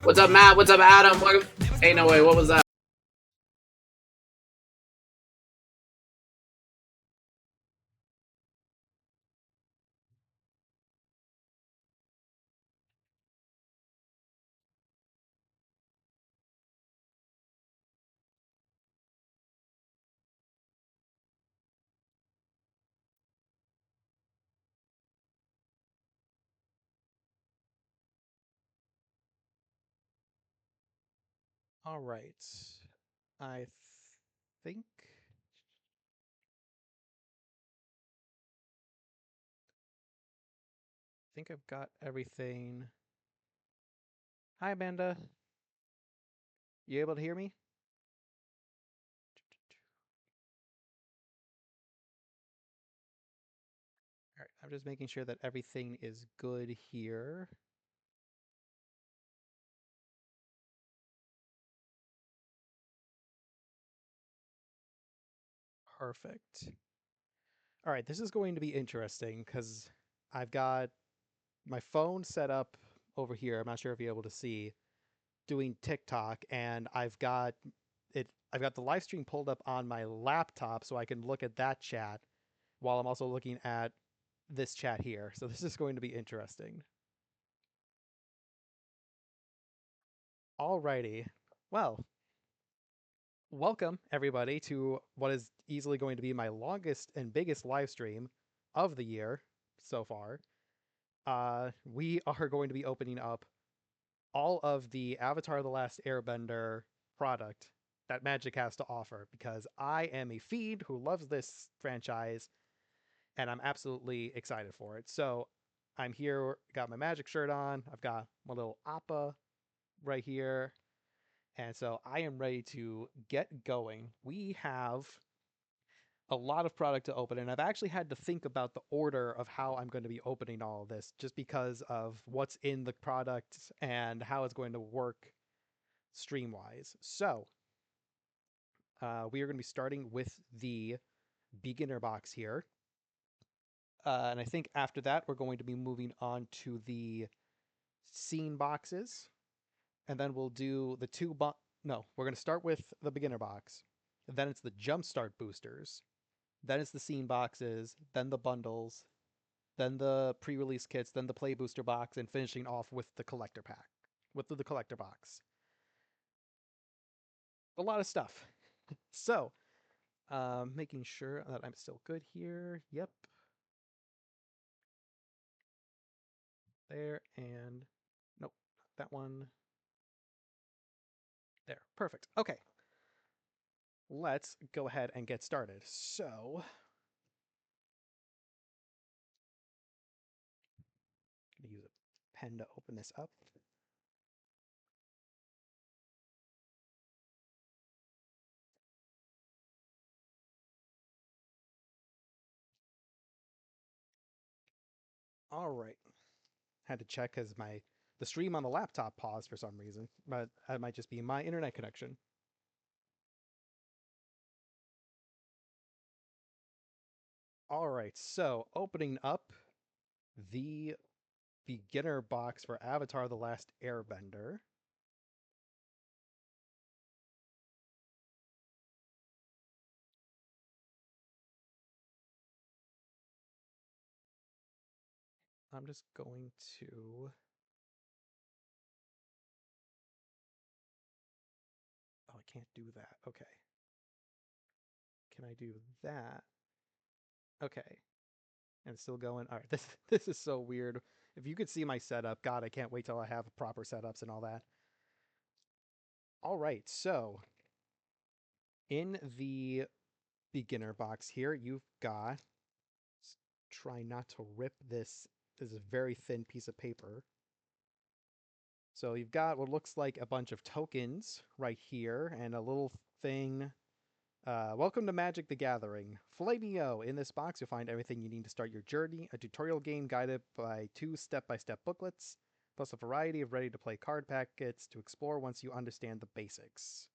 What's up, Matt? What's up, Adam? Welcome. Hey, no way. What was that? All right. I think I've got everything. Hi, Amanda. You able to hear me? All right. I'm just making sure that everything is good here. Perfect. All right. This is going to be interesting because I've got my phone set up over here. I'm not sure if you're able to see doing TikTok, and I've got it. I've got the live stream pulled up on my laptop so I can look at that chat while I'm also looking at this chat here. So this is going to be interesting. Alrighty. Well, welcome everybody to what is easily going to be my longest and biggest live stream of the year so far. We are going to be opening up all of the Avatar The Last Airbender product that Magic has to offer because I am a fiend who loves this franchise and I'm absolutely excited for it. So I'm here, got my Magic shirt on, I've got my little Appa right here, and so I am ready to get going. We have a lot of product to open, and I've actually had to think about the order of how I'm going to be opening all of this just because of what's in the product and how it's going to work stream wise. So, we are going to be starting with the beginner box here. And I think after that, we're going to be moving on to the scene boxes. And then we'll do the no, we're going to start with the beginner box. Then it's the jumpstart boosters. Then it's the scene boxes, then the bundles, then the pre-release kits, then the play booster box, and finishing off with the collector pack, with the collector box. A lot of stuff. So, making sure that I'm still good here. Yep. There, and nope, that one. There. Perfect. Okay. Let's go ahead and get started. So, I'm going to use a pen to open this up. All right. Had to check because the stream on the laptop paused for some reason, but that might just be my internet connection. All right, so opening up the beginner box for Avatar: The Last Airbender. I'm just going to. Oh, I can't do that. Okay. Can I do that? Okay. And it's still going. All right. This is so weird. If you could see my setup, God, I can't wait till I have proper setups and all that. All right. So in the beginner box here, you've got. Try not to rip this. This is a very thin piece of paper. So you've got what looks like a bunch of tokens right here and a little thing. Welcome to Magic the Gathering. Filet mignon. In this box, you'll find everything you need to start your journey, a tutorial game guided by 2 step-by-step booklets, plus a variety of ready-to-play card packets to explore once you understand the basics.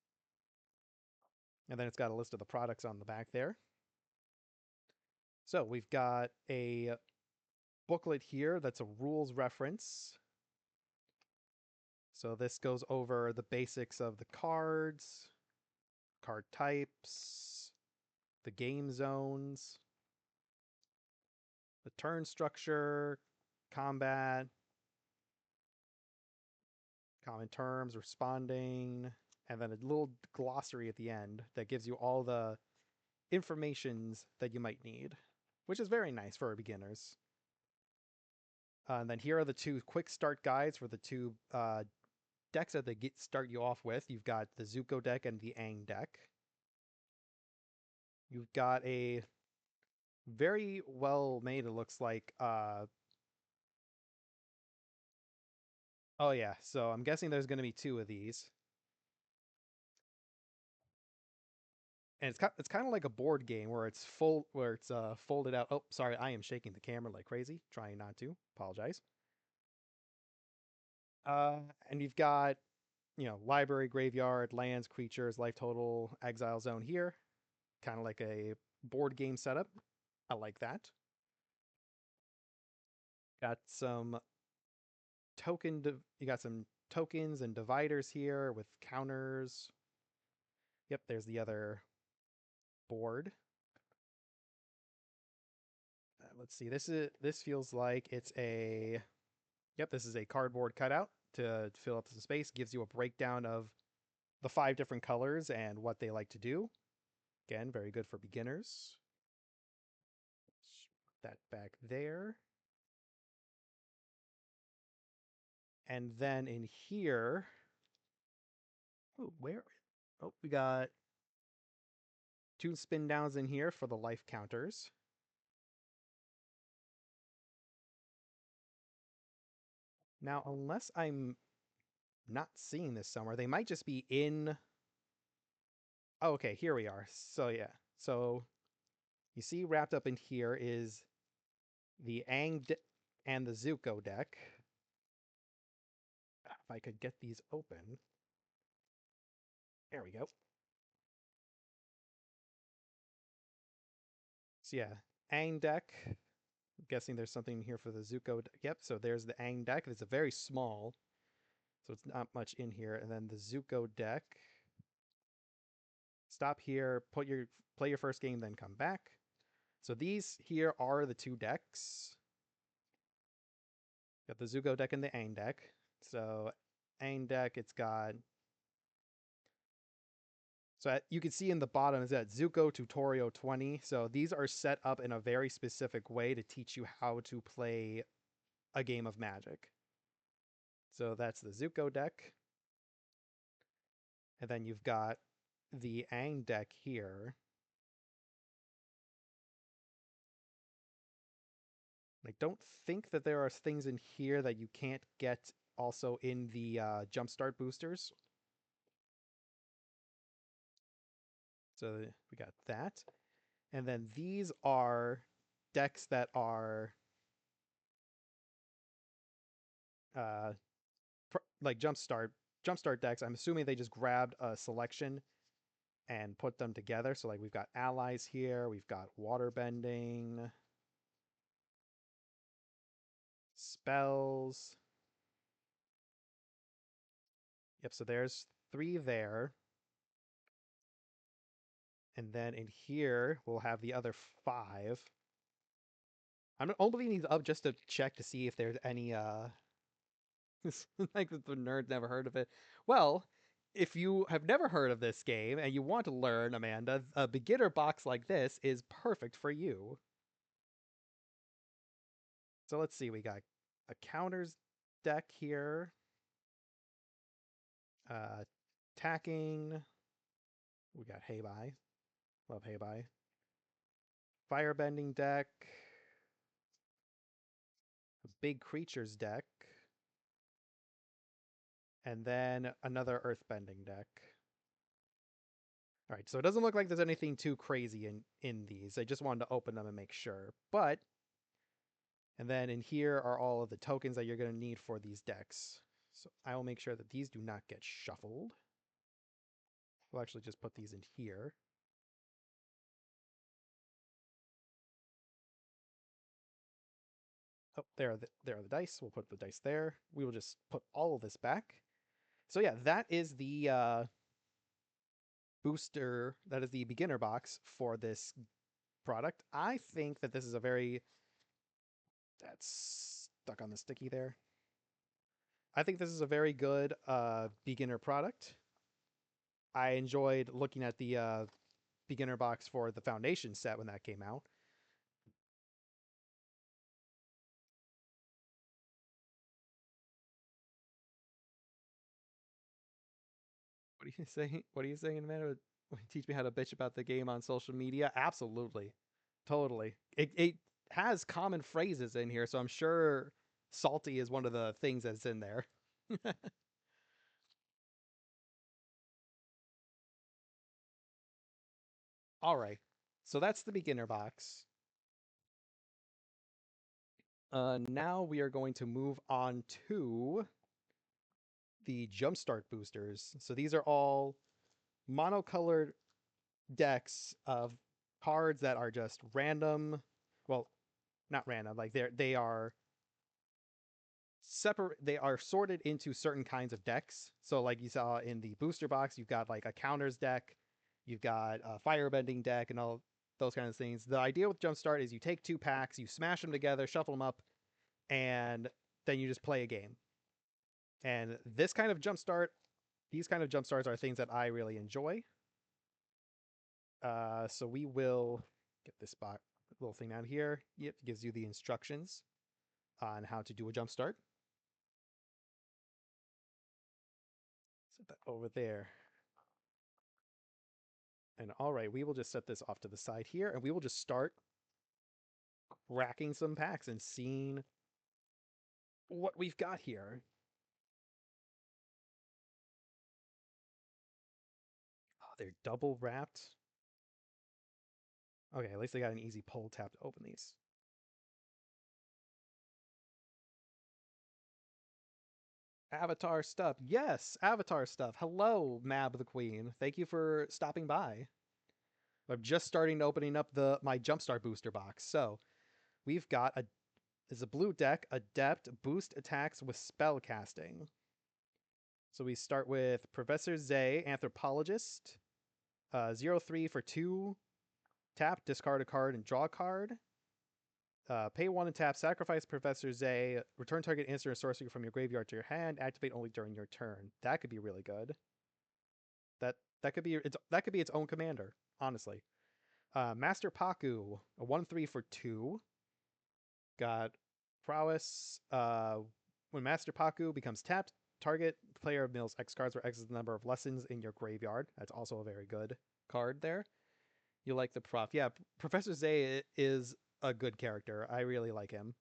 And then it's got a list of the products on the back there. So we've got a booklet here that's a rules reference. So this goes over the basics of the cards, card types, the game zones, the turn structure, combat, common terms, responding, and then a little glossary at the end that gives you all the informations that you might need, which is very nice for beginners. And then here are the two quick start guides for the two decks that they start you off with. You've got the Zuko deck and the Aang deck. You've got a very well made, it looks like. Oh yeah, so I'm guessing there's going to be two of these. And it's kind of like a board game where it's folded out. Oh, sorry, I am shaking the camera like crazy, trying not to. Apologize. Uh, and you've got, library, graveyard, lands, creatures, life total, exile zone here. Kind of like a board game setup. I like that. Got some you got some tokens and dividers here with counters. Yep, there's the other board. Let's see. This feels like it's a Yep, this is a cardboard cutout to fill up some space. Gives you a breakdown of the 5 different colors and what they like to do. Again, very good for beginners. Put that back there. And then in here, we got 2 spin downs in here for the life counters. Now, unless I'm not seeing this somewhere, they might just be in. Oh, okay, here we are. So yeah, so you see wrapped up in here is the and the Zuko deck. If I could get these open. There we go. So yeah, Aang deck. I'm guessing there's something here for the Zuko. Yep, so there's the Aang deck. It's a very small, so it's not much in here. And then the Zuko deck. Stop here, play your first game, then come back. So these here are the 2 decks. Got the Zuko deck and the Aang deck. So Aang deck, it's got. So you can see in the bottom is that Zuko Tutorial 20. So these are set up in a very specific way to teach you how to play a game of Magic. So that's the Zuko deck. And then you've got the Aang deck here. I don't think that there are things in here that you can't get also in the Jumpstart boosters. So we got that. And then these are decks that are like Jumpstart decks. I'm assuming they just grabbed a selection and put them together. So like we've got allies here, we've got waterbending, spells. Yep, so there's 3 there. And then in here, we'll have the other 5. I'm opening these up just to check to see if there's any like the nerd never heard of it. Well, if you have never heard of this game and you want to learn, Amanda, a beginner box like this is perfect for you. So let's see, we got a counters deck here. Attacking. We got Heibai. Love Heibai. Firebending deck. A big creatures deck. And then another earthbending deck. All right, so it doesn't look like there's anything too crazy in these. I just wanted to open them and make sure. And then in here are all of the tokens that you're going to need for these decks. So I will make sure that these do not get shuffled. We'll actually just put these in here. Oh, there are the dice. We'll put the dice there. We will just put all of this back. So yeah, that is the booster. That is the beginner box for this product. I think that this is a very that's stuck on the sticky there. I think this is a very good beginner product. I enjoyed looking at the beginner box for the foundation set when that came out. What are you saying? What are you saying, man? Teach me how to bitch about the game on social media? Absolutely. Totally. It has common phrases in here, so I'm sure salty is one of the things that's in there. All right. So that's the beginner box. Now we are going to move on to the jumpstart boosters. So these are all monocolored decks of cards that are just random. Well, not random. Like they are separate. They are sorted into certain kinds of decks. So like you saw in the booster box, you've got like a counters deck, you've got a firebending deck, and all those kinds of things. The idea with Jumpstart is you take two packs, you smash them together, shuffle them up, and then you just play a game. And this kind of jumpstart, these kind of jumpstarts are things that I really enjoy. So we will get this little thing down here. Yep, it gives you the instructions on how to do a jumpstart. Set that over there. And all right, we will just set this off to the side here, and we will just start racking some packs and seeing what we've got here. Oh, they're double wrapped. Okay, at least they got an easy pull tap to open these. Avatar stuff. Yes, Avatar stuff. Hello, Mab the Queen. Thank you for stopping by. I'm just starting to opening up my Jumpstart booster box. So we've got a blue deck, Adept, boost attacks with spell casting. So we start with Professor Zay, Anthropologist, 0-3 for 2, tap, discard a card, and draw a card. Pay 1 and tap, sacrifice Professor Zay, return target instant or sorcery from your graveyard to your hand, activate only during your turn. That could be really good. That could be its own commander, honestly. Master Paku, a 1-3 for 2. Got prowess. When Master Paku becomes tapped, target player mills X cards where X is the number of lessons in your graveyard. That's also a very good card there. You like the prof. Yeah, Professor Zay is a good character. I really like him.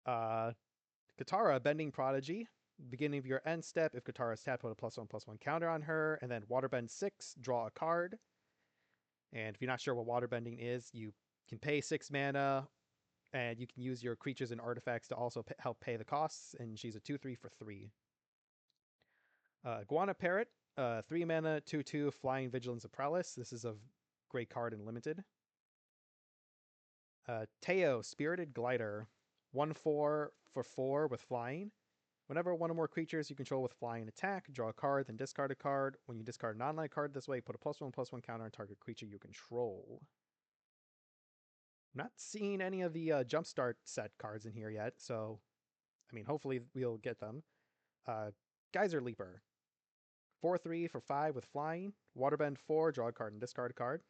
Katara, Bending Prodigy. Beginning of your end step, if Katara is tapped, put a +1/+1 counter on her, and then Waterbend 6, draw a card. And if you're not sure what Waterbending is, you can pay 6 mana, and you can use your creatures and artifacts to also help pay the costs, and she's a 2-3 for 3. Guana Parrot, 3 mana, 2-2, Flying Vigilance of Prowess. This is a great card in Limited. Teo, Spirited Glider, 1-4 for 4 with Flying. Whenever one or more creatures you control with Flying attack, draw a card, then discard a card. When you discard a non-land card this way, put a +1/+1 counter on target creature you control. I'm not seeing any of the Jumpstart set cards in here yet, so I mean, hopefully we'll get them. Geyser Leaper, 4-3 for 5 with Flying. Waterbend 4, draw a card and discard a card.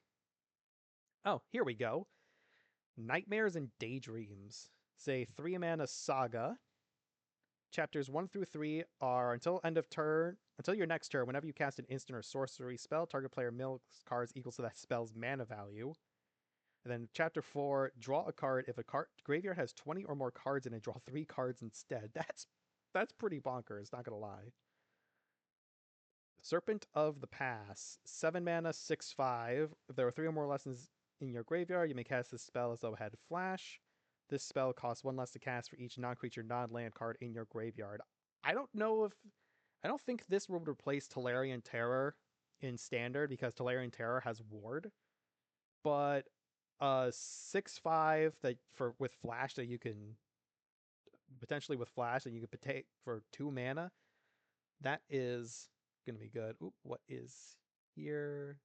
Oh, here we go. Nightmares and Daydreams. Say 3 mana saga. Chapters 1 through 3 are until your next turn, whenever you cast an instant or sorcery spell, target player milks cards equal to that spell's mana value. And then chapter 4, draw a card. If a graveyard has 20 or more cards in it, draw 3 cards instead. That's pretty bonkers, not gonna lie. Serpent of the Pass, 7 mana, 6/5. If there are 3 or more lessons in your graveyard, you may cast this spell as though it had flash. This spell costs 1 less to cast for each non-creature, non-land card in your graveyard. I don't think this will replace Tolarian Terror in Standard because Tolarian Terror has Ward, but 6/5 that with flash that you can potentially with flash that you could take for 2 mana. That is going to be good. Oop, what is here?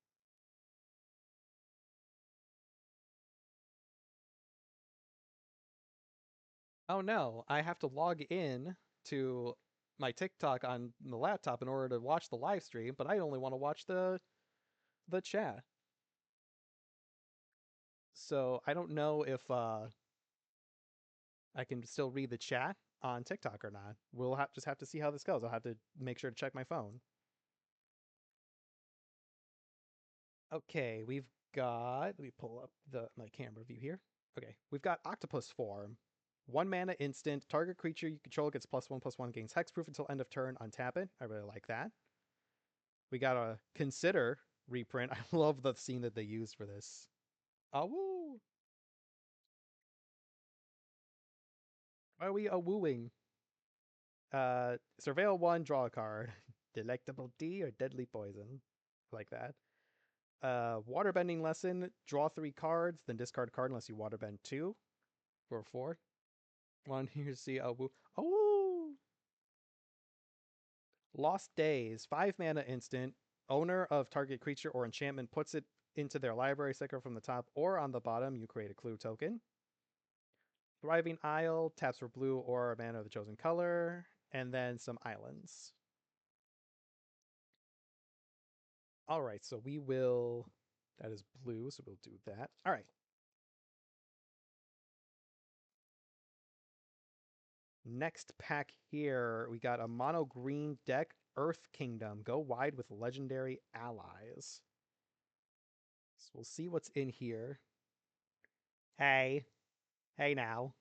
Oh no, I have to log in to my TikTok on the laptop in order to watch the live stream, but I only want to watch the chat. So I don't know if I can still read the chat on TikTok or not. We'll just have to see how this goes. I'll have to make sure to check my phone. Okay, we've got. Let me pull up my camera view here. Okay, we've got Octopus Form. 1 mana instant. Target creature you control gets +1/+1, gains hexproof until end of turn. Untap it. I really like that. We got a Consider reprint. I love the scene that they used for this. Oh woo! Why are we wooing? Surveil 1, draw a card. Delectable D or Deadly Poison. Like that. Waterbending Lesson, draw 3 cards, then discard a card unless you waterbend 2 for 4. One here, see, oh, Lost Days, 5 mana instant. Owner of target creature or enchantment puts it into their library, sticker from the top or on the bottom. You create a clue token. Thriving Isle, taps for blue or a mana of the chosen color, and then some islands. All right, so we will. That is blue, so we'll do that. All right. Next pack here, we got a mono green deck, Earth Kingdom. Go wide with legendary allies. So we'll see what's in here. Hey. Hey now.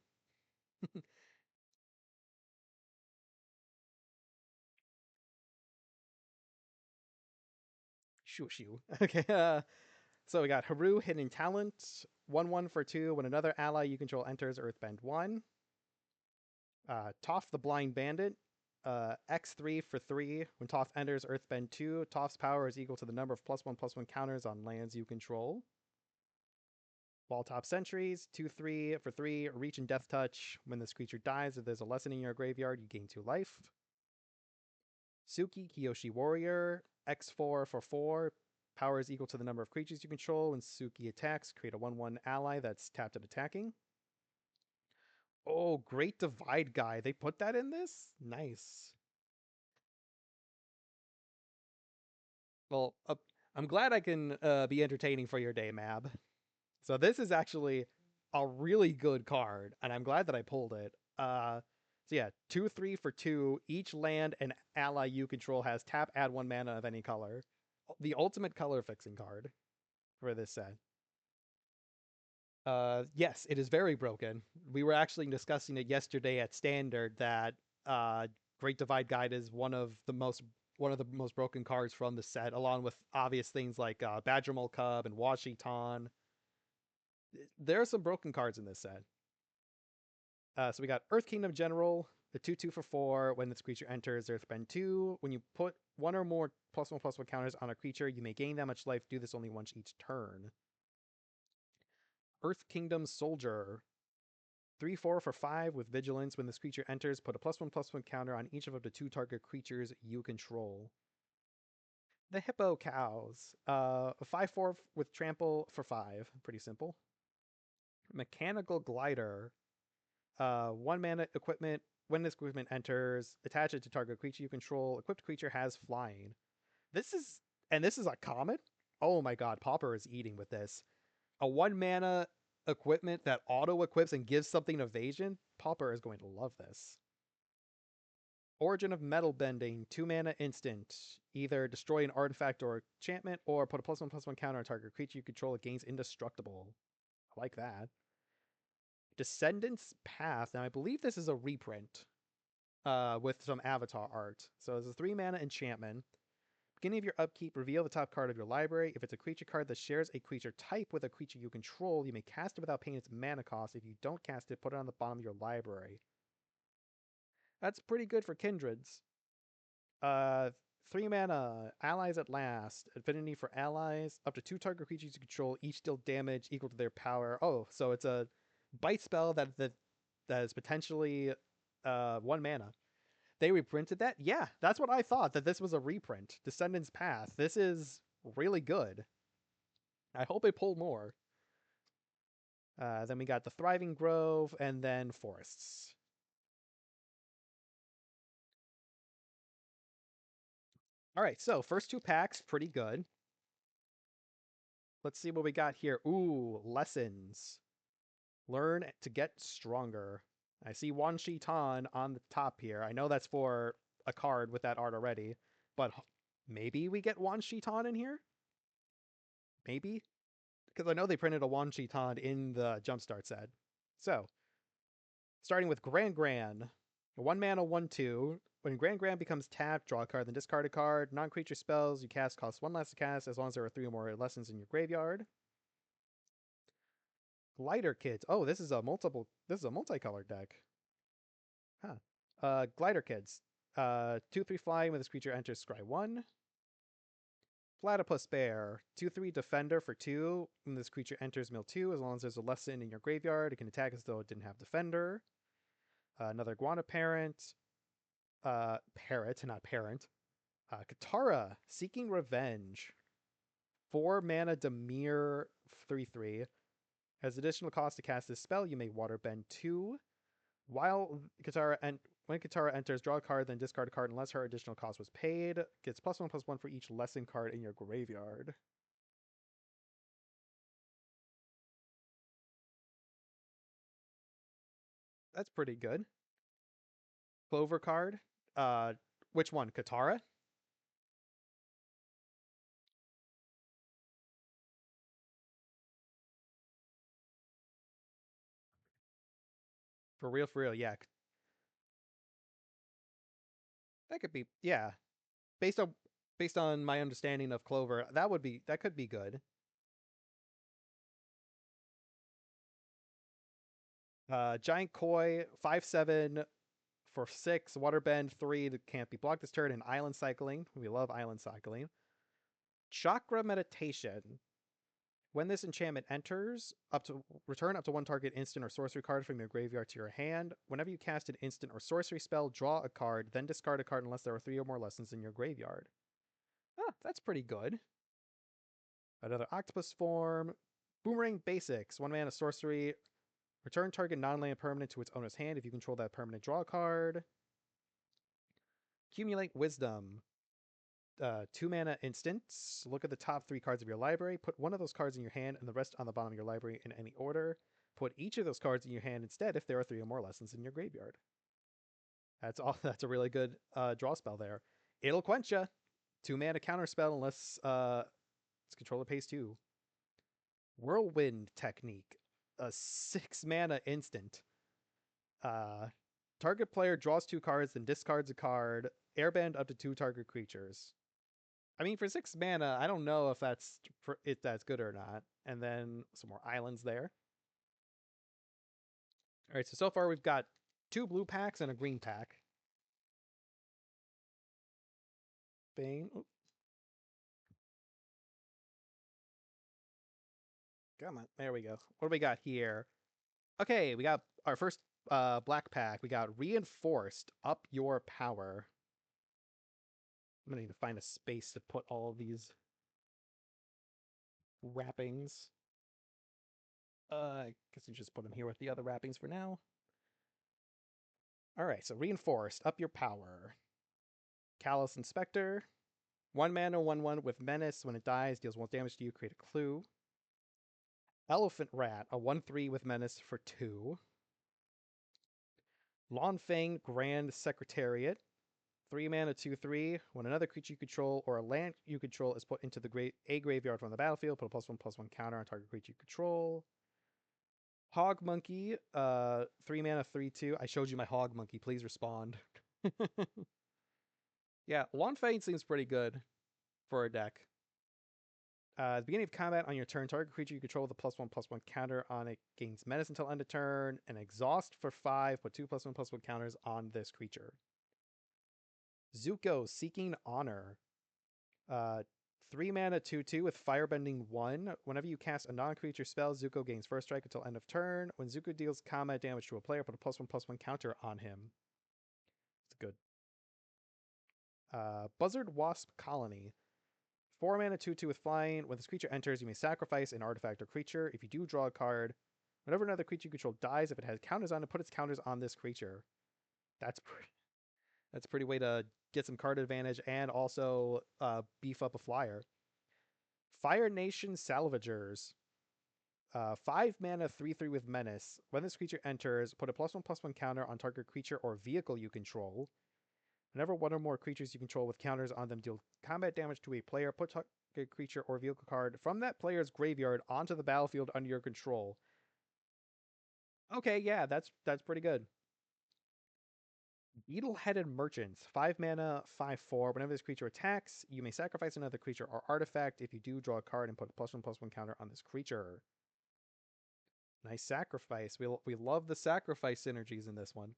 Shoo shoo. Okay. So we got Haru, Hidden Talent. 1/1 for 2. When another ally you control enters, Earthbend 1. Toph the Blind Bandit. X3 for 3. When Toph enters, Earthbend 2. Toph's power is equal to the number of +1/+1 counters on lands you control. Walltop Sentries, 2/3 for 3. Reach and Death Touch. When this creature dies, if there's a lesson in your graveyard, you gain 2 life. Suki, Kiyoshi Warrior, X4 for 4. Power is equal to the number of creatures you control. When Suki attacks, create a 1/1 ally that's tapped and attacking. Oh, Great Divide Guy. They put that in this? Nice. Well, I'm glad I can be entertaining for your day, Mab. So this is actually a really good card, and I'm glad that I pulled it. So yeah, 2/3 for 2. Each land and ally you control has tap, add 1 mana of any color. The ultimate color fixing card for this set. Yes, it is very broken. We were actually discussing it yesterday at Standard that uh, Great Divide Guide is one of the most broken cards from the set, along with obvious things like Badgermole Cub and Washington. There are some broken cards in this set. So we got Earth Kingdom General, the 2/2 for 4. When this creature enters, Earthbend 2. When you put 1 or more +1/+1 counters on a creature, you may gain that much life. Do this only once each turn. Earth Kingdom Soldier, 3/4 for 5 with Vigilance. When this creature enters, put a +1/+1 counter on each of up to 2 target creatures you control. The Hippo Cows, a 5/4 with Trample for 5. Pretty simple. Mechanical Glider, 1 mana equipment. When this equipment enters, attach it to target creature you control. Equipped creature has flying. This is a comet. Oh my god, Pauper is eating with this. A 1 mana equipment that auto equips and gives something evasion. Pauper is going to love this. Origin of Metal Bending, 2 mana instant. Either destroy an artifact or enchantment, or put a +1/+1 counter on target creature you control. It gains indestructible. I like that. Descendants Path. Now I believe this is a reprint with some avatar art. So it's a 3 mana enchantment. Beginning of your upkeep, reveal the top card of your library. If it's a creature card that shares a creature type with a creature you control, you may cast it without paying its mana cost. If you don't cast it, put it on the bottom of your library. That's pretty good for kindreds. 3 mana, allies at last. Affinity for allies. Up to 2 target creatures you control, each deal damage equal to their power. Oh, so it's a bite spell that is potentially 1 mana. They reprinted that? Yeah, that's what I thought, that this was a reprint. Descendants Path. This is really good. I hope they pull more. Then we got the Thriving Grove, and then Forests. All right, so first two packs, pretty good. Let's see what we got here. Ooh, lessons. Learn to get stronger. I see Wan Shi Tan on the top here. I know that's for a card with that art already, but maybe we get Wan Shi Tan in here? Maybe? Because I know they printed a Wan Shi Tan in the Jumpstart set. So, starting with Grand Gran. 1 mana, 1/2. When Grand Gran becomes tapped, draw a card, then discard a card. Non-creature spells you cast cost 1 less to cast as long as there are 3 or more lessons in your graveyard. Glider Kids. Oh, this is a multicolored deck. Huh. Glider Kids. 2/3 flying when this creature enters scry 1. Platypus Bear. 2/3 defender for 2. When this creature enters mill 2, as long as there's a lesson in your graveyard, it can attack as though it didn't have defender. Another Iguana Parent. Parrot, not parent. Katara, Seeking Revenge. 4 mana Demir 3/3. As additional cost to cast this spell, you may waterbend 2. When Katara enters, draw a card, then discard a card unless her additional cost was paid. Gets +1/+1 for each lesson card in your graveyard. That's pretty good. Clover card. Which one? Katara? For real, yeah. That could be, yeah. Based on my understanding of Clover, that could be good. Giant Koi, 5/7 for 6, Waterbend 3 that can't be blocked this turn, and Island Cycling. We love Island Cycling. Chakra Meditation. When this enchantment enters, return up to 1 target instant or sorcery card from your graveyard to your hand. Whenever you cast an instant or sorcery spell, draw a card, then discard a card unless there are 3 or more lessons in your graveyard. Ah, that's pretty good. Another Octopus Form. Boomerang Basics. 1 mana sorcery. Return target non-land permanent to its owner's hand. If you control that permanent, draw a card. Accumulate Wisdom. 2 mana instants. Look at the top 3 cards of your library. Put one of those cards in your hand and the rest on the bottom of your library in any order. Put each of those cards in your hand instead if there are 3 or more lessons in your graveyard. That's all. That's a really good draw spell there. It'll quench ya. 2 mana counter spell unless its controller pays 2. Whirlwind Technique. A 6 mana instant. Target player draws 2 cards, then discards a card. Airbend up to 2 target creatures. I mean, for 6 mana, I don't know if that's good or not. And then some more islands there. All right, so far we've got 2 blue packs and a green pack. Bane. Oops. Come on, there we go. What do we got here? Okay, we got our first black pack. We got Reinforced Up Your Power. I'm gonna need to find a space to put all of these wrappings. I guess you just put them here with the other wrappings for now. All right, so Reinforced Up Your Power. Callous Inspector. 1 mana, 1/1 with Menace. When it dies, deals 1 damage to you. Create a clue. Elephant Rat, a 1/3 with Menace for 2. Lawnfang Grand Secretariat. 3 mana, 2/3. When another creature you control or a land you control is put into the graveyard from the battlefield, put a +1/+1 counter on target creature you control. Hog Monkey, 3 mana, 3/2. I showed you my Hog Monkey. Please respond. Yeah, Lawnfang seems pretty good for a deck. At the beginning of combat on your turn, target creature you control with a +1/+1 counter on it gains menace until end of turn, and exhaust for 5, put 2 +1/+1 counters on this creature. Zuko, Seeking Honor. 3 mana, 2/2 with Firebending 1. Whenever you cast a non-creature spell, Zuko gains first strike until end of turn. When Zuko deals combat damage to a player, put a +1/+1 counter on him. It's good. Buzzard Wasp Colony. 4 mana 2/2 with flying. When this creature enters, you may sacrifice an artifact or creature. If you do, draw a card. Whenever another creature you control dies, if it has counters on it, put its counters on this creature. That's that's a pretty way to get some card advantage and also beef up a flyer. Fire Nation Salvagers. 5 mana 3/3 with menace. When this creature enters, put a +1/+1 counter on target creature or vehicle you control. Whenever one or more creatures you control with counters on them deal combat damage to a player, put target creature or vehicle card from that player's graveyard onto the battlefield under your control. Okay, yeah, that's pretty good. Beetle-Headed Merchants. 5 mana, 5/4. Whenever this creature attacks, you may sacrifice another creature or artifact. If you do, draw a card and put a +1/+1 counter on this creature. Nice sacrifice. We love the sacrifice synergies in this one.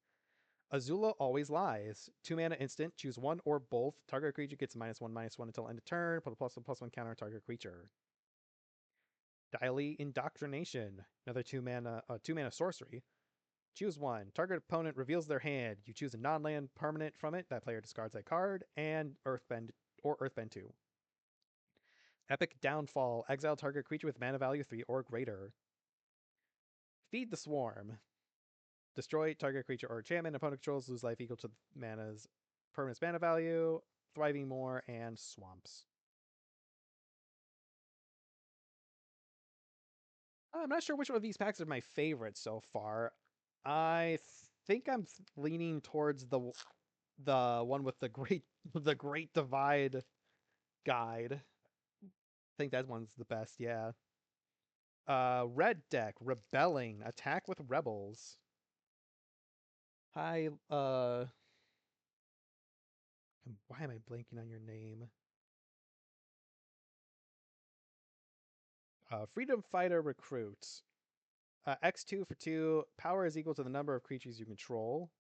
Azula Always Lies. 2 mana instant. Choose one or both. Target creature gets -1/-1 until end of turn. Put a +1/+1 counter on target creature. Diley Indoctrination. Another 2 mana sorcery. Choose one. Target opponent reveals their hand. You choose a non-land permanent from it. That player discards that card. And Earthbend 2. Epic Downfall. Exile target creature with mana value 3 or greater. Feed the Swarm. Destroy target creature or enchantment. Opponent controls, lose life equal to mana's permanent's mana value. Thriving Moor and Swamps. I'm not sure which one of these packs are my favorite so far. I think I'm leaning towards the one with the great divide guide. I think that one's the best, yeah. Red deck, Rebelling, attack with rebels. Hi, why am I blanking on your name? Freedom Fighter Recruit. X2 for 2. Power is equal to the number of creatures you control.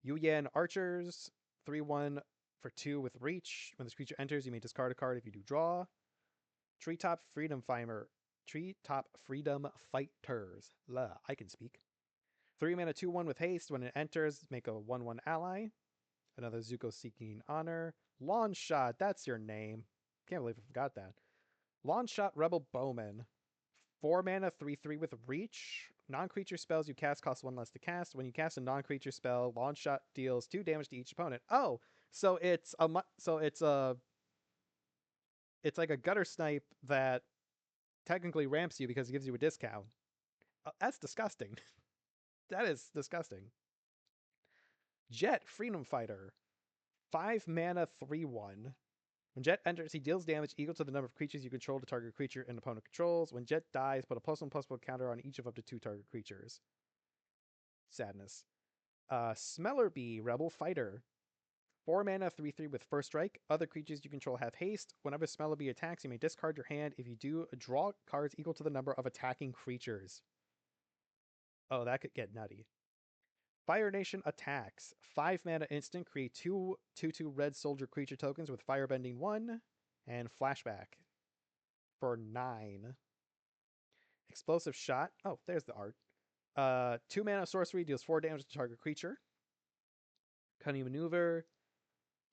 Yuyan Archers. 3/1 for 2 with reach. When this creature enters, you may discard a card if you do draw. Treetop Freedom Fighter. Treetop Freedom Fighters. I can speak. 3 mana 2/1 with haste. When it enters, make a 1/1 ally. Another Zuko Seeking Honor. Lawn Shot, that's your name. Can't believe I forgot that. Lawn Shot Rebel Bowman. 4 mana 3/3 with reach. Non-creature spells you cast cost 1 less to cast. When you cast a non-creature spell, Lawn Shot deals 2 damage to each opponent. Oh, so it's like a gutter snipe that technically ramps you because it gives you a discount. That's disgusting. That is disgusting. Jet Freedom Fighter. 5 mana 3/1. When Jet enters, he deals damage equal to the number of creatures you control to target creature and opponent controls. When Jet dies, put a +1/+1 counter on each of up to 2 target creatures. Sadness. Smeller Bee, Rebel Fighter. 4 mana 3/3 with first strike. Other creatures you control have haste. Whenever Smeller Bee attacks, you may discard your hand. If you do, draw cards equal to the number of attacking creatures. Oh, that could get nutty. Fire Nation attacks. 5 mana instant. Create 2/2 red soldier creature tokens with Firebending 1 and Flashback for 9. Explosive Shot. Oh, there's the art. 2 mana sorcery deals 4 damage to target creature. Cunning Maneuver.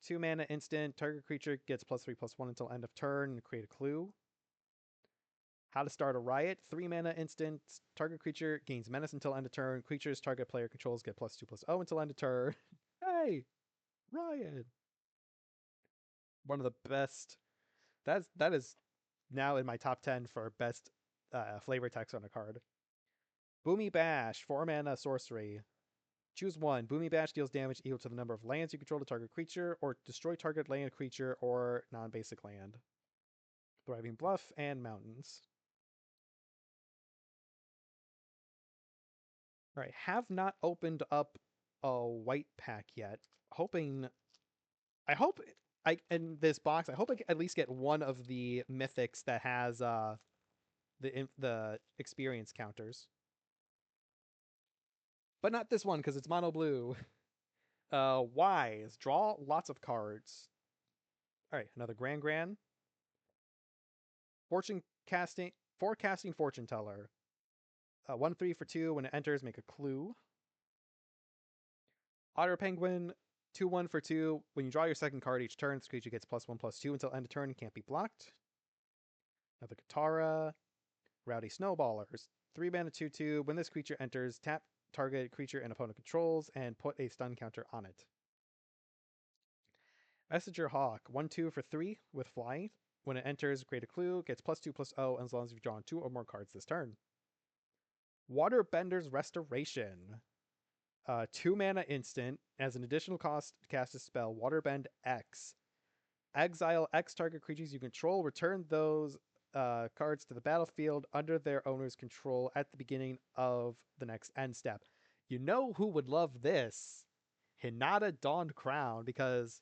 2 mana instant. Target creature gets +3/+1 until end of turn and create a clue. How to Start a Riot. 3 mana instant. Target creature gains menace until end of turn. Creatures target player controls get +2/+0 until end of turn. Hey! Riot! One of the best. That is now in my top 10 for best flavor text on a card. Boomy Bash. 4 mana sorcery. Choose one. Boomy Bash deals damage equal to the number of lands you control to target creature, or destroy target land creature or non-basic land. Thriving Bluff and Mountains. All right, have not opened up a white pack yet. I hope in this box. I hope I at least get one of the mythics that has the experience counters, but not this one because it's mono blue. Wise, draw lots of cards. All right, another Grand. Forecasting Fortune Teller. 1/3 for 2. When it enters, make a clue. Otter Penguin. 2/1 for 2. When you draw your second card each turn, this creature gets +1/+2 until end of turn and can't be blocked. Another Katara. Rowdy Snowballers. 3 mana 2/2. When this creature enters, tap target creature and opponent controls and put a stun counter on it. Messenger Hawk. 1/2 for 3 with fly. When it enters, create a clue, gets +2/+0 as long as you've drawn 2 or more cards this turn. Waterbender's Restoration. 2 mana instant. As an additional cost to cast a spell, Waterbend X. Exile X target creatures you control. Return those cards to the battlefield under their owner's control at the beginning of the next end step. You know who would love this? Hinata Dawned Crown, because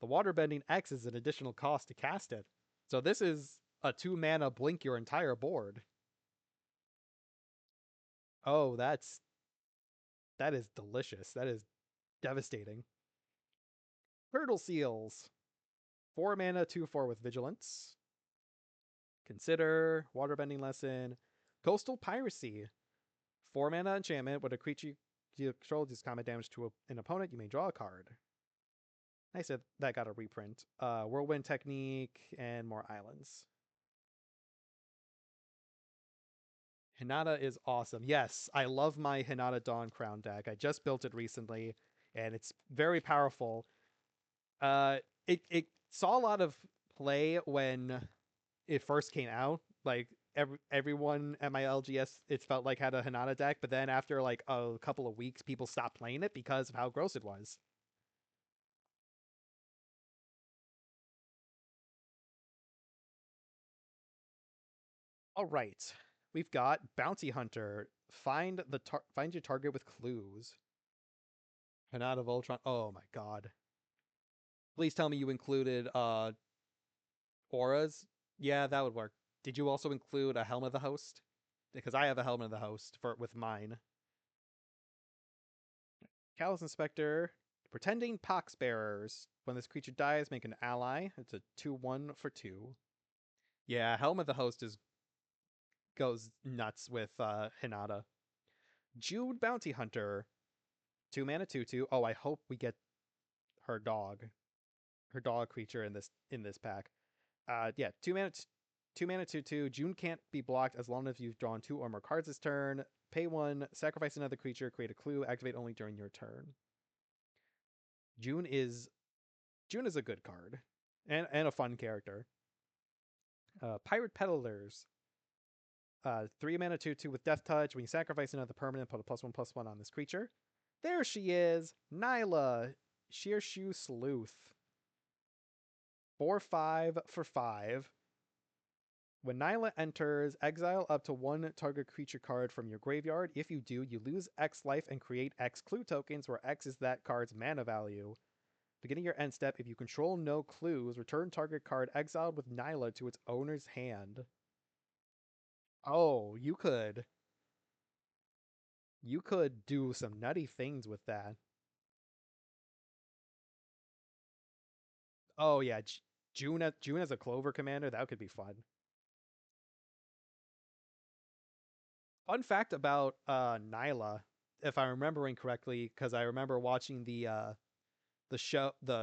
the Waterbending X is an additional cost to cast it. So this is a 2 mana blink your entire board. Oh, that is delicious. That is devastating. Hurdle Seals. 4 mana, 2/4 with Vigilance. Consider. Waterbending Lesson. Coastal Piracy. 4 mana enchantment. When a creature you control deals combat damage to an opponent, you may draw a card. Nice that got a reprint. Whirlwind Technique and more islands. Hinata is awesome. Yes, I love my Hinata Dawn Crown deck. I just built it recently, and it's very powerful. It saw a lot of play when it first came out. Like everyone at my LGS, it felt like had a Hinata deck, but then after like a couple of weeks, people stopped playing it because of how gross it was. All right, we've got Bounty Hunter. Find your target with clues. Hinata Voltron. Oh my god. Please tell me you included auras. Yeah, that would work. Did you also include a Helm of the Host? Because I have a Helm of the Host with mine. Callous Inspector. Pretending Poxbearers. When this creature dies, make an ally. It's a 2/1 for 2. Yeah, Helm of the Host goes nuts with Hinata. Jude Bounty Hunter. 2 mana 2/2. Oh, I hope we get her dog. Her dog creature in this pack. Yeah, 2 mana 2/2. June can't be blocked as long as you've drawn 2 or more cards this turn. Pay 1, sacrifice another creature, create a clue, activate only during your turn. June is a good card. And a fun character. Pirate Peddlers. 3 mana 2/2 with Death Touch. When you sacrifice another permanent, put a +1/+1 on this creature. There she is! Nyla, Shearshoe Sleuth. 4/5 for 5. When Nyla enters, exile up to 1 target creature card from your graveyard. If you do, you lose X life and create X clue tokens, where X is that card's mana value. Beginning your end step, if you control no clues, return target card exiled with Nyla to its owner's hand. Oh, you could do some nutty things with that. Oh yeah, June as a Clover commander, that could be fun. Fun fact about Nyla, if I'm remembering correctly, because I remember watching the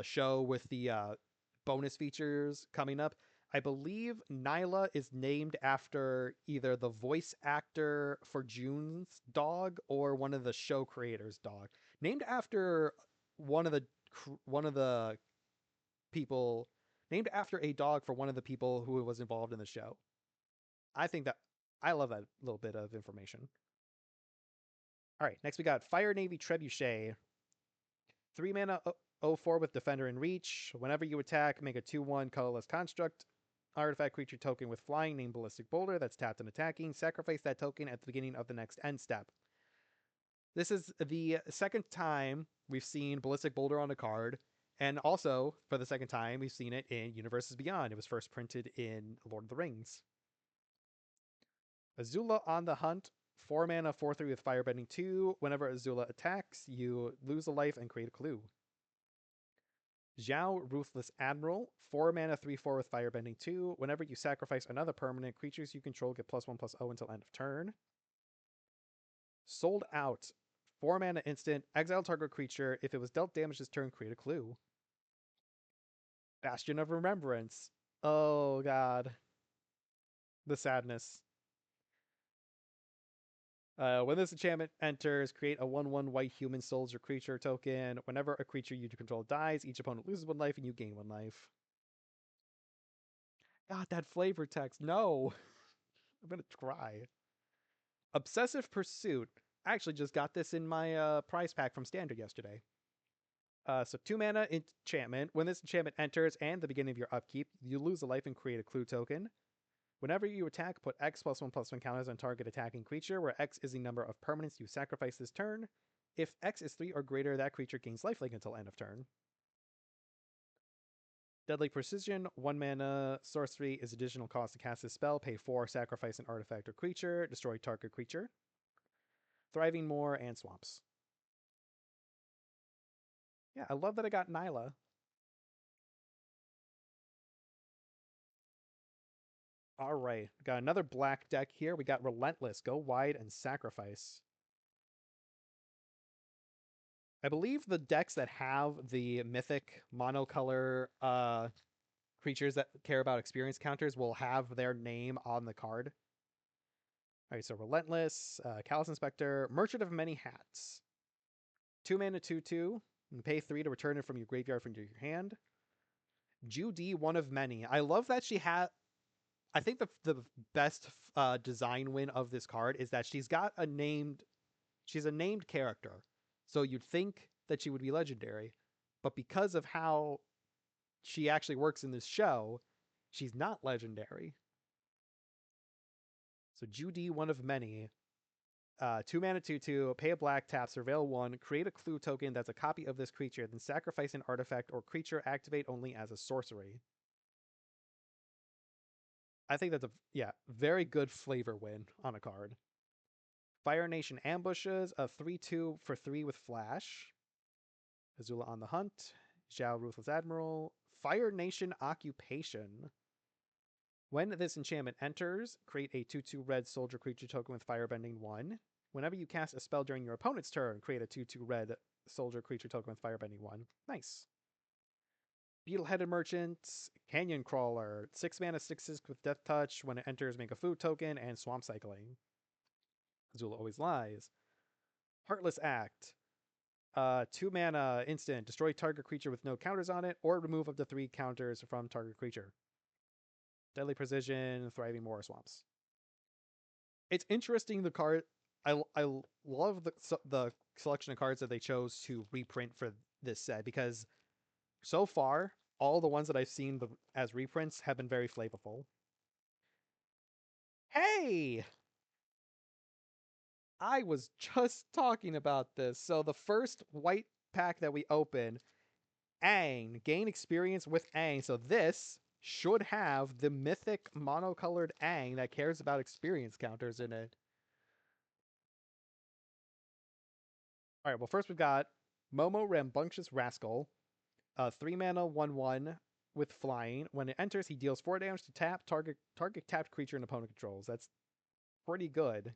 show with the bonus features coming up. I believe Nyla is named after either the voice actor for June's dog or one of the show creators' dog. Named after one of the one of the people, named after a dog for one of the people who was involved in the show. I think that I love that little bit of information. All right, next we got Fire Navy Trebuchet. 3 mana 0/4 with Defender and Reach. Whenever you attack, make a 2/1 colorless construct artifact creature token with flying named Ballistic Boulder that's tapped and attacking. Sacrifice that token at the beginning of the next end step. This is the second time we've seen Ballistic Boulder on a card, and also, for the second time, we've seen it in Universes Beyond. It was first printed in Lord of the Rings. Azula on the Hunt. 4 mana 4/3 with Firebending 2. Whenever Azula attacks, you lose a life and create a clue. Zhao Ruthless Admiral. 4 mana 3/4 with Firebending 2. Whenever you sacrifice another permanent, creatures you control get +1/+0 until end of turn. Sold Out. 4 mana instant, exile target creature. If it was dealt damage this turn, create a clue. Bastion of Remembrance. Oh god. The sadness. When this enchantment enters, create a 1/1 white human soldier creature token. Whenever a creature you control dies, each opponent loses 1 life and you gain 1 life. God, that flavor text. No. I'm gonna cry. Obsessive Pursuit. I actually just got this in my prize pack from Standard yesterday. So 2 mana enchantment. When this enchantment enters and the beginning of your upkeep, you lose a life and create a clue token. Whenever you attack, put X +1/+1 counters on target attacking creature, where X is the number of permanents you sacrifice this turn. If X is 3 or greater, that creature gains lifelink until end of turn. Deadly Precision, 1 mana, sorcery is additional cost to cast this spell. Pay 4, sacrifice an artifact or creature, destroy target creature. Thriving Moor and Swamps. Yeah, I love that I got Nyla. All right, got another black deck here. We got Relentless, go wide and sacrifice. I believe the decks that have the mythic monocolor creatures that care about experience counters will have their name on the card. All right, so Relentless, Callous Inspector, Merchant of Many Hats. 2 mana, 2/2. You can pay 3 to return it from your graveyard from your hand. Judy, One of Many. I love that she had. I think the best design win of this card is that she's got a named. She's a named character, so you'd think that she would be legendary, but because of how she actually works in this show, she's not legendary. So Judy, One of Many. 2 mana, 2/2, pay a black, tap, surveil 1, create a clue token that's a copy of this creature, then sacrifice an artifact or creature, activate only as a sorcery. I think that's a very good flavor win on a card. Fire Nation Ambushes, a 3/2 for 3 with Flash. Azula on the Hunt, Zhao Ruthless Admiral, Fire Nation Occupation. When this enchantment enters, create a 2/2 red soldier creature token with Firebending 1. Whenever you cast a spell during your opponent's turn, create a 2/2 red soldier creature token with Firebending 1. Nice. Beetle-Headed Merchant, Canyon Crawler, 6 mana, 6/6 with Death Touch. When it enters, make a food token and Swamp Cycling. Azula Always Lies. Heartless Act, 2 mana, instant, destroy target creature with no counters on it, or remove up to 3 counters from target creature. Deadly Precision, Thriving Moor, Swamps. It's interesting, the card. I love the selection of cards that they chose to reprint for this set, because so far, all the ones that I've seen as reprints have been very flavorful. Hey! I was just talking about this. So the first white pack that we open, Aang, gain experience with Aang. So this should have the mythic monocolored Aang that cares about experience counters in it. All right, well, first we've got Momo Rambunctious Rascal, 3 mana, 1/1 with flying. When it enters, he deals 4 damage to target tapped creature and opponent controls. That's pretty good.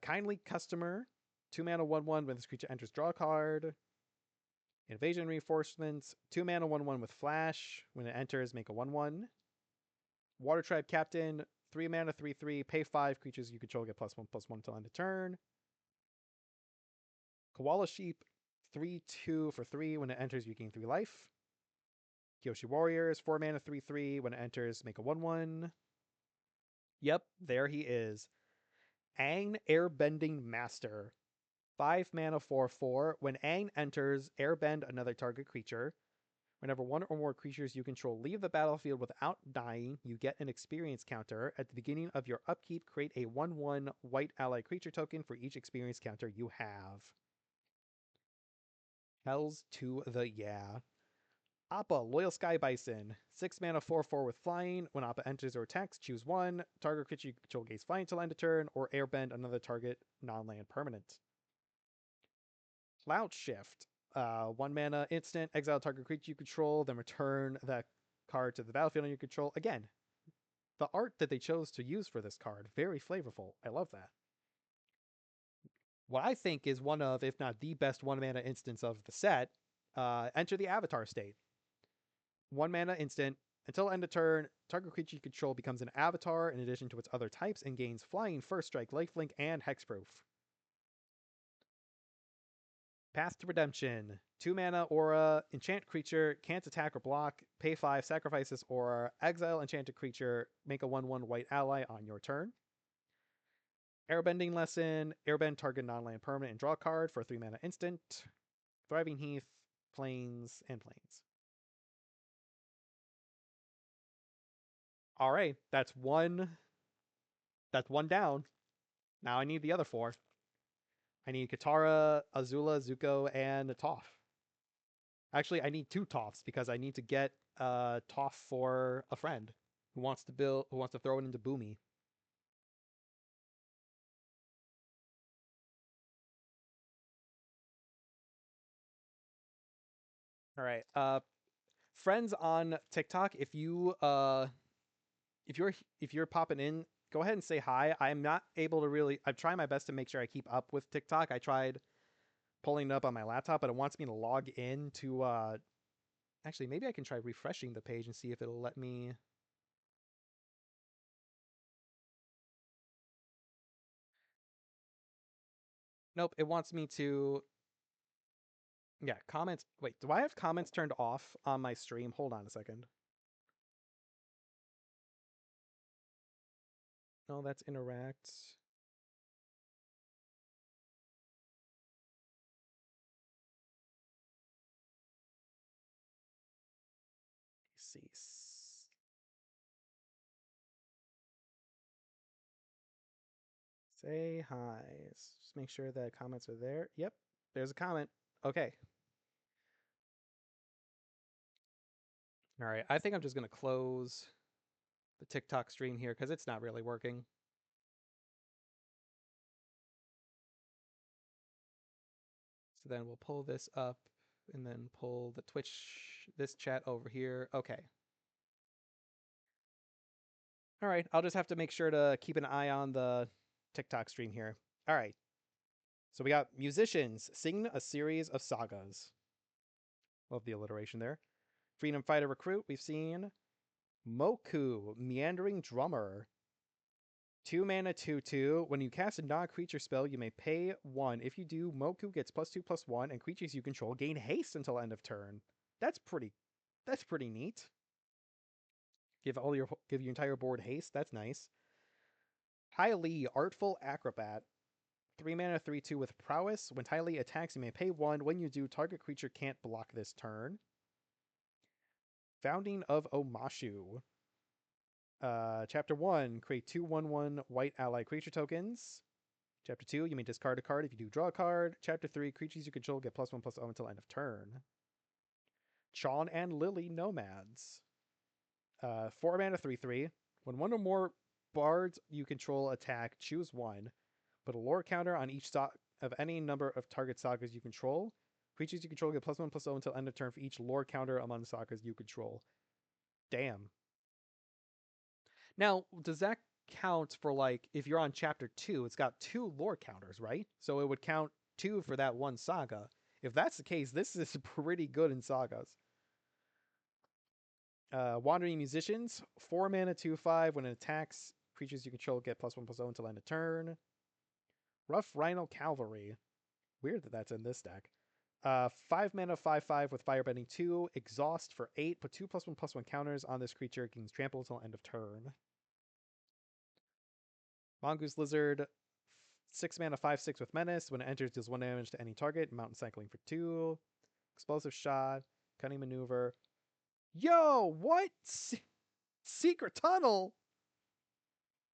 Kindly Customer, 2 mana, 1/1 when this creature enters, draw a card. Invasion Reinforcements, 2 mana, 1/1 with Flash. When it enters, make a 1/1. Water Tribe Captain, 3 mana, 3/3, pay 5 creatures you control get +1/+1 until end of turn. Koala Sheep, 3/2 for 3. When it enters, you gain 3 life. Kyoshi Warriors, 4 mana, 3/3. When it enters, make a 1/1. Yep, there he is. Aang Airbending Master. 5 mana, 4/4. When Aang enters, airbend another target creature. Whenever 1 or more creatures you control leave the battlefield without dying, you get an experience counter. At the beginning of your upkeep, create a 1/1 white ally creature token for each experience counter you have. Hells to the yeah. Appa, Loyal Sky Bison. 6 mana, 4/4 with flying. When Appa enters or attacks, choose 1. Target creature you control gains flying until end of turn, or airbend another target non-land permanent. Cloud Shift. 1 mana instant, exile target creature you control, then return that card to the battlefield on your control. Again, the art that they chose to use for this card, very flavorful. I love that. what I think is one of, if not the best 1 mana instance of the set, enter the Avatar state. 1 mana instant. Until end of turn, target creature you control becomes an avatar in addition to its other types and gains flying, first strike, lifelink, and hexproof. Path to Redemption. 2 mana aura, enchant creature, can't attack or block, pay 5, sacrifice this aura, exile enchanted creature, make a 1/1 white ally on your turn. Airbending Lesson, airbend target non-land permanent and draw a card for a 3 mana instant. Thriving Heath, plains, and plains. Alright, that's one down. Now I need the other 4. I need Katara, Azula, Zuko, and a Toph. Actually, I need 2 Tophs because I need to get a Toph for a friend who wants to throw it into Boomy. All right. Friends on TikTok, if you're popping in, go ahead and say hi. I'm not able to really. I'm trying my best to make sure I keep up with TikTok. I tried pulling it up on my laptop, but it wants me to log in to. Actually, maybe I can try refreshing the page and see if it'll let me. Nope, it wants me to. Yeah, comments. Wait, do I have comments turned off on my stream? Hold on a second. No, that's interact. Cease. Say hi. Just make sure that comments are there. Yep, there's a comment. Okay. All right, I think I'm just going to close the TikTok stream here because it's not really working. So then we'll pull this up and then pull the Twitch, this chat over here. Okay. All right, I'll just have to make sure to keep an eye on the TikTok stream here. All right. So we got musicians sing a series of sagas. Love the alliteration there. Freedom Fighter Recruit, we've seen. Moku, Meandering Drummer. 2 mana 2/2. When you cast a non-creature spell, you may pay 1. If you do, Moku gets +2/+1, and creatures you control gain haste until end of turn. That's pretty neat. Give your entire board haste. That's nice. Ty Lee, Artful Acrobat. 3 mana 3/2 with prowess. When Ty Lee attacks, you may pay 1. When you do, target creature can't block this turn. Founding of Omashu. Chapter 1, create 2/1/1 white ally creature tokens. Chapter 2, you may discard a card if you do draw a card. Chapter 3, creatures you control get +1/+0 until end of turn. Chon and Lily Nomads. 4 mana 3/3. When one or more bards you control attack, choose 1. Put a lore counter on each of any number of target sagas you control. Creatures you control get +1/+0 until end of turn for each lore counter among the sagas you control. Damn. Now, does that count for, like, if you're on chapter 2, it's got 2 lore counters, right? So it would count 2 for that one saga. If that's the case, this is pretty good in sagas. Wandering Musicians, 4 mana 2/5. When it attacks, creatures you control get +1/+0 until end of turn. Rough Rhino Cavalry. Weird that that's in this deck. 5 mana 5/5 with Firebending 2. Exhaust for 8. Put 2 +1/+1 counters on this creature. Gains trample until end of turn. Mongoose Lizard, 6 mana 5/6 with Menace. When it enters, deals 1 damage to any target. Mountain Cycling for 2. Explosive Shot. Cunning Maneuver. Yo, what? Secret Tunnel!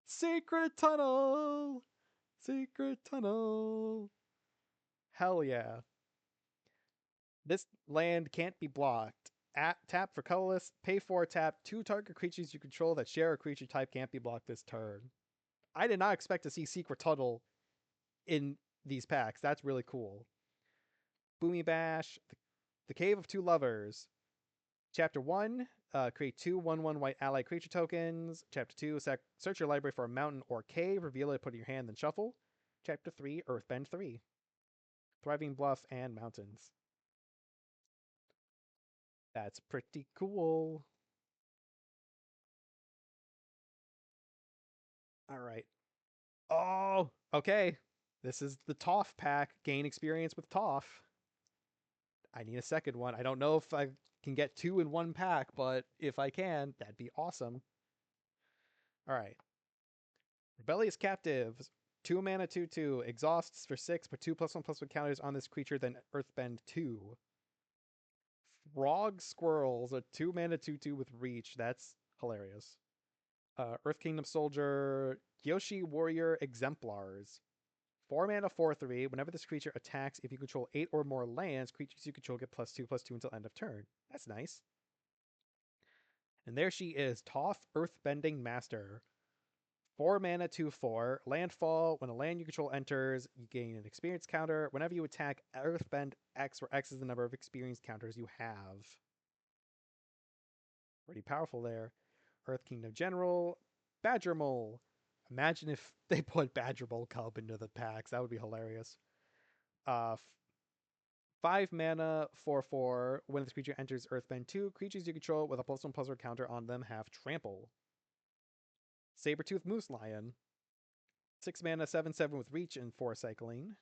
Secret Tunnel! Secret Tunnel! Hell yeah. This land can't be blocked. Tap for colorless. Pay 4 tap. 2 target creatures you control that share a creature type can't be blocked this turn. I did not expect to see Secret Tunnel in these packs. That's really cool. Boomy Bash. The Cave of Two Lovers. Chapter 1, create 2/1/1 white ally creature tokens. Chapter 2, search your library for a mountain or cave. Reveal it, put it in your hand, then shuffle. Chapter 3, Earthbend 3. Thriving Bluff and Mountains. That's pretty cool. Alright. Oh, okay. This is the Toff pack. Gain experience with Toff. I need a second one. I don't know if I can get 2 in one pack, but if I can, that'd be awesome. Alright. Rebellious Captives. 2 mana 2/2. Exhausts for 6, put 2+1/+1 counters on this creature, then Earthbend 2. Frog Squirrels. A 2 mana 2/2 with Reach. That's hilarious. Earth Kingdom Soldier. Yoshi Warrior Exemplars. 4 mana 4/3. Whenever this creature attacks, if you control 8 or more lands, creatures you control get +2/+2 until end of turn. That's nice. And there she is, Toph Earthbending Master. 4 mana 2/4. Landfall. When a land you control enters, you gain an experience counter. Whenever you attack, Earthbend X, where X is the number of experience counters you have. Pretty powerful there. Earth Kingdom General. Badger Mole. Imagine if they put Badger Mole Cub into the packs. That would be hilarious. 5 mana 4/4. When this creature enters Earthbend 2, creatures you control with a +1/+1 counter on them have trample. Sabertooth Moose Lion. 6 mana 7/7 with reach and 4 cycling.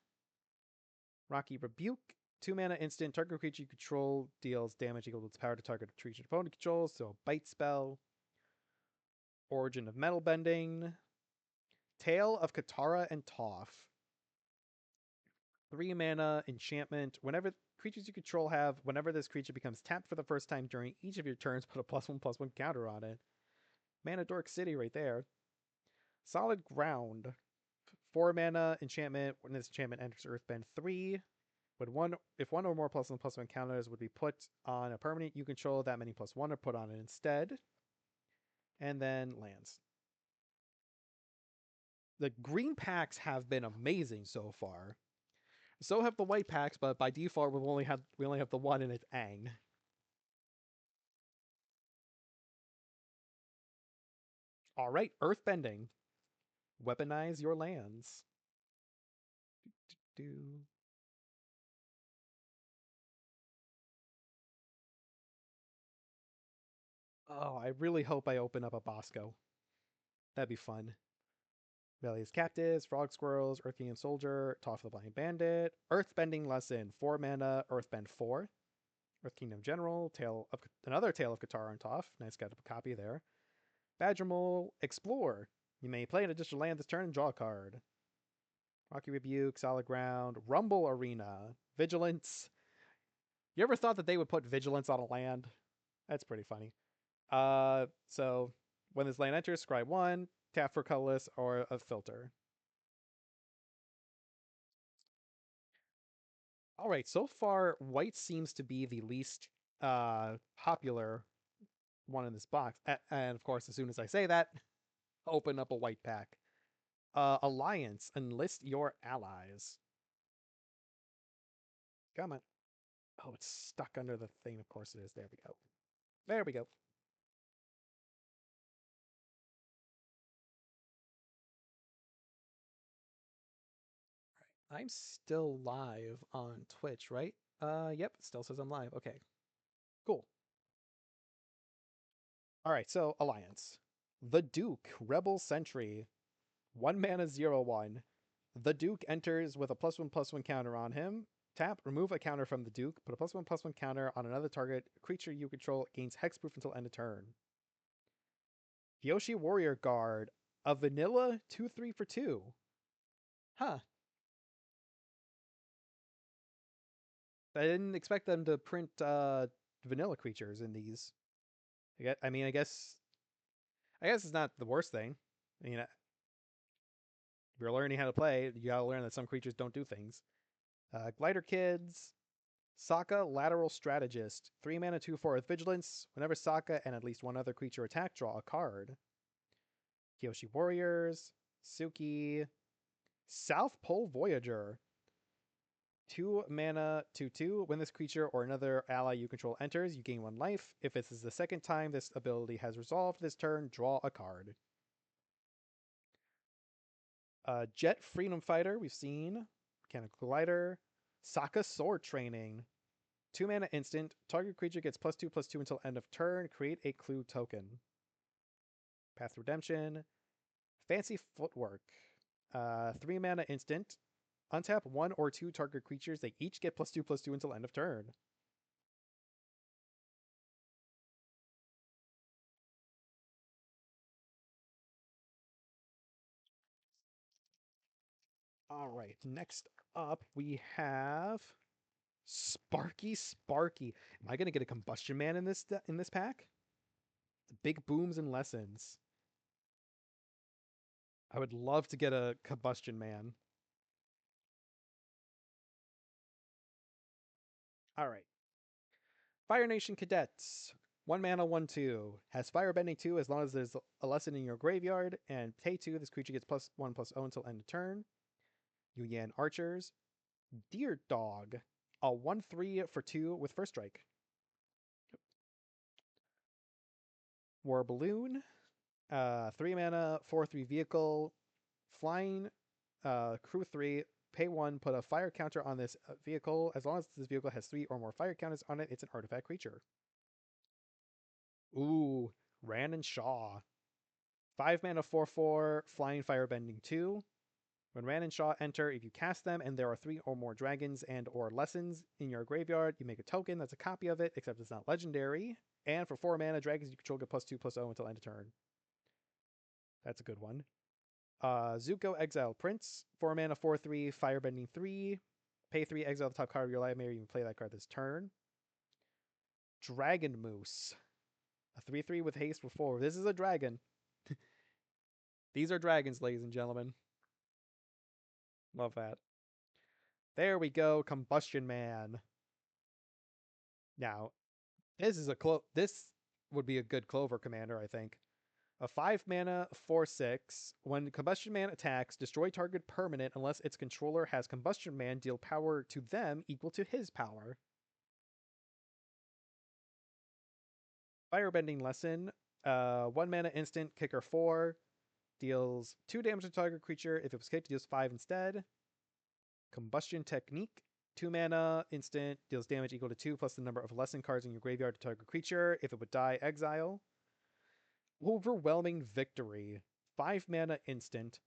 Rocky Rebuke. 2 mana instant. Target creature you control deals damage equal to its power to target a creature opponent controls, so bite spell. Origin of Metal Bending. Tale of Katara and Toph. 3 mana enchantment. Whenever creatures you control have, whenever this creature becomes tapped for the first time during each of your turns, put a +1/+1 counter on it. Mana Dork City right there. Solid Ground. 4 mana enchantment. When this enchantment enters Earthbend 3, if one or more +1/+1 counters would be put on a permanent you control, that many +1 are put on it instead. And then lands. The green packs have been amazing so far. So have the white packs, but by default we only have the one, and it's Aang. All right, Earthbending. Weaponize your lands. Oh, I really hope I open up a Bosco. That'd be fun. Rebellious Captives, Frog Squirrels, Earth Kingdom Soldier, Toph the Blind Bandit, Earthbending Lesson, 4 mana, Earthbend 4. Earth Kingdom General, another Tale of Katara and Toph. Nice, got a copy there. Badger Mole, Explore. You may play an additional land this turn and draw a card. Rocky Rebuke, Solid Ground, Rumble Arena, Vigilance. You ever thought that they would put Vigilance on a land? That's pretty funny. So when this land enters, scry 1, tap for colorless or a filter. All right, so far white seems to be the least popular one in this box. And of course, as soon as I say that, open up a white pack. Alliance, enlist your allies. Come on. Oh, it's stuck under the thing. Of course it is. There we go. There we go. All right. I'm still live on Twitch, right? Yep, it still says I'm live. Okay. Cool. All right, so Alliance. The Duke, Rebel Sentry. 1 mana 0/1. The Duke enters with a +1/+1 counter on him. Tap, remove a counter from the Duke, put a +1/+1 counter on another target creature you control, gains hexproof until end of turn. Yoshi Warrior Guard, a vanilla 2/3 for 2. Huh. I didn't expect them to print vanilla creatures in these. I guess it's not the worst thing. I mean, if you're learning how to play, you gotta learn that some creatures don't do things. Glider Kids, Sokka Lateral Strategist, 3 mana 2/4 with Vigilance. Whenever Sokka and at least one other creature attack, draw a card. Kyoshi Warriors, Suki, South Pole Voyager. 2 mana 2/2. When this creature or another ally you control enters, you gain 1 life. If this is the second time this ability has resolved this turn, draw a card. Jet Freedom Fighter, we've seen. Mechanical Glider. Sokka Sword Training. 2-mana instant. Target creature gets +2/+2 until end of turn. Create a clue token. Path Redemption. Fancy Footwork. 3-mana instant. Untap 1 or 2 target creatures. They each get +2/+2 until end of turn. All right, next up we have Sparky Sparky. Am I gonna get a Combustion Man in this pack? Big booms and lessons. I would love to get a Combustion Man. All right. Fire Nation Cadets. 1 mana, 1/2. Has Firebending 2 as long as there's a lesson in your graveyard. And pay 2, this creature gets +1/+0 until end of turn. Yuyan Archers. Deer Dog. A 1/3 for 2 with first strike. War Balloon. 3 mana, 4/3 vehicle. Flying. Crew 3. Pay 1, put a fire counter on this vehicle. As long as this vehicle has 3 or more fire counters on it, it's an artifact creature. Ooh, Ran and Shaw. 5 mana, 4/4, flying firebending 2. When Ran and Shaw enter, if you cast them and there are 3 or more dragons and or lessons in your graveyard, you make a token that's a copy of it, except it's not legendary. And for 4 mana, dragons you control get +2/+0 until end of turn. That's a good one. Zuko Exile Prince. 4 mana, 4/3, firebending 3. Pay 3, exile the top card of your library, you can play that card this turn. Dragon Moose. A 3/3 with haste for 4. This is a dragon. These are dragons, ladies and gentlemen. Love that. There we go, Combustion Man. Now, this would be a good Clover commander, I think. A 5 mana, 4/6. When Combustion Man attacks, destroy target permanent unless its controller has Combustion Man deal power to them equal to his power. Firebending Lesson. 1 mana instant, kicker 4. Deals 2 damage to target creature. If it was kicked, deals 5 instead. Combustion Technique. 2 mana, instant, deals damage equal to 2 plus the number of lesson cards in your graveyard to target creature. If it would die, exile. Overwhelming Victory. 5 mana, instant.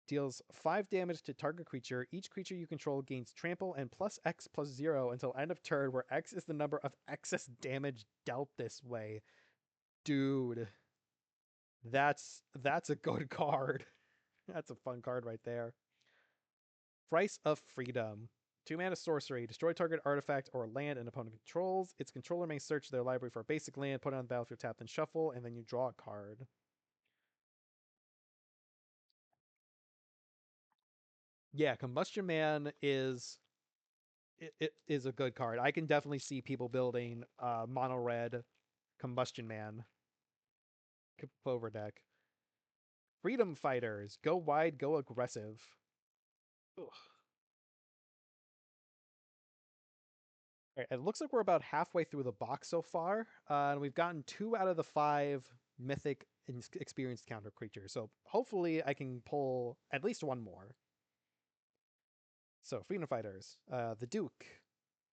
Deals 5 damage to target creature. Each creature you control gains trample and +X/+0 until end of turn, where X is the number of excess damage dealt this way. Dude. That's a good card. That's a fun card right there. Price of Freedom. 2 mana sorcery. Destroy target artifact or land an opponent controls. Its controller may search their library for a basic land, put it on the battlefield, tap, then shuffle, and then you draw a card. Yeah, Combustion Man is it is a good card. I can definitely see people building mono red Combustion Man Clover deck. Freedom Fighters. Go wide, go aggressive. Ugh. Right, it looks like we're about halfway through the box so far, and we've gotten 2 out of the 5 mythic experienced counter creatures. So hopefully I can pull at least 1 more. So Freedom Fighters, the Duke,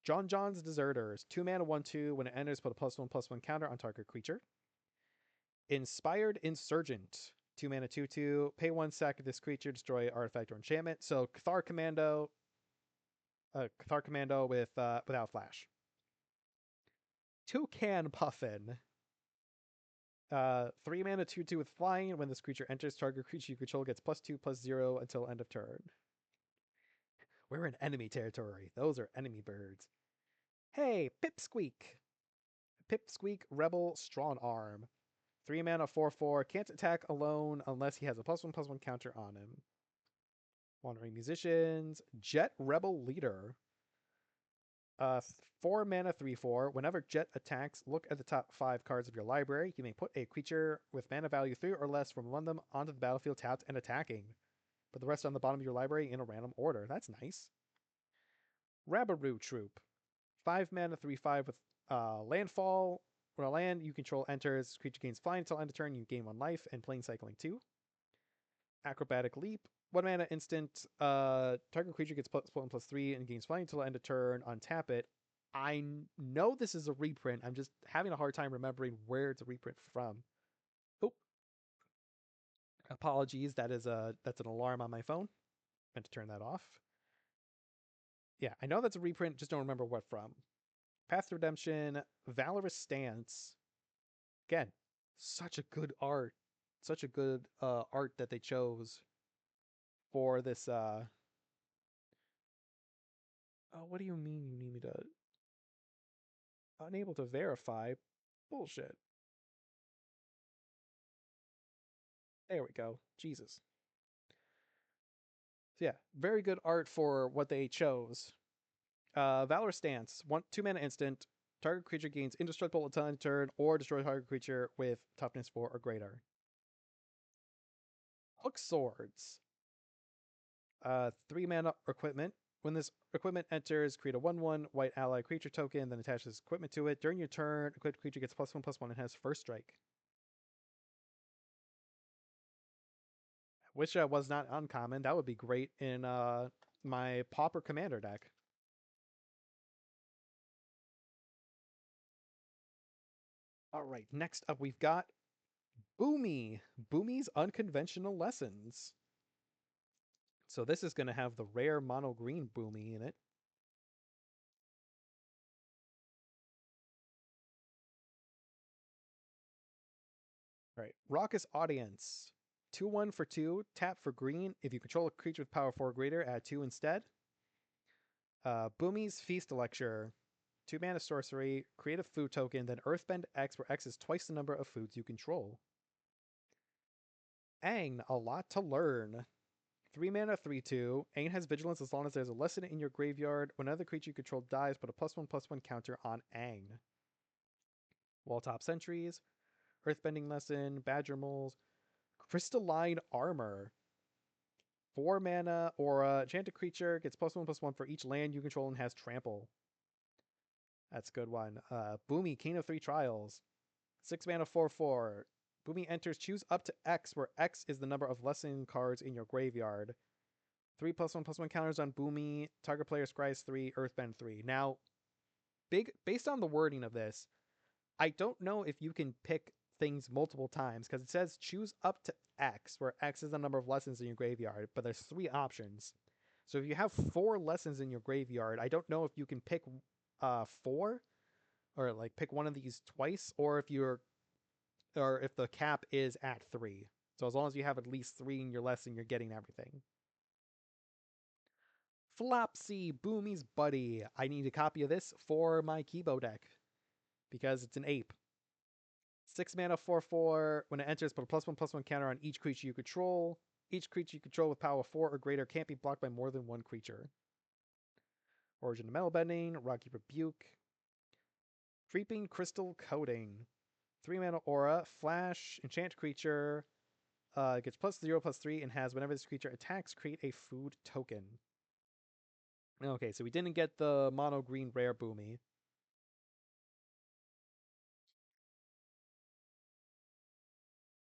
John's Deserters, 2 mana, 1/2. When it enters, put a +1/+1 counter on target creature. Inspired Insurgent, 2 mana, 2/2. Pay 1, sack this creature, destroy artifact or enchantment. So Cathar Commando with without flash. Toucan Puffin. 3 mana, 2/2 with flying. When this creature enters, target creature you control gets +2/+0 until end of turn. We're in enemy territory. Those are enemy birds. Hey, Pipsqueak. Pipsqueak Rebel Strong Arm. 3 mana, 4/4. Can't attack alone unless he has a +1/+1 counter on him. Wandering Musicians. Jet Rebel Leader. 4 mana, 3/4. Whenever Jet attacks, look at the top 5 cards of your library. You may put a creature with mana value 3 or less from among them onto the battlefield tapped and attacking. Put the rest on the bottom of your library in a random order. That's nice. Rabaroo Troop. 5 mana, 3/5 with landfall. When a land you control enters, this creature gains flying until end of turn, you gain 1 life, and plane cycling 2. Acrobatic Leap. 1 mana instant, target creature gets +1/+3 and gains flying until end of turn, untap it. I know this is a reprint, I'm just having a hard time remembering where it's a reprint from. Oh, apologies, that's an alarm on my phone. Meant to turn that off. Yeah, I know that's a reprint, just don't remember what from. Path to Redemption, Valorous Stance. Again, such a good art. Such a good art that they chose for this. Oh, what do you mean you need me to. Unable to verify? Bullshit. There we go. Jesus. So yeah, very good art for what they chose. Valor Stance, 2 mana instant. Target creature gains indestructible until end turn, or destroy target creature with toughness 4 or greater. Hook Swords. 3 mana equipment. When this equipment enters, create a 1/1 white ally creature token, then attach this equipment to it. During your turn, equipped creature gets +1/+1 and has first strike. Which was not uncommon. That would be great in my Pauper Commander deck. All right, next up we've got Boomy. Boomy's Unconventional Lessons. So this is going to have the rare mono green Boomy in it. All right, Raucous Audience. 2/1 for 2, tap for green. If you control a creature with power 4 or greater, add 2 instead. Boomy's Feast Lecture. 2 mana sorcery, create a food token, then Earthbend X, where X is twice the number of foods you control. Aang, A Lot to Learn. 3 mana, 3/2. Aang has vigilance as long as there's a lesson in your graveyard. When another creature you control dies, put a +1/+1 counter on Aang. Walltop Sentries, Earthbending Lesson, Badger Moles, Crystalline Armor. 4 mana, aura, enchanted creature, gets +1/+1 for each land you control and has trample. That's a good one. Boomy, King of 3 Trials. 6 mana, 4/4. Boomy enters, choose up to X, where X is the number of lesson cards in your graveyard. 3 +1/+1 counters on Boomy. Target player scries 3, Earthbend 3. Now, based on the wording of this, I don't know if you can pick things multiple times because it says choose up to X, where X is the number of lessons in your graveyard, but there's 3 options. So if you have 4 lessons in your graveyard, I don't know if you can pick 4 or like pick one of these twice, or if the cap is at 3. So as long as you have at least 3 in your lesson, you're getting everything. Flopsy, Boomy's Buddy. I need a copy of this for my Kibo deck because it's an ape. 6 mana, 4/4. When it enters, put a +1/+1 counter on each creature you control. Each creature you control with power 4 or greater can't be blocked by more than 1 creature. Origin of Metal Bending, Rocky Rebuke. Creeping Crystal Coating. 3 mana aura, flash, enchant creature. Gets +0/+3 and has whenever this creature attacks, create a food token. Okay, so we didn't get the mono green rare Boomy.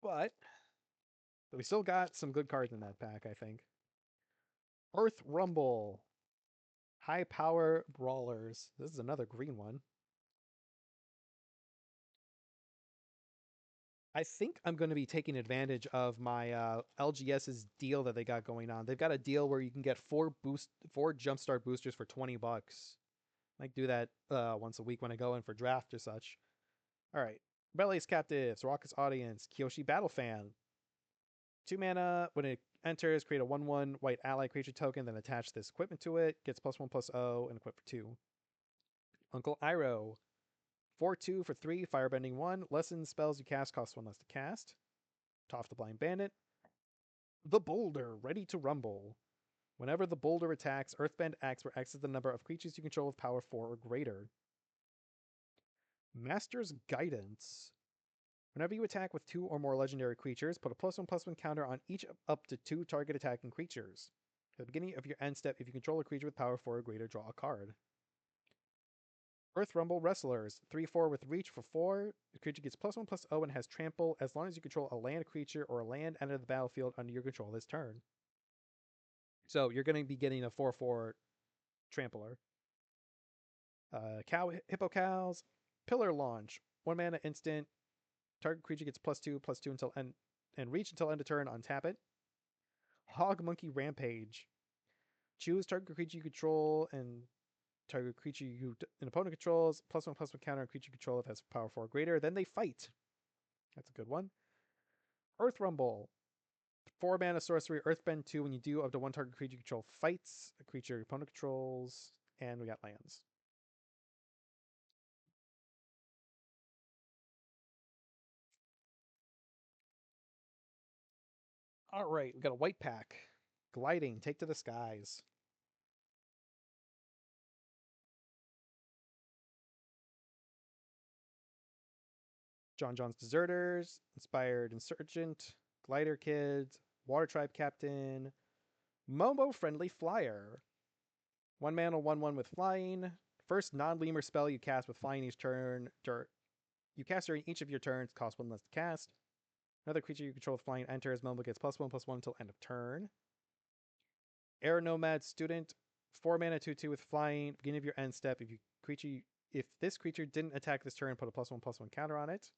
But we still got some good cards in that pack, I think. Earth Rumble. High Power Brawlers. This is another green one. I think I'm going to be taking advantage of my LGS's deal that they got going on. They've got a deal where you can get 4 Jumpstart boosters for $20. Might do that once a week when I go in for draft or such. All right. Rebellious Captives, Raucous Audience, Kyoshi Battle Fan. 2 mana, when it enters, create a 1/1 white ally creature token, then attach this equipment to it. Gets +1/+0 and equip for 2. Uncle Iroh. 4/2 for 3, Firebending 1. Lesson spells you cast cost 1 less to cast. Toff the Blind Bandit. The Boulder, Ready to Rumble. Whenever the Boulder attacks, Earthbend X, where X is the number of creatures you control with power 4 or greater. Master's Guidance. Whenever you attack with 2 or more legendary creatures, put a +1/+1 counter on each up to 2 target attacking creatures. At the beginning of your end step, if you control a creature with power 4 or greater, draw a card. Earth Rumble Wrestlers. 3/4 with reach for 4. The creature gets +1/+0 and has trample as long as you control a land creature or a land entered the battlefield under your control this turn. So you're going to be getting a 4/4 trampler. Hippo cows, pillar launch, 1 mana instant. Target creature gets +2/+2 until end and reach until end of turn. Untap it. Hog monkey rampage. Choose target creature you control and target creature an opponent controls +1/+1 counter on creature you control if it has power 4 or greater. Then they fight. That's a good one. Earth Rumble. 4 mana sorcery, Earthbend 2. When you do, up to 1 target creature you control fights a creature your opponent controls, and we got lands. All right, we got a white pack. Gliding, take to the skies. John's Deserters, Inspired Insurgent, Glider Kids, Water Tribe Captain, Momo Friendly Flyer. 1 mana, 1/1 with flying. First non-lemur spell you cast with flying each turn. You cast during each of your turns, cost 1 less to cast. Another creature you control with flying enters. Momo gets +1/+1 until end of turn. Air Nomad Student, 4 mana, 2/2 with flying. Beginning of your end step. If this creature didn't attack this turn, put a +1/+1 counter on it.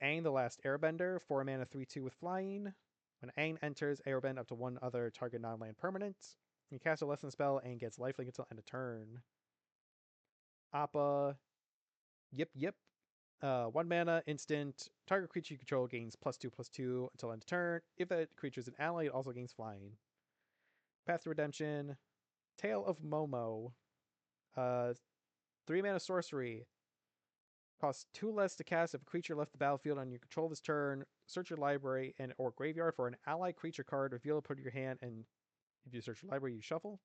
Aang the Last Airbender, 4 mana, 3/2 with flying. When Aang enters, airbend up to 1 other target non-land permanent. You cast a lesson spell, Aang gets lifelink until end of turn. Appa, Yip. 1 mana, instant. Target creature you control gains +2/+2 until end of turn. If that creature is an ally, it also gains flying. Path to Redemption, Tale of Momo. 3 mana sorcery. Costs 2 less to cast if a creature left the battlefield on your control this turn. Search your library and or graveyard for an ally creature card. Reveal it, put it in your hand, and if you search your library, you shuffle.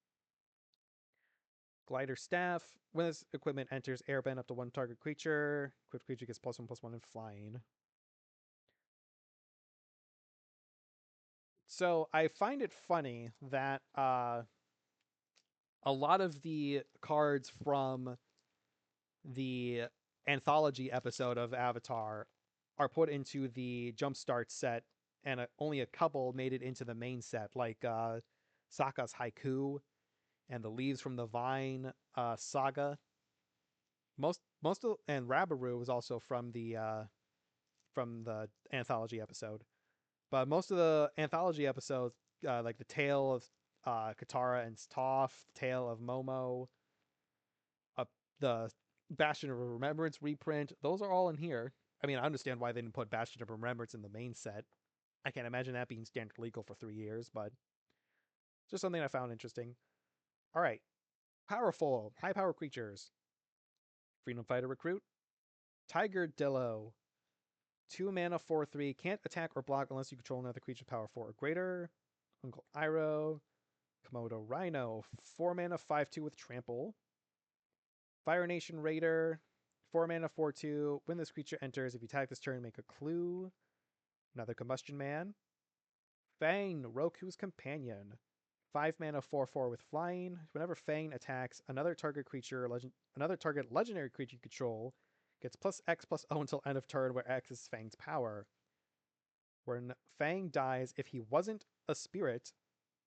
Glider Staff. When this equipment enters, airbend up to 1 target creature. Equipped creature gets +1/+1 in flying. So I find it funny that a lot of the cards from the anthology episode of Avatar are put into the Jumpstart set, and only a couple made it into the main set, like Sokka's Haiku and the Leaves from the Vine saga. Most of and Rabaru was also from the anthology episode, but most of the anthology episodes, like the Tale of Katara and Toph, Tale of Momo, the Bastion of Remembrance reprint, those are all in here. I mean, I understand why they didn't put Bastion of Remembrance in the main set. I can't imagine that being standard legal for 3 years, but just something I found interesting. All right. Powerful, high power creatures. Freedom Fighter Recruit. Tiger Dillo. 2 mana, 4/3. Can't attack or block unless you control another creature power 4 or greater. Uncle Iroh. Komodo Rhino. 4 mana, 5/2 with Trample. Fire Nation Raider. 4 mana, 4/2. When this creature enters, if you attack this turn, make a clue. Another Combustion Man. Fang, Roku's Companion. 5 mana, 4/4 with flying. Whenever Fang attacks, another target legendary creature you control gets +X/+O until end of turn, where X is Fang's power. When Fang dies, if he wasn't a spirit,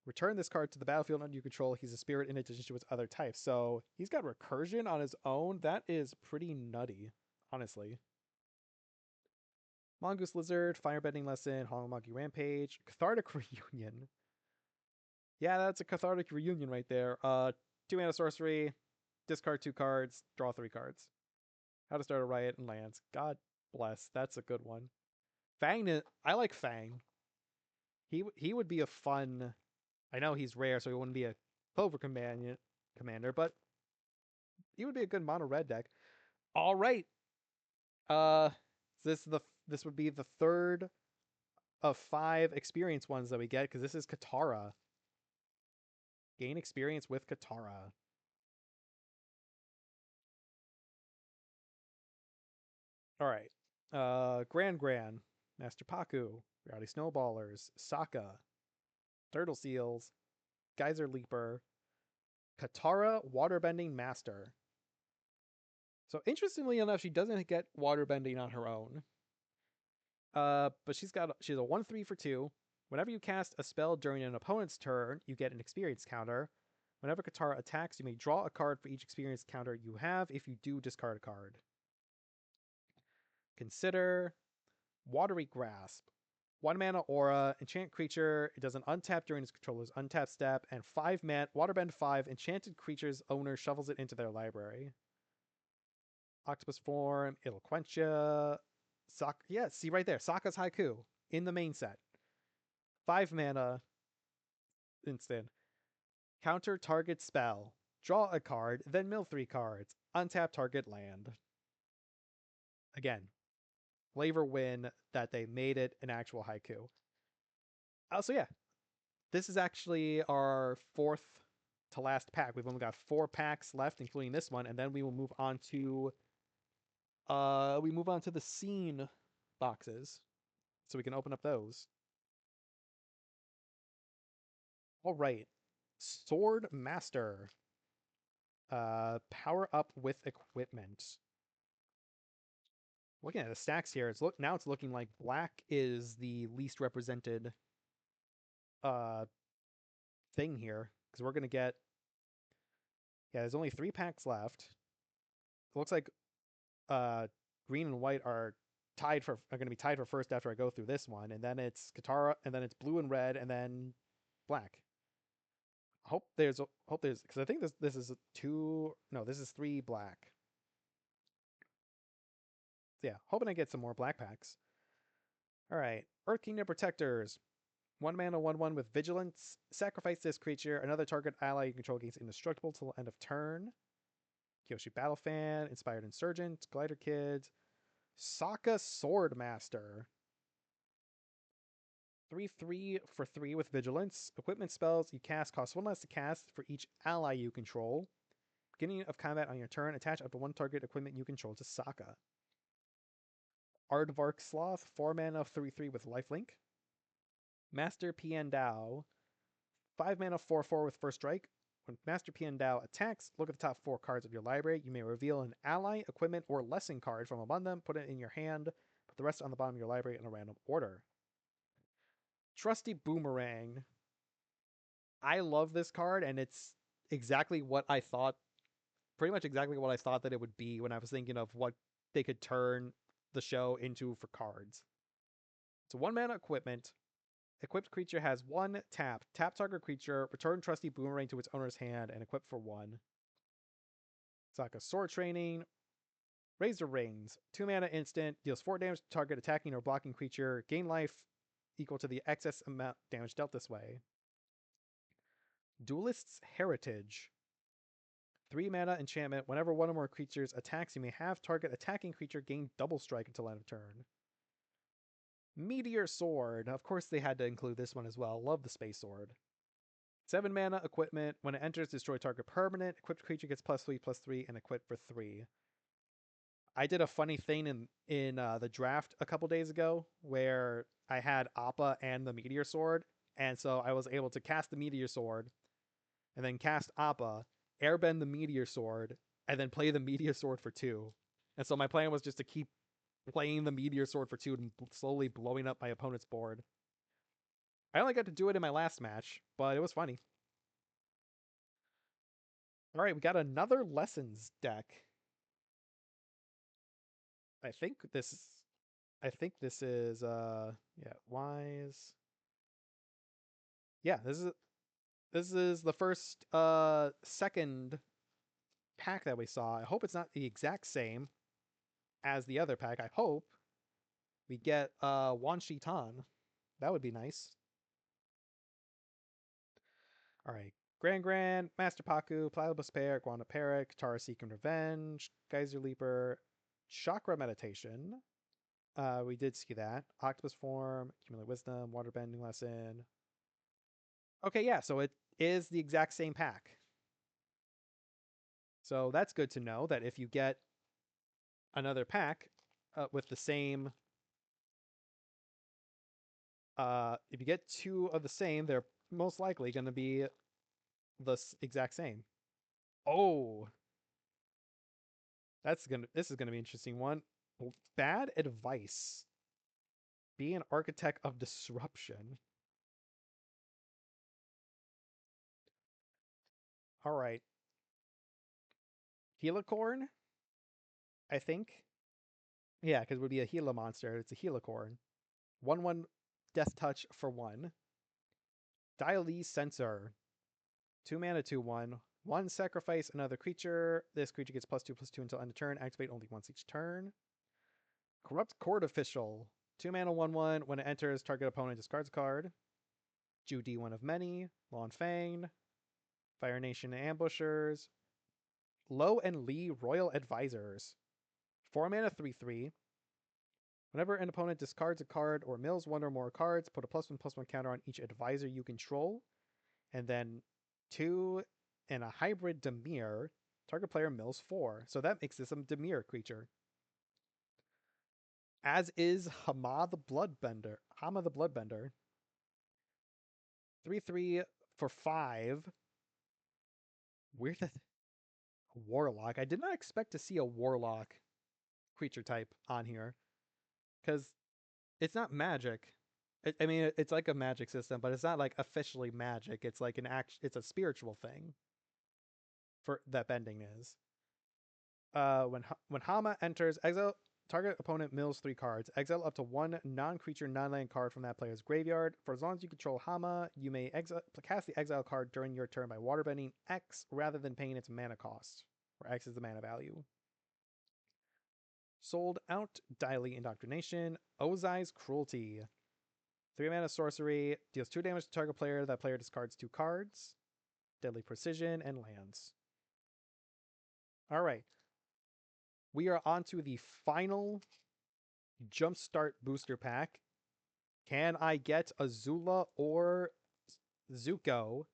return this card to the battlefield under your control. He's a spirit in addition to its other types. So he's got recursion on his own. That is pretty nutty, honestly. Mongoose Lizard, Firebending Lesson, Hollow Monkey Rampage, Cathartic Reunion. Yeah, that's a Cathartic Reunion right there. 2 mana sorcery, discard 2 cards, draw 3 cards. How to Start a Riot and lands. God bless, that's a good one. Fang, I like Fang. He would be a fun. I know he's rare, so he wouldn't be a Clover commander, but he would be a good mono red deck. All right. Uh, this would be the third of 5 experience ones that we get, because this is Katara. Gain experience with Katara. All right. Gran, Master Paku, Rowdy Snowballers, Sokka, Turtle Seals, Geyser Leaper, Katara Waterbending Master. So interestingly enough, she doesn't get waterbending on her own. But she's a 1/3 for 2 Whenever you cast a spell during an opponent's turn, you get an experience counter. Whenever Katara attacks, you may draw a card for each experience counter you have. If you do, discard a card. Consider Watery Grasp. 1 mana aura, enchant creature. It does an untap during its controller's untap step, and 5 mana, waterbend 5, enchanted creature's owner shovels it into their library. Octopus form, it'll quench ya. Yeah, see right there, Sokka's Haiku in the main set. 5 mana instant. Counter target spell. Draw a card, then mill 3 cards. Untap target land. Again, flavor win that they made it an actual haiku. So yeah, this is actually our 4th to last pack. We've only got 4 packs left, including this one, and then we will move on to the scene boxes, so we can open up those. All right, Sword Master. Power up with equipment. Looking at the stacks here, now it's looking like black is the least represented thing here, because we're gonna get, yeah, there's only 3 packs left. It looks like green and white are gonna be tied for first after I go through this one, and then it's Katara, and then it's blue and red, and then black. Hope there's because I think this is 3 black. So yeah, hoping I get some more black packs. All right, Earth Kingdom Protectors. 1 mana, 1/1 with Vigilance. Sacrifice this creature. Another target ally you control gains indestructible till end of turn. Kyoshi Battle Fan, Inspired Insurgent, Glider Kids, Sokka Swordmaster. 3/3 for 3 with Vigilance. Equipment spells you cast cost 1 less to cast for each ally you control. Beginning of combat on your turn, attach up to 1 target equipment you control to Sokka. Aardvark Sloth, 4 mana, 3/3 with Lifelink. Master Piandao, 5 mana, 4/4 with First Strike. When Master Piandao attacks, look at the top 4 cards of your library. You may reveal an ally, equipment, or lesson card from among them, put it in your hand, put the rest on the bottom of your library in a random order. Trusty Boomerang. I love this card, and it's exactly what I thought, pretty much exactly what I thought that it would be when I was thinking of what they could turn the show into for cards. It's a 1 mana equipment. Equipped creature has 1 tap. Tap target creature, return Trusty Boomerang to its owner's hand, and equip for 1. Sokka Sword Training. Razor Rings. 2 mana instant. Deals 4 damage to target attacking or blocking creature. Gain life equal to the excess amount damage dealt this way. Duelist's Heritage. 3 mana enchantment. Whenever one or more creatures attacks, you may have target attacking creature gain double strike until end of turn. Meteor Sword. Of course they had to include this one as well. Love the Space Sword. 7 mana equipment. When it enters, destroy target permanent. Equipped creature gets +3/+3 and equip for 3. I did a funny thing in the draft a couple days ago where I had Appa and the Meteor Sword, and so I was able to cast the Meteor Sword and then cast Appa, airbend the Meteor Sword, and then play the Meteor Sword for 2. And so my plan was just to keep playing the Meteor Sword for 2 and slowly blowing up my opponent's board. I only got to do it in my last match, but it was funny. All right, we got another Lessons deck. I think this is yeah, Wise. Yeah, this is the first second pack that we saw. I hope it's not the exact same as the other pack. I hope we get Wan Shi Tan. That would be nice. All right. Grand, Master Paku, Platypus Pair, Guana Parrot, Katara Seeking Revenge, Geyser Leaper, Chakra Meditation. We did see that. Octopus Form, Accumulate Wisdom, Waterbending Lesson. Okay, yeah, so it is the exact same pack. So that's good to know that if you get another pack with the same, if you get 2 of the same, they're most likely going to be the exact same. Oh, this is gonna be an interesting one. Bad advice. Be an architect of disruption. All right. Helicorn, I think. Yeah, because it would be a Gila monster. It's a Helicorn. 1/1 Death Touch for 1. Dialyse Sensor. 2 mana, 2/1. 1 sacrifice another creature. This creature gets +2/+2 until end of turn. Activate only once each turn. Corrupt Court Official. 2 mana, 1/1. When it enters, target opponent discards a card. Judy, one of many. Lon Fang. Fire Nation Ambushers. Lo and Lee Royal Advisors. 4 mana, 3/3. Whenever an opponent discards a card or mills one or more cards, put a +1/+1 counter on each advisor you control. And then 2 and a hybrid Dimir. Target player mills 4. So that makes this a Dimir creature. As is Hama the Bloodbender. 3/3 for 5. Weird that Warlock. I did not expect to see a Warlock creature type on here. Because it's not magic. I mean, it's like a magic system, but it's not like officially magic. It's like it's a spiritual thing for that bending is. When Hama enters, exile target opponent mills 3 cards. Exile up to 1 non-creature non-land card from that player's graveyard. For as long as you control Hama, you may cast the exile card during your turn by waterbending X rather than paying its mana cost, where X is the mana value. Sold Out Daily Indoctrination. Ozai's Cruelty. 3 mana sorcery. Deals 2 damage to target player. That player discards 2 cards. Deadly Precision and lands. Alright. We are on to the final Jumpstart booster pack. Can I get Azula or Zuko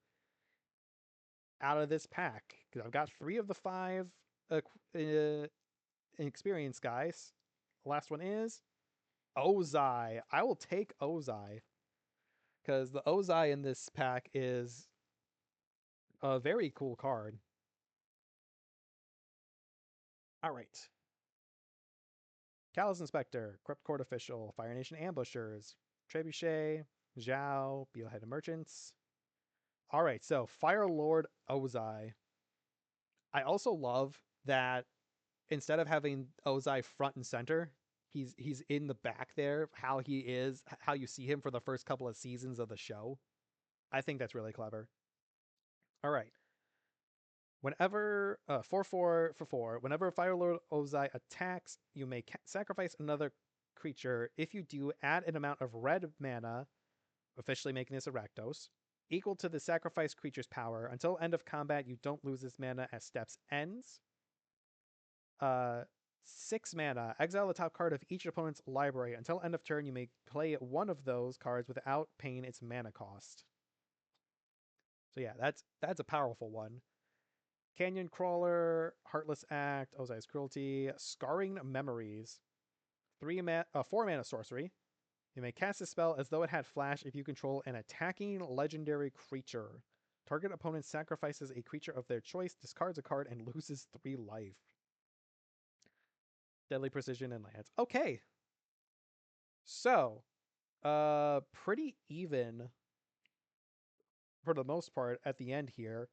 out of this pack? Because I've got 3 of the 5 experienced guys. The last one is Ozai. I will take Ozai. Because the Ozai in this pack is a very cool card. Alright. Callous Inspector, Corrupt Court Official, Fire Nation Ambushers, Trebuchet, Zhao, Bealeheaded Merchants. Alright, so Fire Lord Ozai. I also love that instead of having Ozai front and center, he's in the back there, how he is, how you see him for the first couple of seasons of the show. I think that's really clever. Alright. Whenever 4/4 for 4, whenever Firelord Ozai attacks, you may sacrifice another creature. If you do, add an amount of red mana, officially making this a Rakdos, equal to the sacrifice creature's power. Until end of combat, you don't lose this mana as steps ends. 6 mana. Exile the top card of each opponent's library. Until end of turn, you may play one of those cards without paying its mana cost. So yeah, that's a powerful one. Canyon Crawler, Heartless Act, Ozai's Cruelty, Scarring Memories. 4 mana sorcery. You may cast a spell as though it had flash if you control an attacking legendary creature. Target opponent sacrifices a creature of their choice, discards a card, and loses 3 life. Deadly Precision and lands. Okay. So, pretty even for the most part at the end here.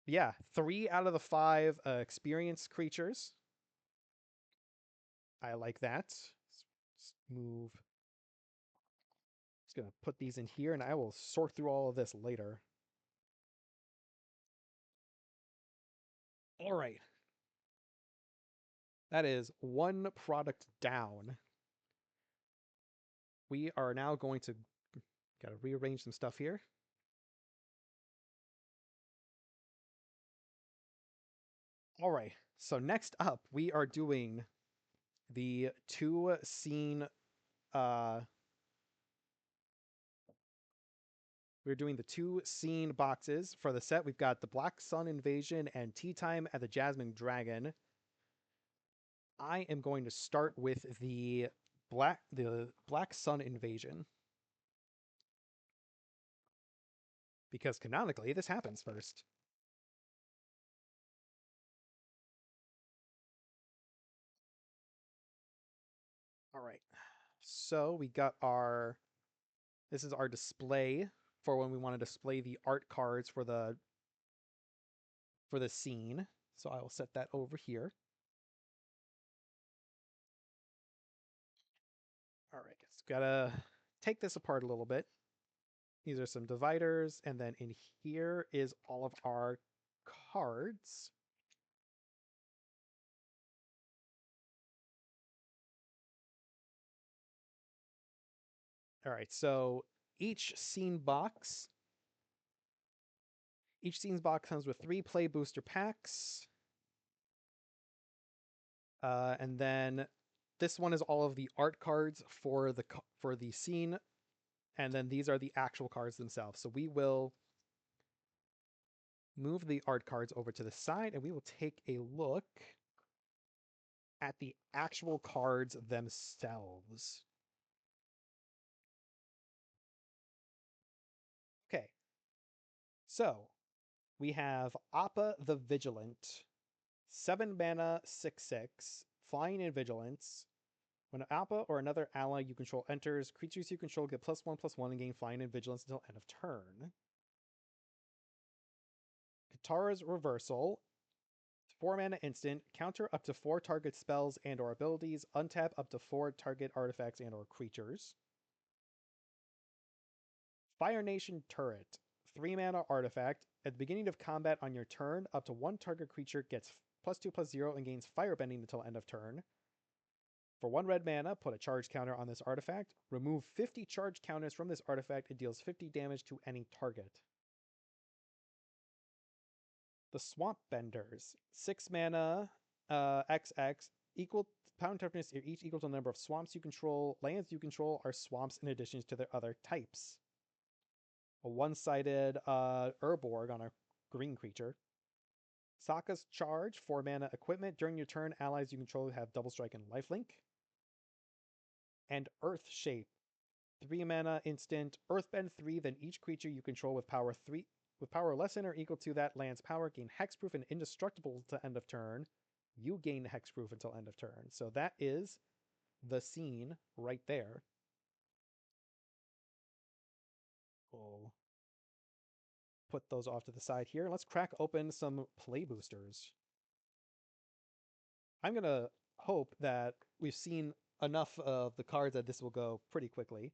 Yeah, 3 out of the 5 experienced creatures. I like that. Let's move. Just going to put these in here, and I will sort through all of this later. All right. That is 1 product down. We are now going to... Got to rearrange some stuff here. All right. So next up, we are doing the 2 scene... We're doing the 2 scene boxes for the set. We've got the Black Sun Invasion and Tea Time at the Jasmine Dragon. I am going to start with the Black Sun Invasion. Because canonically, this happens first. All right. So we got our... This is our display for when we want to display the art cards for the for the scene. So I will set that over here. All right, guys, gotta take this apart a little bit. These are some dividers, and then in here is all of our cards. All right, so each scene box comes with 3 play booster packs. And then this one is all of the art cards for the scene, and then these are the actual cards themselves. So we will move the art cards over to the side, and we will take a look at the actual cards themselves. Okay, so we have Appa the Vigilant, 7 mana, 6/6, flying and vigilance. When Appa or another ally you control enters, creatures you control get +1/+1 and gain flying and vigilance until end of turn. Katara's Reversal, 4 mana instant, counter up to 4 target spells and or abilities, untap up to 4 target artifacts and or creatures. Fire Nation Turret, 3 mana artifact. At the beginning of combat on your turn, up to 1 target creature gets +2/+0 and gains firebending until end of turn. For 1 red mana, put a charge counter on this artifact. Remove 50 charge counters from this artifact. It deals 50 damage to any target. The Swamp Benders, 6 mana, XX, equal pound toughness, each equal to the number of swamps you control. Lands you control are swamps in addition to their other types. A one-sided Urborg on a green creature. Sokka's Charge, 4 mana equipment. During your turn, allies you control have double strike and lifelink. And Earth Shape, 3 mana instant. Earthbend 3, then each creature you control with power less than or equal to that land's power gain hexproof and indestructible to end of turn. You gain hexproof until end of turn. So that is the scene right there. We'll put those off to the side here. Let's crack open some play boosters. I'm going to hope that we've seen enough of the cards that this will go pretty quickly.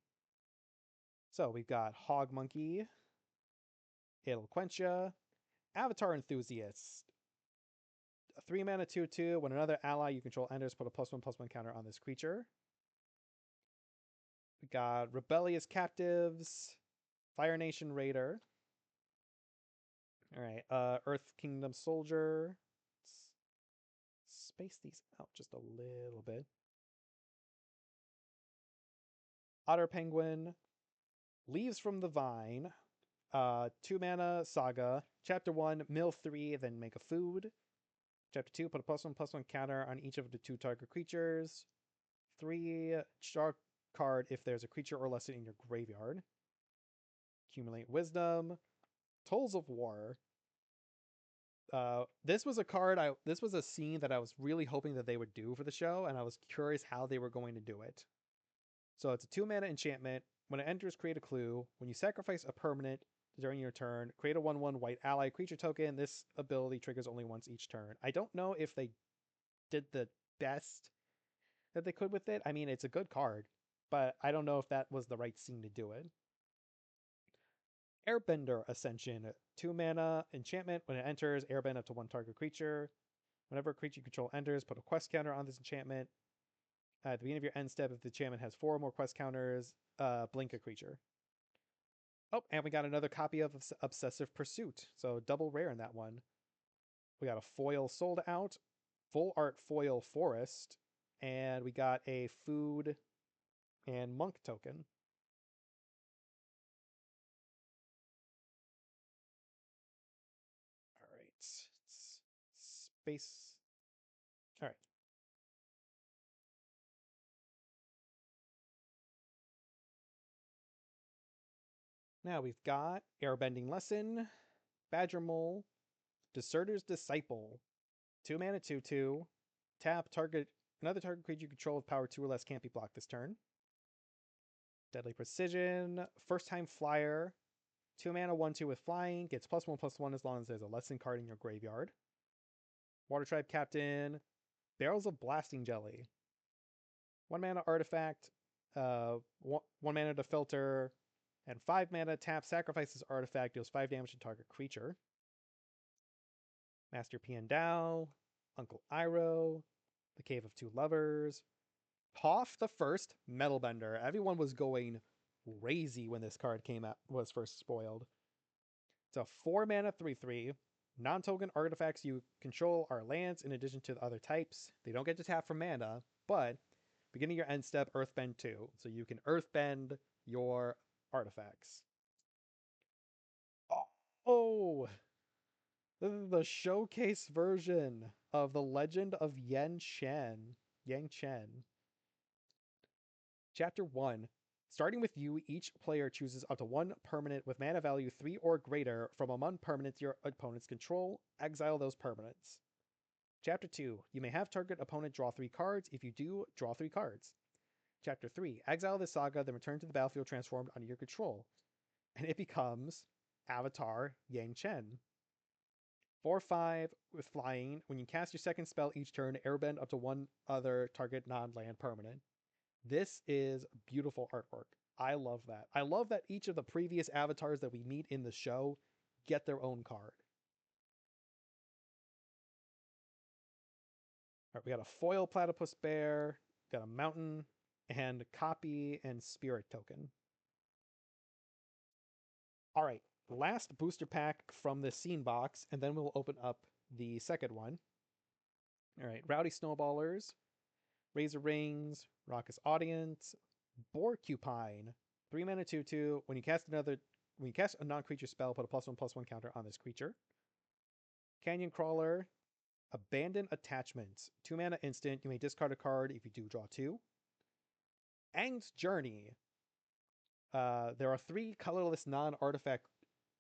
So we've got Hog Monkey, Eloquentia, Avatar Enthusiast. A 3 mana 2/2. When another ally you control enters, put a +1/+1 counter on this creature. We got Rebellious Captives, Fire Nation Raider. All right, Earth Kingdom Soldier. Let's space these out just a little bit. Otter Penguin, Leaves from the Vine, 2 mana Saga. Chapter 1, mill 3, then make a food. Chapter 2, put a +1/+1 counter on each of the 2 target creatures. 3 shark card if there's a creature or less in your graveyard. Accumulate Wisdom. Tolls of War. This was a scene that I was really hoping that they would do for the show, and I was curious how they were going to do it. So it's a 2 mana enchantment. When it enters, create a clue. When you sacrifice a permanent during your turn, create a 1/1 white ally creature token. This ability triggers only once each turn. I don't know if they did the best that they could with it. I mean, it's a good card, but I don't know if that was the right scene to do it. Airbender Ascension, 2 mana enchantment. When it enters, airbend up to 1 target creature. Whenever a creature you control enters, put a quest counter on this enchantment. At the beginning of your end step, if the enchantment has 4 more quest counters, blink a creature. Oh, and we got another copy of Obsessive Pursuit, so double rare in that one. We got a foil sold out, full art foil forest, and we got a food and monk token. All right, space. All right. Now we've got Airbending Lesson, Badger Mole, Deserter's Disciple, 2 mana 2/2. Tap another target creature you control with power 2 or less can't be blocked this turn. Deadly Precision, First Time Flyer, 2 mana, 1/2 with flying, gets +1/+1 as long as there's a lesson card in your graveyard. Water Tribe Captain, Barrels of Blasting Jelly. 1 mana artifact, 1 mana to filter, and 5 mana tap, sacrifices artifact, deals 5 damage to target creature. Master Piandao, Uncle Iroh, The Cave of Two Lovers, Hoff the First, Metalbender. Everyone was going crazy when this card was first spoiled. It's a 4 mana 3/3. Non-token artifacts you control are lands in addition to the other types. They don't get to tap for mana, but beginning your end step, Earthbend 2. So you can Earthbend your artifacts. Oh! This is the showcase version of the Legend of Yang Chen. Chapter 1. Starting with you, each player chooses up to 1 permanent with mana value 3 or greater from among permanents your opponents control. Exile those permanents. Chapter 2. You may have target opponent draw 3 cards. If you do, draw 3 cards. Chapter 3. Exile this saga, then return to the battlefield transformed under your control. And it becomes Avatar Yang Chen. 4/5 with flying. When you cast your second spell each turn, airbend up to 1 other target non-land permanent. This is beautiful artwork. I love that. I love that each of the previous avatars that we meet in the show get their own card. All right, we got a foil platypus bear, got a mountain, and copy and spirit token. All right, last booster pack from the scene box, and then we'll open up the second one. All right, Rowdy Snowballers, Razor Rings, Raucous Audience, Borcupine, 3 mana 2/2. When you cast a non-creature spell, put a +1/+1 counter on this creature. Canyon Crawler, Abandon Attachments, 2 mana instant. You may discard a card if you do draw 2. Aang's Journey. There are 3 colorless non-artifact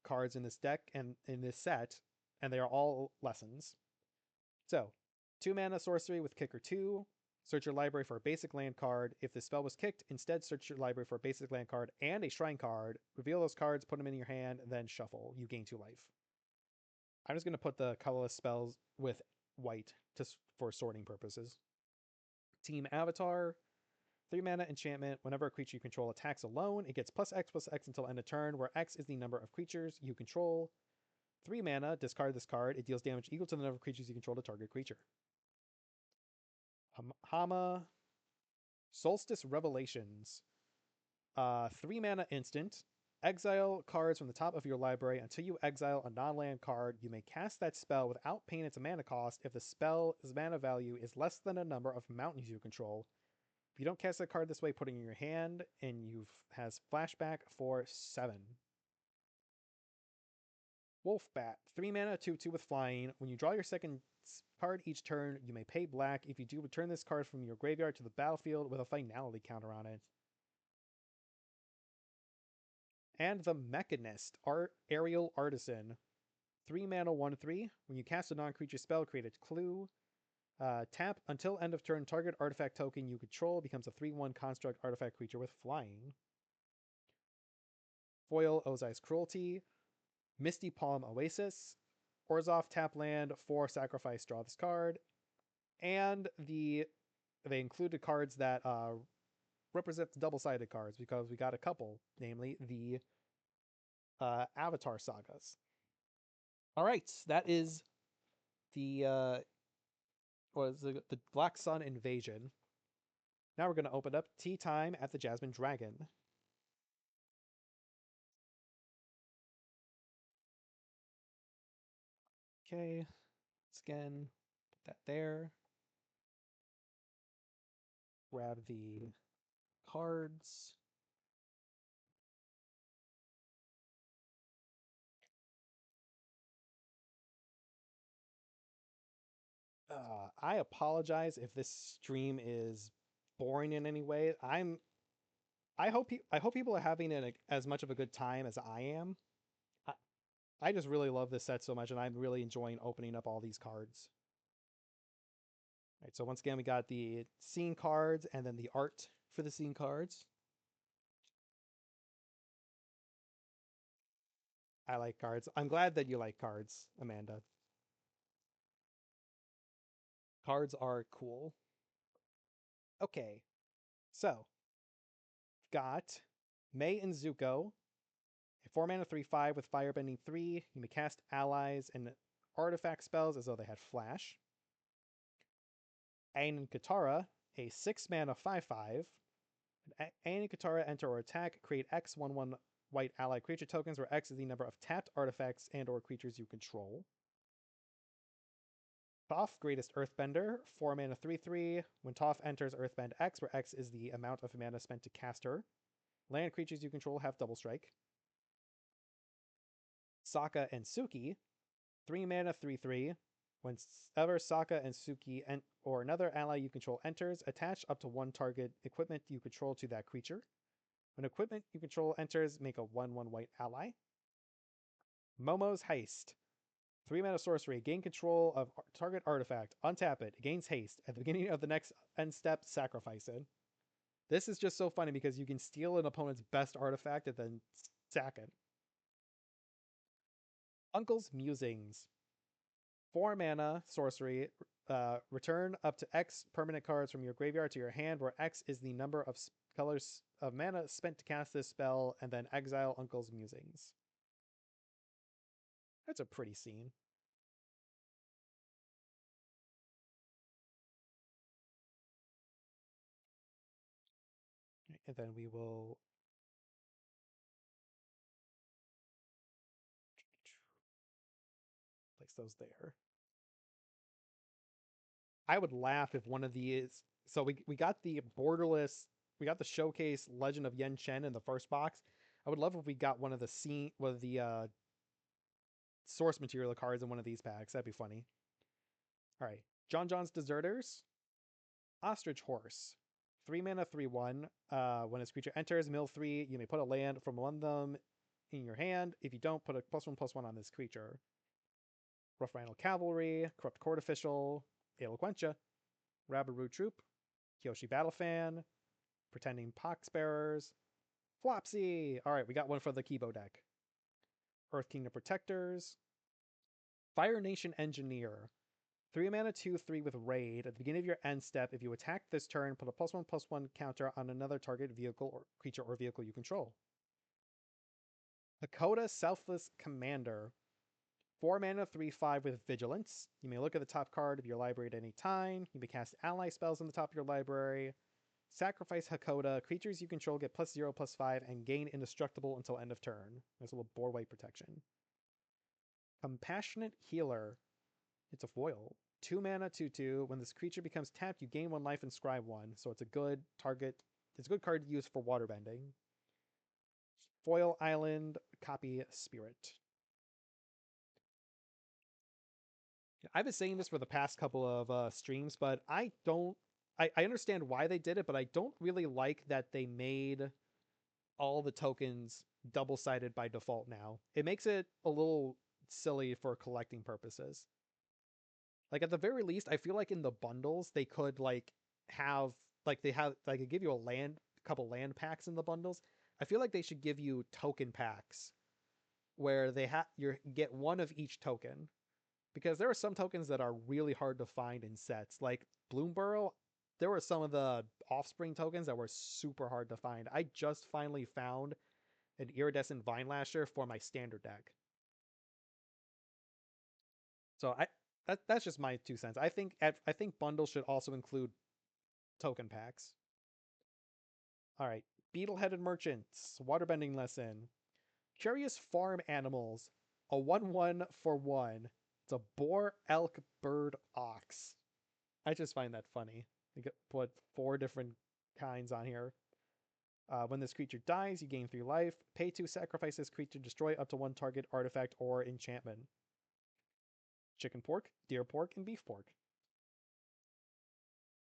cards in this deck and in this set, and they are all lessons. So, 2 mana sorcery with kicker 2. Search your library for a basic land card. If the spell was kicked, instead search your library for a basic land card and a shrine card. Reveal those cards, put them in your hand, and then shuffle. You gain 2 life. I'm just going to put the colorless spells with white for sorting purposes. Team Avatar, 3 mana enchantment. Whenever a creature you control attacks alone, it gets +X/+X until end of turn, where X is the number of creatures you control. 3 mana, discard this card. It deals damage equal to the number of creatures you control to target creature. Hama, Solstice Revelations. 3 mana instant. Exile cards from the top of your library until you exile a non-land card. You may cast that spell without paying its mana cost if the spell's mana value is less than a number of mountains you control. If you don't cast that card this way, put it in your hand, and has flashback for 7. Wolfbat, 3 mana, 2/2 with flying. When you draw your second card each turn, you may pay black. If you do, return this card from your graveyard to the battlefield with a finality counter on it. And the Mechanist, Aerial Artisan, 3 mana, 1/3. When you cast a non-creature spell, create a clue. Tap until end of turn, target artifact token you control becomes a 3/1 construct artifact creature with flying. Foil Ozai's Cruelty, Misty Palm Oasis, Orzhov tap land, 4 sacrifice, draw this card, and they included cards that represent the double-sided cards because we got a couple, namely the Avatar sagas. All right, that is the Black Sun Invasion. Now we're going to open up Tea Time at the Jasmine Dragon. Okay, scan, put that there. Grab the cards. I apologize if this stream is boring in any way. I hope people are having as much of a good time as I am. I just really love this set so much, and I'm really enjoying opening up all these cards. All right, so once again, we got the scene cards and then the art for the scene cards. I like cards. I'm glad that you like cards, Amanda. Cards are cool. Okay, so got Mei and Zuko, a 4 mana 3/5 with Firebending 3. You may cast allies and artifact spells as though they had flash. Aang and Katara, a 6 mana 5/5. Aang and Katara enter or attack, create X 1/1 white ally creature tokens, where X is the number of tapped artifacts and or creatures you control. Toph, Greatest Earthbender, 4 mana 3/3. When Toph enters Earthbend X, where X is the amount of mana spent to cast her. Land creatures you control have double strike. Sokka and Suki, 3 mana 3/3. Whenever Sokka and Suki or another ally you control enters, attach up to one target equipment you control to that creature. When equipment you control enters, make a 1/1 white ally. Momo's Heist, 3 mana sorcery, gain control of target artifact, untap it, it gains haste. At the beginning of the next end step, sacrifice it. This is just so funny because you can steal an opponent's best artifact and then sack it. Uncle's Musings, 4 mana sorcery, return up to X permanent cards from your graveyard to your hand, where X is the number of colors of mana spent to cast this spell, and then exile Uncle's Musings. That's a pretty scene. And then we will place those there. I would laugh if one of these. So we got the borderless, we got the showcase Legend of Yen Chen in the first box. I would love if we got one of the source material cards in one of these packs. That'd be funny. All right, John's Deserters, Ostrich Horse, 3 mana 3/1. When its creature enters, mill 3. You may put a land from one of them in your hand. If you don't, put a +1/+1 on this creature. Rough Rhino Cavalry, Corrupt Court Official, Eloquentia, Rabaru Troop, Kyoshi Battlefan, Pretending Poxbearers, Flopsy. All right, we got one for the Kibo deck. Earth Kingdom Protectors, Fire Nation Engineer, 3 mana 2/3 with Raid. At the beginning of your end step, if you attack this turn, put a +1/+1 counter on another target vehicle or creature or vehicle you control. Hakoda Selfless Commander, 4 mana 3/5 with Vigilance. You may look at the top card of your library at any time. You may cast ally spells on the top of your library. Sacrifice Hakoda. Creatures you control get +0/+5 and gain indestructible until end of turn. There's a little board wipe protection. Compassionate Healer. It's a foil. 2 mana 2/2. When this creature becomes tapped, you gain 1 life and scry 1. So it's a good target. It's a good card to use for waterbending. Foil Island, copy Spirit. I've been saying this for the past couple of streams, but I understand why they did it, but I don't really like that they made all the tokens double-sided by default now. It makes it a little silly for collecting purposes. Like at the very least, I feel like in the bundles they could have they give you a couple land packs in the bundles. I feel like they should give you token packs where you get one of each token, because there are some tokens that are really hard to find in sets. Like Bloomburrow, there were some of the Offspring tokens that were super hard to find. I just finally found an Iridescent Vine Lasher for my standard deck. So that's just my 2 cents. I think bundles should also include token packs. All right, Beetle-Headed Merchants, Waterbending Lesson. Curious Farm Animals, a 1/1 for 1. It's a boar, elk, bird, ox. I just find that funny. You could put 4 different kinds on here. When this creature dies, you gain 3 life. Pay 2, sacrifice this creature, destroy up to 1 target artifact or enchantment. Chicken pork, deer pork, and beef pork.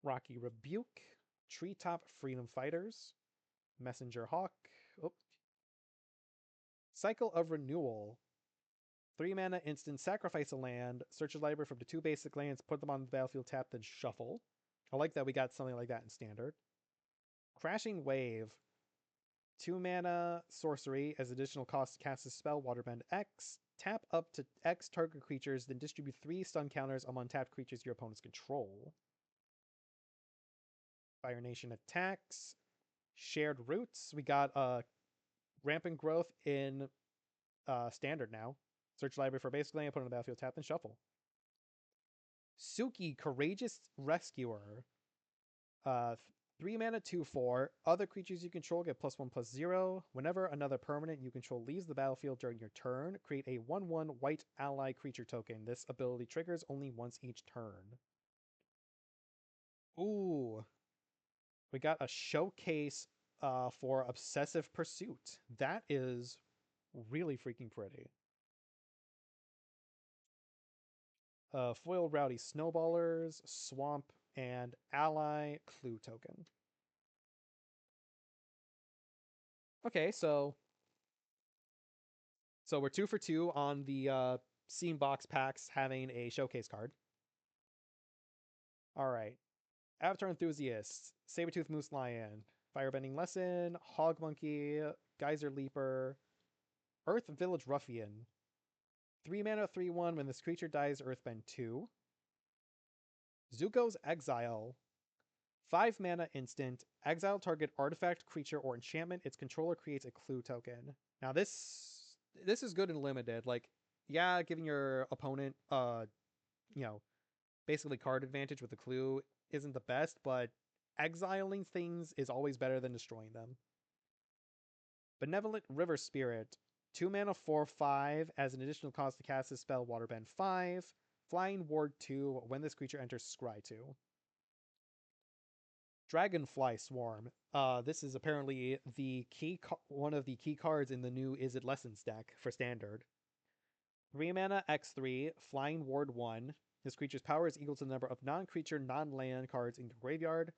Rocky Rebuke, Treetop Freedom Fighters, Messenger Hawk. Cycle of Renewal. 3 mana instant, sacrifice a land, search your library from the 2 basic lands, put them on the battlefield, tap, then shuffle. I like that we got something like that in standard. Crashing Wave. 2 mana sorcery as additional cost to cast a spell, Waterbend X. Tap up to X target creatures, then distribute 3 stun counters on untapped creatures your opponents control. Fire Nation attacks. Shared Roots. We got rampant growth in standard now. Search library for basic land, put on the battlefield, tap, and shuffle. Suki, Courageous Rescuer. 3 mana, 2/4. Other creatures you control get +1/+0. Whenever another permanent you control leaves the battlefield during your turn, create a 1/1 white ally creature token. This ability triggers only once each turn. Ooh. We got a showcase for Obsessive Pursuit. That is really freaking pretty. Foil Rowdy Snowballers, Swamp, and Ally Clue token. Okay, so we're 2 for 2 on the Scene Box packs having a showcase card. Alright. Avatar Enthusiasts, Sabertooth Moose Lion, Firebending Lesson, Hog Monkey, Geyser Leaper, Earth Village Ruffian. 3 mana, 3/1. When this creature dies, Earthbend 2. Zuko's Exile. 5 mana instant. Exile target artifact, creature, or enchantment. Its controller creates a clue token. Now this is good and limited. Like, yeah, giving your opponent basically card advantage with the clue isn't the best, but exiling things is always better than destroying them. Benevolent River Spirit. 2 mana, 4/5. As an additional cost to cast this spell, Waterbend 5. Flying Ward 2. When this creature enters, scry 2. Dragonfly Swarm. This is apparently one of the key cards in the new Is It Lessons deck for Standard. 3 mana, X3. Flying Ward 1. This creature's power is equal to the number of non-creature, non-land cards in your graveyard.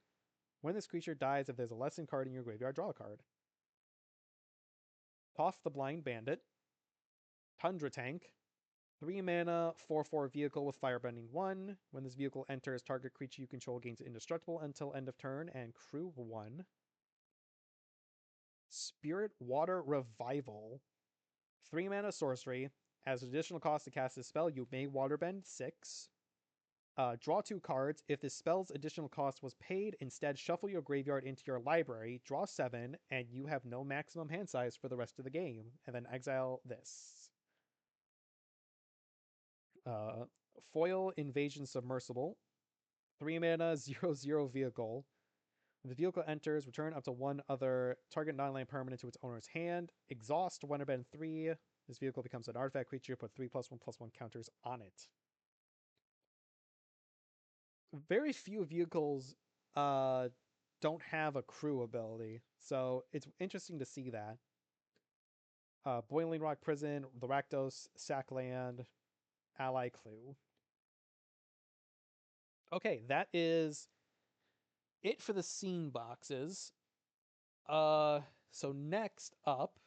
When this creature dies, if there's a lesson card in your graveyard, draw a card. Toff the Blind Bandit. Tundra Tank. 3 mana, 4/4 vehicle with Firebending 1. When this vehicle enters, target creature you control gains indestructible until end of turn, and crew 1. Spirit Water Revival. 3 mana sorcery. As additional cost to cast this spell, you may Waterbend 6. Draw 2 cards. If this spell's additional cost was paid, instead shuffle your graveyard into your library, draw 7, and you have no maximum hand size for the rest of the game. And then exile this. Foil Invasion Submersible. 3 mana, 0/0 vehicle. When the vehicle enters, return up to 1 other target non-land permanent to its owner's hand. Exhaust Waterbend 3. This vehicle becomes an artifact creature. Put 3+1/+1 counters on it. Very few vehicles don't have a crew ability, so it's interesting to see that. Boiling Rock Prison, the Rakdos, Sackland, Ally Clue. Okay, that is it for the scene boxes. So next up...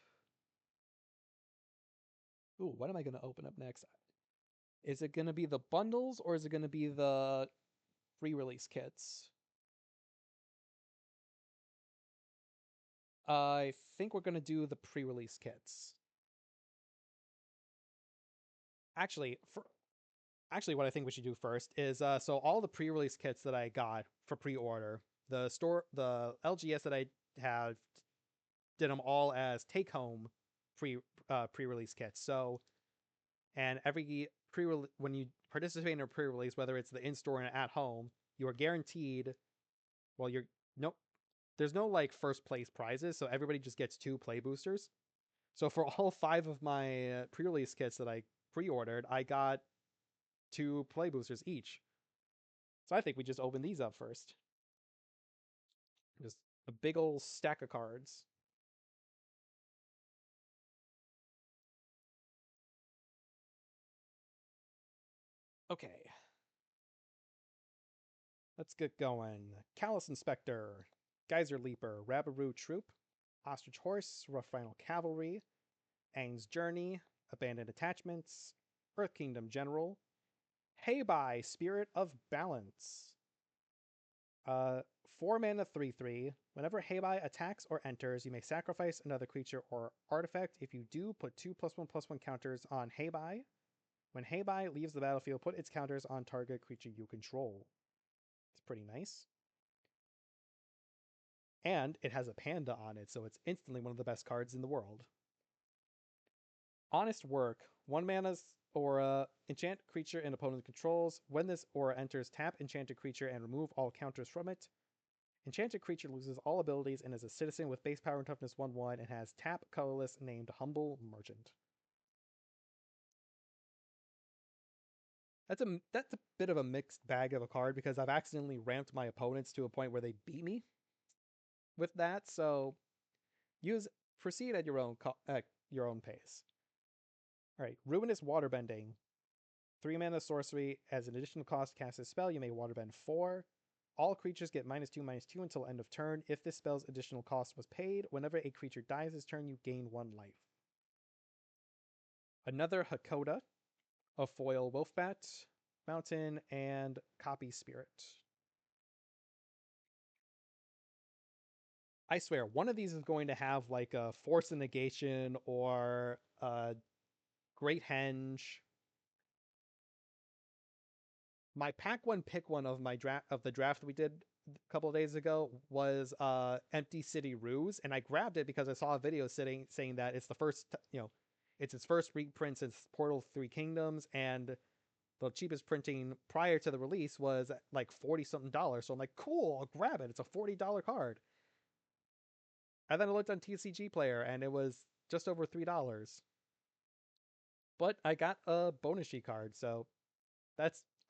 Ooh, what am I going to open up next? Is it going to be the bundles, or is it going to be the pre-release kits? I think we're going to do the pre-release kits. Actually, what I think we should do first is so all the pre-release kits that I got for pre-order, the LGS that I have did them all as take-home pre-release kits. So, and every when you participate in a pre-release, whether it's the in-store and at home, you are guaranteed. Well, there's no like first place prizes, so everybody just gets 2 play boosters. So for all 5 of my pre-release kits that I pre-ordered, I got 2 play boosters each. So I think we just open these up first. Just a big old stack of cards. Okay. Let's get going. Callous Inspector, Geyser Leaper, Rabaroo Troop, Ostrich Horse, Rough Rhino Cavalry, Aang's Journey, Abandoned Attachments, Earth Kingdom General, Heibai, Spirit of Balance, 4 mana 3/3. Whenever Heibai attacks or enters, you may sacrifice another creature or artifact. If you do, put 2+1/+1 counters on Heibai. When Heibai leaves the battlefield, put its counters on target creature you control. It's pretty nice. And it has a panda on it, so it's instantly one of the best cards in the world. Honest Work. 1 mana aura. Enchant creature and opponent controls. When this aura enters, tap enchanted creature and remove all counters from it. Enchanted creature loses all abilities and is a citizen with base power and toughness 1/1 and has tap colorless named Humble Merchant. That's a bit of a mixed bag of a card because I've accidentally ramped my opponents to a point where they beat me with that. So proceed at your own pace. All right, Ruinous Waterbending. 3 mana sorcery. As an additional cost, cast a spell. You may waterbend 4. All creatures get -2/-2 until end of turn. If this spell's additional cost was paid, whenever a creature dies this turn, you gain 1 life. Another Hakoda, a foil Wolfbat, Mountain, and Copy Spirit. I swear, one of these is going to have like a Force of Negation or a Great Henge. My pack one pick one of the draft we did a couple of days ago was Empty City Ruse, and I grabbed it because I saw a video saying that it's the first, it's its first reprint since Portal 3 Kingdoms, and the cheapest printing prior to the release was like $40-something. So I'm like, cool, I'll grab it. It's a $40 card. And then I looked on TCG Player, and it was just over $3. But I got a bonus G card, so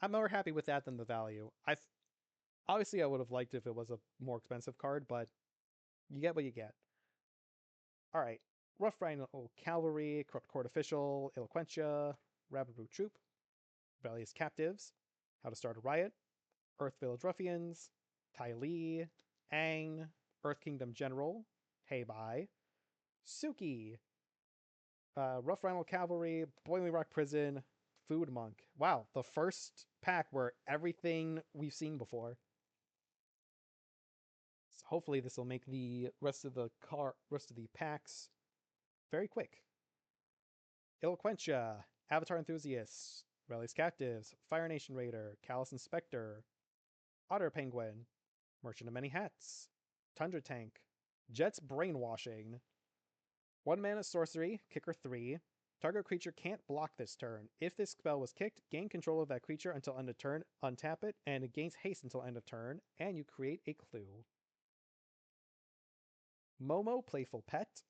I'm more happy with that than the value. Obviously I would have liked if it was a more expensive card, but you get what you get. All right, Rough Rhino Cavalry, Corrupt Court Official, Eloquentia, Rabbit Root Troop, Rebellious Captives, How to Start a Riot, Earth Village Ruffians, Ty Lee, Aang, Earth Kingdom General, Heibai, Suki, Rough Rhino Cavalry, Boiling Rock Prison, Food Monk. Wow, the first pack where everything we've seen before. So hopefully this will make the rest of the packs very quick. Eloquentia, Avatar Enthusiasts, Rebellious Captives, Fire Nation Raider, Callous Inspector, Otter Penguin, Merchant of Many Hats, Tundra Tank, Jet's Brainwashing, 1 mana sorcery, kicker 3. Target creature can't block this turn. If this spell was kicked, gain control of that creature until end of turn, untap it, and it gains haste until end of turn, and you create a clue. Momo, Playful Pet.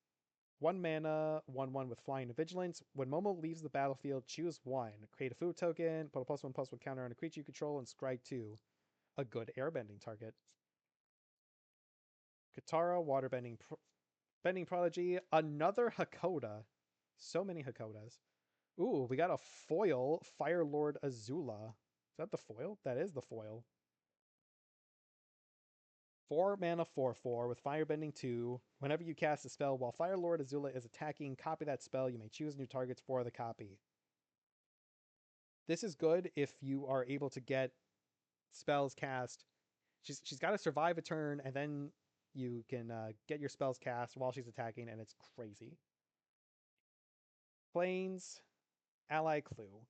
1 mana, 1/1 with Flying and Vigilance. When Momo leaves the battlefield, choose 1. Create a food token, put a +1/+1 counter on a creature you control, and scry 2. A good airbending target. Katara, Waterbending Bending Prodigy. Another Hakoda. So many Hakodas. Ooh, we got a foil, Fire Lord Azula. Is that the foil? That is the foil. 4 mana 4/4 with Firebending 2. Whenever you cast a spell while Fire Lord Azula is attacking, copy that spell. You may choose new targets for the copy. This is good if you are able to get spells cast. She's got to survive a turn, and then you can get your spells cast while she's attacking, and it's crazy. Plains, Ally Clue.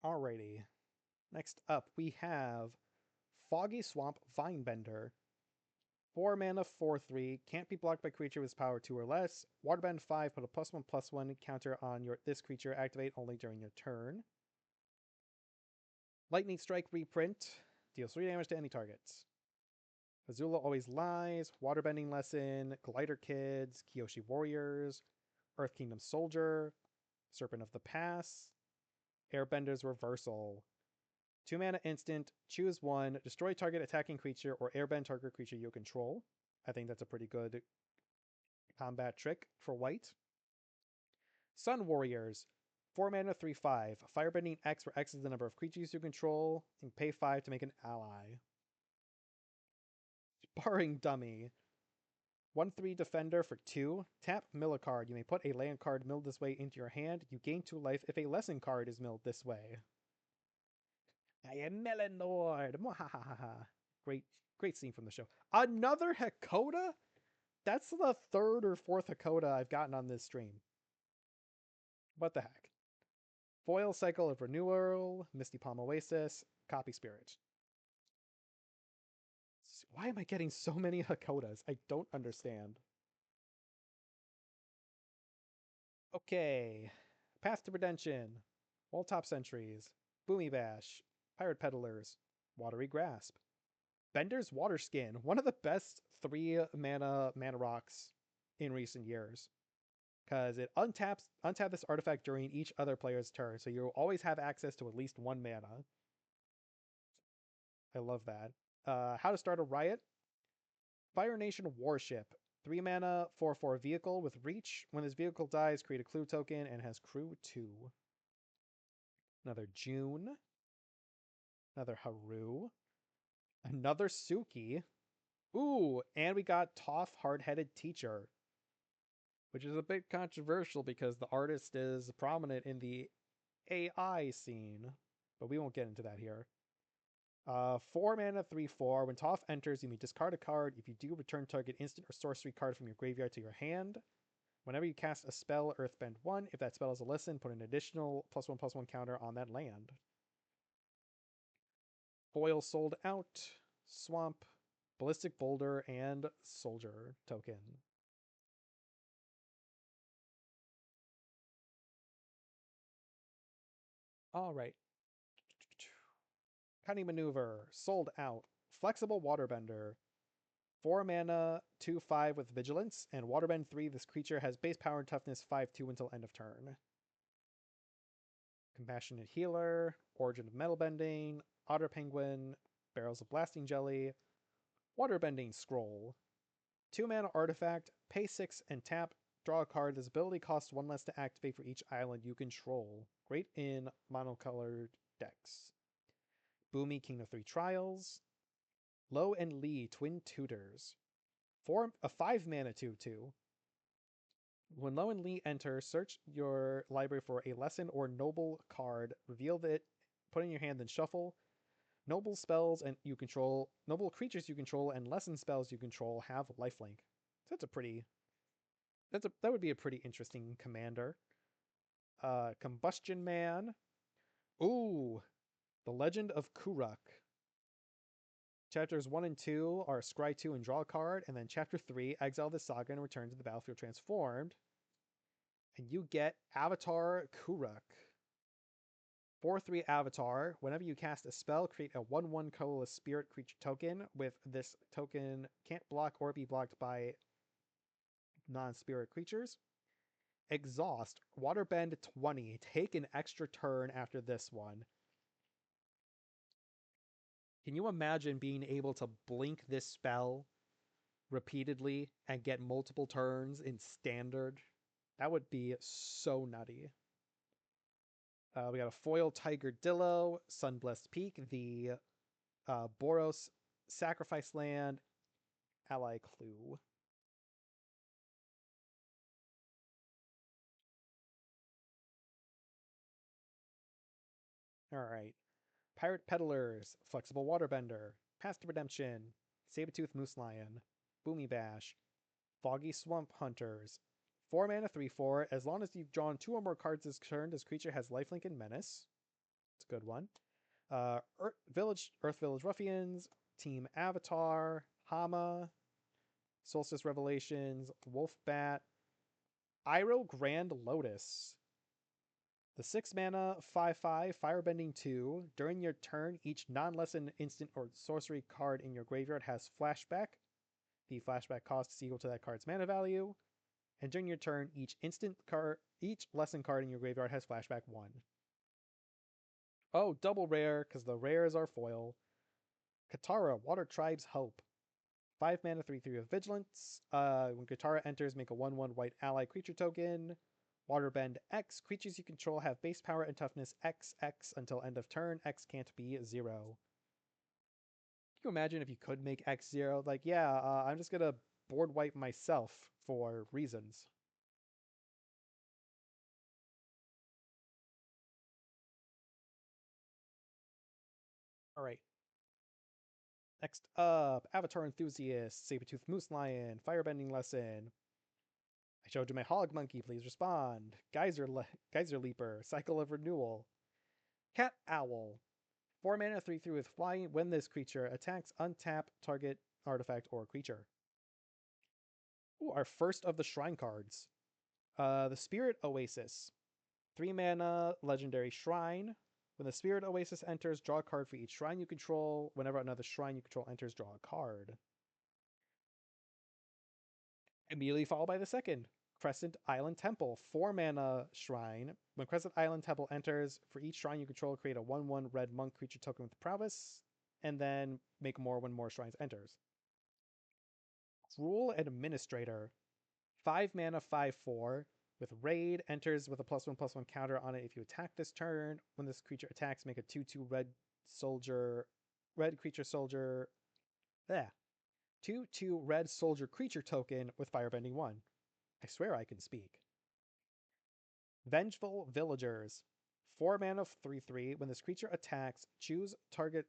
Alrighty. Next up, we have Foggy Swamp Vinebender. 4 mana 4/3, can't be blocked by creature with power 2 or less. Waterbend 5, put a +1/+1 counter on this creature, activate only during your turn. Lightning Strike reprint, deals 3 damage to any target. Azula Always Lies, Waterbending Lesson, Glider Kids, Kyoshi Warriors, Earth Kingdom Soldier, Serpent of the Pass, Airbender's Reversal. 2 mana instant, choose 1, destroy target attacking creature or airbend target creature you control. I think that's a pretty good combat trick for white. Sun Warriors, 4 mana 3/5, Firebending X, where X is the number of creatures you control, and pay 5 to make an ally. Sparring Dummy, 1/3 defender for 2. Tap, mill a card. You may put a land card milled this way into your hand. You gain 2 life if a lesson card is milled this way. I am Melanord! Mwahaha. Great scene from the show. Another Hakoda? That's the 3rd or 4th Hakoda I've gotten on this stream. What the heck? Foil Cycle of Renewal, Misty Palm Oasis, Copy Spirit. Why am I getting so many Hakodas? I don't understand. Okay. Path to Redemption, Walltop Sentries, Boomy Bash, Pirate Peddlers, Watery Grasp, Bender's Water Skin, one of the best 3 mana rocks in recent years. Because it untap this artifact during each other player's turn, so you'll always have access to at least 1 mana. I love that. How to start a riot? Fire Nation Warship. 3 mana, 4/4 vehicle with reach. When this vehicle dies, create a clue token and has crew 2. Another June. Another Haru. Another Suki. Ooh, and we got Toph Hard-Headed Teacher, which is a bit controversial because the artist is prominent in the AI scene, but we won't get into that here. 4 mana, 3/4. When Toph enters, you may discard a card. If you do, return target instant or sorcery card from your graveyard to your hand. Whenever you cast a spell, Earthbend 1. If that spell is a listen, put an additional +1/+1 counter on that land. Foil Sold Out, Swamp, Ballistic Boulder, and Soldier token. Alright. Cunning Maneuver, Sold Out, Flexible Waterbender, 4 mana, 2/5 with Vigilance, and Waterbend 3. This creature has base power and toughness 5/2 until end of turn. Compassionate Healer, Origin of Metal Bending, Otter Penguin, Barrels of Blasting Jelly, Waterbending Scroll. 2 mana artifact, pay 6 and tap, draw a card. This ability costs 1 less to activate for each island you control. Great in monocolored decks. Boomy King of 3 Trials, Lo and Lee Twin Tutors. A 5 mana 2/2. When Lo and Lee enter, search your library for a lesson or noble card, reveal it, put it in your hand, then shuffle. Noble spells and you control, noble creatures you control, and lesson spells you control have lifelink. So that would be a pretty interesting commander. Combustion Man. Ooh, The Legend of Kuruk. Chapters 1 and 2 are scry 2 and draw a card, and then Chapter 3, exile the saga and return to the battlefield transformed. And you get Avatar Kuruk. 4/3 Avatar. Whenever you cast a spell, create a 1/1 colorless spirit creature token. With this token, can't block or be blocked by non-spirit creatures. Exhaust. Waterbend 20. Take an extra turn after this one. Can you imagine being able to blink this spell repeatedly and get multiple turns in standard? That would be so nutty. We got a foil Tigerdillo, Sunblessed Peak, the Boros Sacrifice Land, Ally Clue. Alright. Pirate Peddlers, Flexible Waterbender, Path to Redemption, Sabertooth Moose Lion, Boomy Bash, Foggy Swamp Hunters. 4 mana, 3/4. As long as you've drawn 2 or more cards this turn, this creature has lifelink and menace. It's a good one. Earth Village Ruffians, Team Avatar, Hama, Solstice Revelations, Wolfbat, Iroh Grand Lotus. The 6 mana, 5/5, Firebending 2. During your turn, each non-lesson instant or sorcery card in your graveyard has flashback. The flashback cost is equal to that card's mana value. And during your turn, each lesson card in your graveyard has flashback 1. Oh, double rare, because the rares are foil. Katara, Water Tribe's Hope. 5 mana, 3/3 with Vigilance. When Katara enters, make a 1/1 white ally creature token. Waterbend X. Creatures you control have base power and toughness XX until end of turn. X can't be 0. Can you imagine if you could make X 0? Like, yeah, I'm just gonna board wipe myself for reasons. Alright. Next up, Avatar Enthusiast, Sabertooth Moose Lion, Firebending Lesson. I showed you my Hog Monkey, please respond. Geyser Leaper, Cycle of Renewal. Cat Owl, 4 mana 3/3 with flying. When this creature attacks, untap target artifact or creature. Ooh, our first of the shrine cards. The Spirit Oasis, 3 mana legendary shrine. When the Spirit Oasis enters, draw a card for each shrine you control. Whenever another shrine you control enters, draw a card. Immediately followed by the second, Crescent Island Temple, 4 mana shrine. When Crescent Island Temple enters, for each shrine you control, create a 1/1 red monk creature token with prowess, and then make more when more shrines enters. Cruel Administrator, 5 mana 5/4 with Raid, enters with a +1/+1 counter on it if you attack this turn. When this creature attacks, make a 2/2 red creature soldier. 2/2 red soldier creature token with Firebending 1. I swear I can speak. Vengeful Villagers, 4 mana 3/3. When this creature attacks, choose target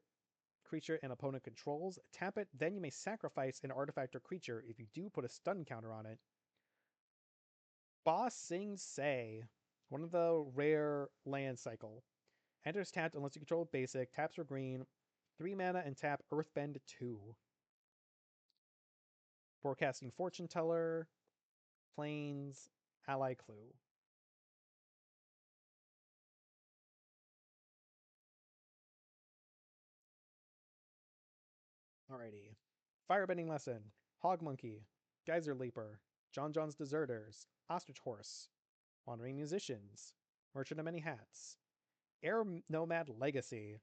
creature and opponent controls, tap it, then you may sacrifice an artifact or creature. If you do, put a stun counter on it. Ba Sing Se, one of the rare land cycle. Enters tapped unless you control basic, taps for green, 3 mana and tap Earthbend 2. Forecasting Fortune Teller, Plains, Ally Clue. Alrighty. Firebending Lesson, Hog Monkey, Geyser Leaper, John John's Deserters, Ostrich Horse, Wandering Musicians, Merchant of Many Hats, Air Nomad Legacy,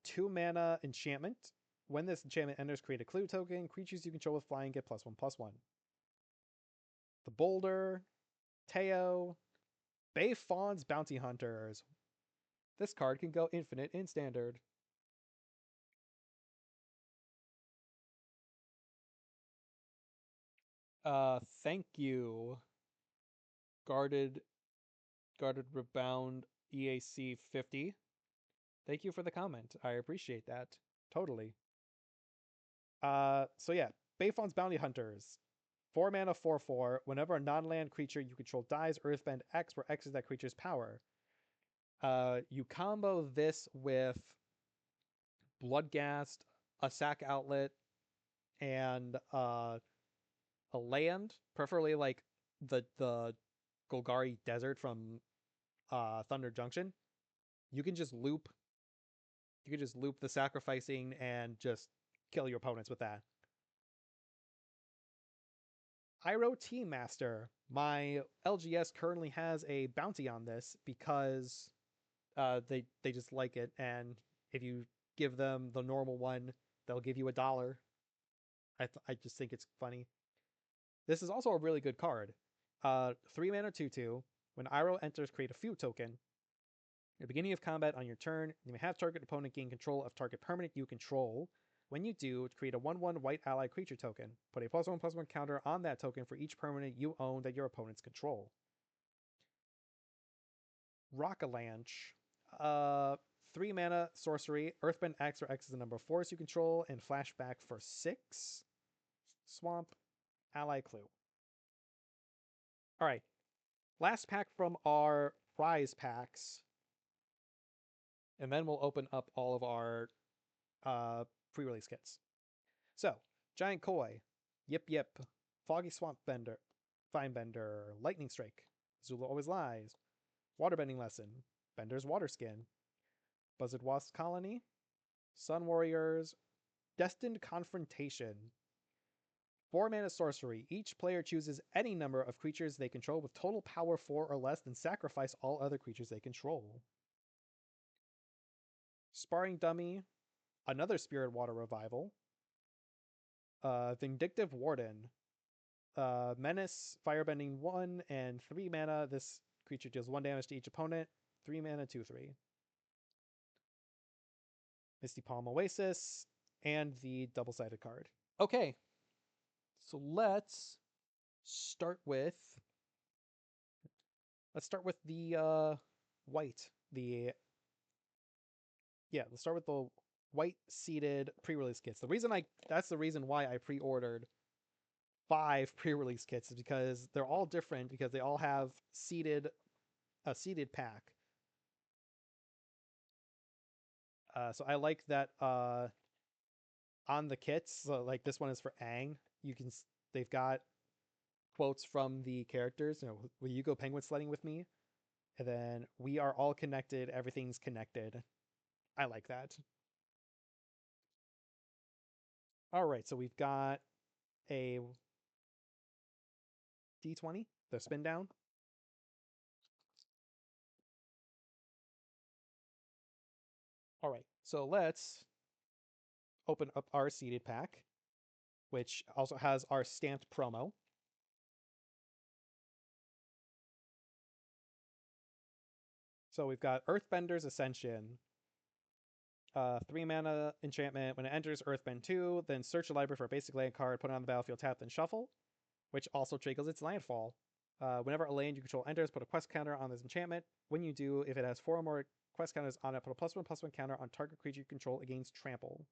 2 mana enchantment. When this enchantment enters, create a clue token. Creatures you control with flying get +1/+1. The Boulder, Teo, Bay Fawn's Bounty Hunters. This card can go infinite in standard. Thank you, Guarded Rebound EAC 50. Thank you for the comment. I appreciate that. Totally. So yeah, Bayfawn's Bounty Hunters. 4 mana 4/4. Whenever a non-land creature you control dies, Earthbend X, where X is that creature's power. You combo this with Bloodghast, a sack outlet, and a land, preferably like the Golgari Desert from Thunder Junction. You can just loop the sacrificing and just kill your opponents with that. Iroh Team Master. My LGS currently has a bounty on this because they just like it, and if you give them the normal one, they'll give you $1. I just think it's funny. This is also a really good card. 3 mana 2/2. When Iroh enters, create a few token. At the beginning of combat on your turn, you may have target opponent gain control of target permanent you control. When you do, create a 1/1 white ally creature token. Put a +1/+1 counter on that token for each permanent you own that your opponents control. Rockalanche. 3 mana sorcery. Earthbend X, where X is the number of force you control, and flashback for 6. Swamp. Ally Clue. Alright. Last pack from our prize packs. And then we'll open up all of our pre-release kits. So, Giant Koi, Yip Yip, Foggy Swamp Bender, Finebender, Lightning Strike, Zula Always Lies, Waterbending Lesson, Bender's Waterskin, Buzzard Wasp Colony, Sun Warriors, Destined Confrontation. 4 mana sorcery. Each player chooses any number of creatures they control with total power 4 or less, then sacrifice all other creatures they control. Sparring Dummy, another Spirit Water Revival, Vindictive Warden, Menace, Firebending 1, and 3 mana. This creature deals 1 damage to each opponent. 3 mana, 2/3. Misty Palm Oasis, and the double-sided card. Okay, So let's start with the white. Let's start with the white seeded pre-release kits. That's the reason why I pre-ordered 5 pre-release kits is because they're all different because they all have a seeded pack. So I like that on the kits, so like this one is for Aang. They've got quotes from the characters. You know, will you go penguin sledding with me? And then we are all connected. Everything's connected. I like that. All right, so we've got a D20, the spin down. All right, so let's open up our seeded pack, which also has our stamped promo. So we've got Earthbender's Ascension, 3 mana enchantment. When it enters Earthbend 2, then search your library for a basic land card, put it on the battlefield, tap, then shuffle, which also triggers its landfall. Whenever a land you control enters, put a quest counter on this enchantment. When you do, if it has 4 or more quest counters on it, put a +1/+1 counter on target creature you control against trample.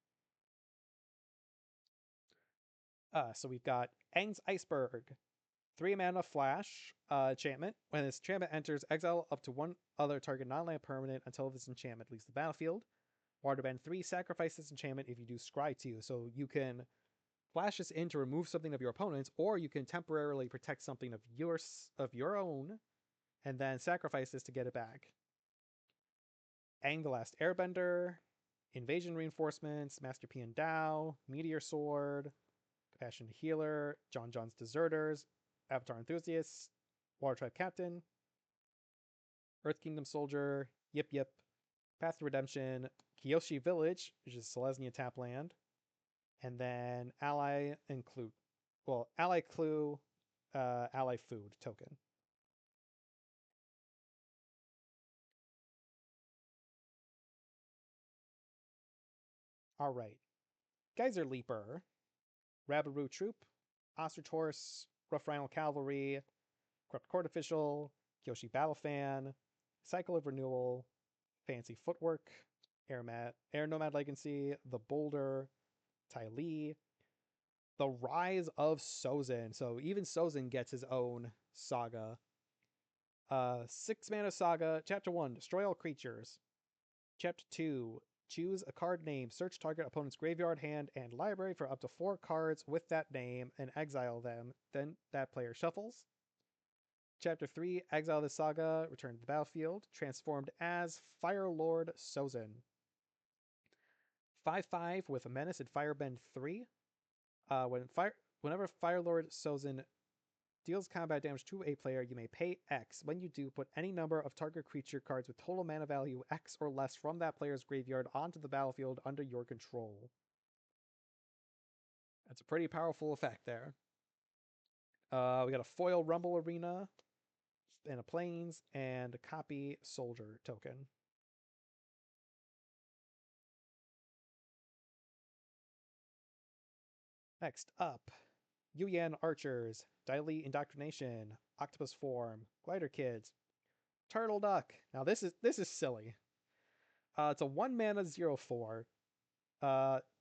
So we've got Aang's Iceberg, 3 mana flash enchantment. When this enchantment enters, exile up to 1 other target non-land permanent until this enchantment leaves the battlefield. Waterbend 3, sacrifice this enchantment if you do Scry 2. So you can flash this in to remove something of your opponent's, or you can temporarily protect something of your own, and then sacrifice this to get it back. Aang the Last Airbender, Invasion Reinforcements, Master P and Dao, Meteor Sword, Compassion Healer, John John's Deserters, Avatar Enthusiasts, Water Tribe Captain, Earth Kingdom Soldier, Yip Yip, Path to Redemption, Kyoshi Village, which is Selesnya tap land, and then Ally and Clue. Well, Ally Clue, Ally Food token. All right. Geyser Leaper, Rabaroo Troop, Ostrich Horse, Rough Rhino Cavalry, Corrupt Court Official, Kyoshi Battle Fan, Cycle of Renewal, Fancy Footwork, Air Nomad Legacy, The Boulder, Ty Lee, The Rise of Sozin. So even Sozin gets his own saga. 6 mana saga. Chapter 1, destroy all creatures. Chapter 2, choose a card name, search target opponent's graveyard, hand, and library for up to 4 cards with that name and exile them. Then that player shuffles. Chapter 3, exile the saga, return to the battlefield, transformed as Firelord Sozin. 5/5 with a menace and Firebend 3. Whenever Firelord Sozin deals combat damage to a player, you may pay X. When you do, put any number of target creature cards with total mana value X or less from that player's graveyard onto the battlefield under your control. That's a pretty powerful effect there. We got a foil Rumble Arena, and a Plains, and a copy Soldier token. Next up, Yuyan Archers, Daily Indoctrination, Octopus Form, Glider Kids, Turtle Duck. Now this is silly. It's a 1 mana 0/4.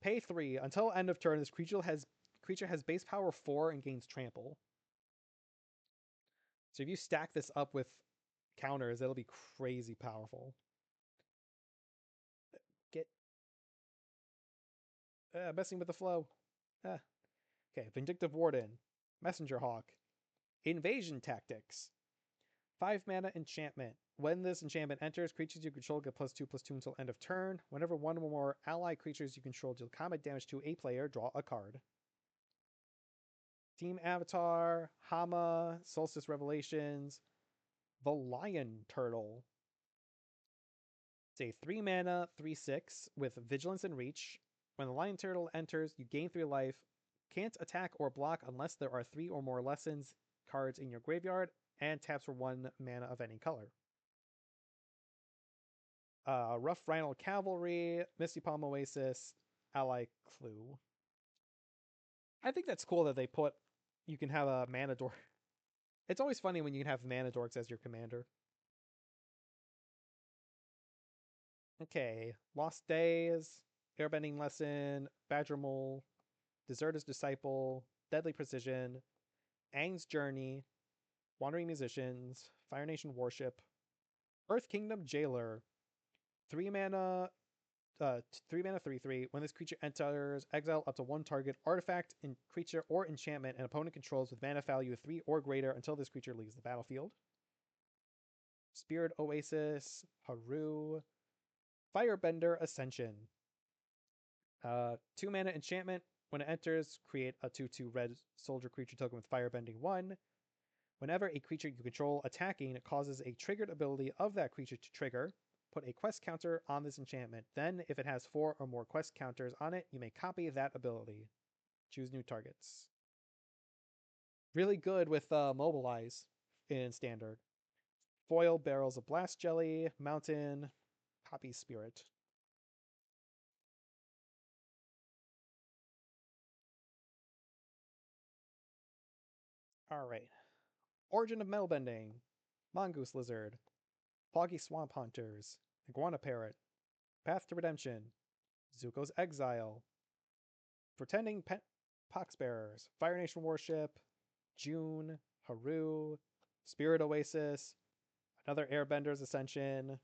Pay 3. Until end of turn, this creature has base power 4 and gains trample. So if you stack this up with counters, it'll be crazy powerful. Get messing with the flow. Okay, Vindictive Warden, Messenger Hawk, Invasion Tactics. 5 mana enchantment. When this enchantment enters, creatures you control get +2/+2 until end of turn. Whenever 1 or more ally creatures you control deal combat damage to a player, draw a card. Team Avatar, Hama, Solstice Revelations, the Lion Turtle. It's a 3 mana, 3/6 with Vigilance and Reach. When the Lion Turtle enters, you gain 3 life, can't attack or block unless there are 3 or more lessons cards in your graveyard, and taps for 1 mana of any color. Rough Rhino Cavalry, Misty Palm Oasis, Ally Clue. I think that's cool that they put you can have a mana dork. It's always funny when you can have mana dorks as your commander. Okay, Lost Days, Airbending Lesson, Badger Mole, Deserter's Disciple, Deadly Precision, Aang's Journey, Wandering Musicians, Fire Nation Warship, Earth Kingdom Jailer, 3 mana, 3 mana 3/3. When this creature enters, exile up to one target artifact, creature, or enchantment an opponent controls with mana value of 3 or greater until this creature leaves the battlefield. Spirit Oasis, Haru, Firebender Ascension. 2 mana enchantment. When it enters, create a 2/2 red soldier creature token with Firebending 1. Whenever a creature you control attacking causes a triggered ability of that creature to trigger, put a quest counter on this enchantment. Then, if it has 4 or more quest counters on it, you may copy that ability. Choose new targets. Really good with Mobilize in Standard. Foil Barrels of Blast Jelly, Mountain, Copy Spirit. Alright. Origin of Metalbending, Mongoose Lizard, Foggy Swamp Hunters, Iguana Parrot, Path to Redemption, Zuko's Exile, Pretending Poxbearers, Fire Nation Warship, June, Haru, Spirit Oasis, another Airbender's Ascension,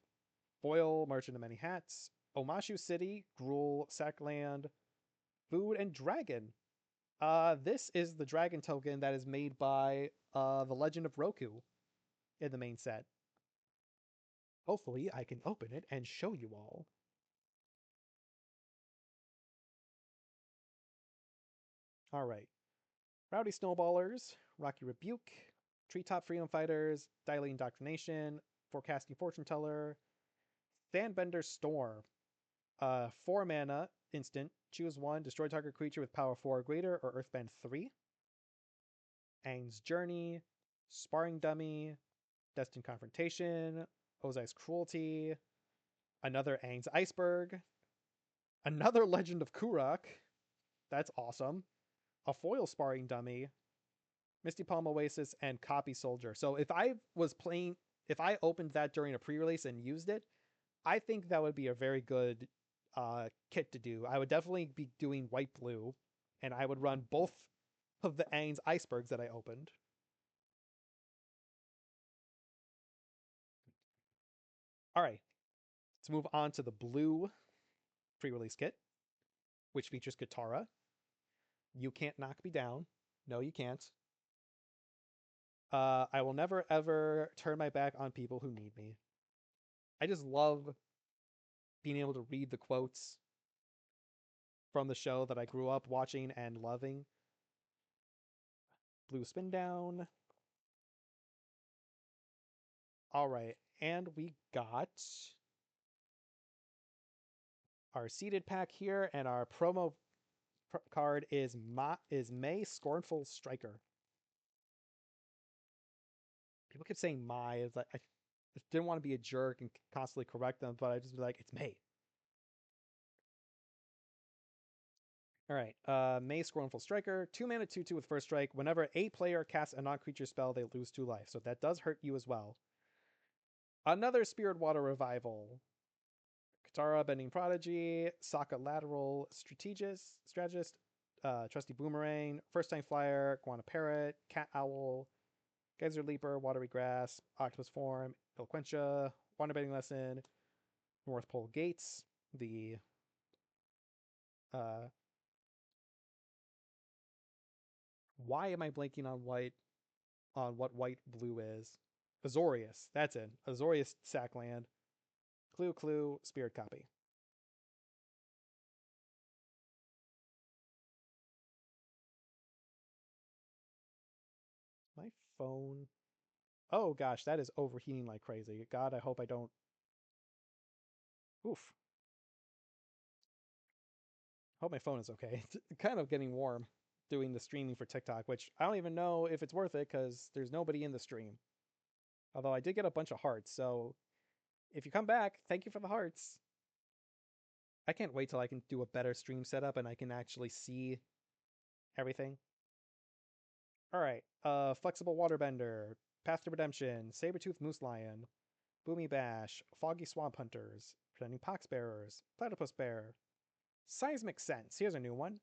Foil, Merchant of Many Hats, Omashu City, Gruul, Sackland, Food, and Dragon. This is the dragon token that is made by The Legend of Roku in the main set. Hopefully, I can open it and show you all. Alright. Rowdy Snowballers, Rocky Rebuke, Treetop Freedom Fighters, Dilating Indoctrination, Forecasting Fortune Teller, Fanbender Storm. 4 mana, instant. Choose 1, destroy target creature with power 4 or greater, or Earthbend 3. Aang's Journey, Sparring Dummy, Destined Confrontation, Ozai's Cruelty, another Aang's Iceberg, another Legend of Kurak. That's awesome. A foil Sparring Dummy, Misty Palm Oasis, and Copy Soldier. So if I opened that during a pre-release and used it, I think that would be a very good kit to do. I would definitely be doing white-blue, and I would run both of the Aang's Icebergs that I opened. Alright, let's move on to the blue pre-release kit, which features Katara. You can't knock me down. No, you can't. I will never ever turn my back on people who need me. I just love being able to read the quotes from the show that I grew up watching and loving. Blue Spin Down. Alright, and we got our seeded pack here, and our promo card is May Scornful Striker. People keep saying Mai. It's like I didn't want to be a jerk and constantly correct them, but I just be like, it's May. Alright, May Scornful Striker. 2 mana 2/2 with first strike. Whenever a player casts a non-creature spell, they lose 2 life. So that does hurt you as well. Another Spirit Water Revival. Katara, Bending Prodigy, Sokka Lateral Strategist, Trusty Boomerang, First Time Flyer, Guana Parrot, Cat Owl, Geyser Leaper, Watery Grass, Octopus Form, Eloquentia, Wander Bending Lesson, North Pole Gates, the why am I blanking on what white blue is? Azorius, that's it. Azorius Sackland. Clue, Spirit Copy. My phone. Oh gosh, that is overheating like crazy. God, I hope I don't. Oof. Hope my phone is okay. It's kind of getting warm doing the streaming for TikTok, which I don't even know if it's worth it because there's nobody in the stream. Although I did get a bunch of hearts, so if you come back, thank you for the hearts. I can't wait till I can do a better stream setup and I can actually see everything. Alright, Flexible Waterbender, Path to Redemption, Sabertooth Moose Lion, Boomy Bash, Foggy Swamp Hunters, Pretending Poxbearers, Platypus Bear. Seismic Sense, here's a new one.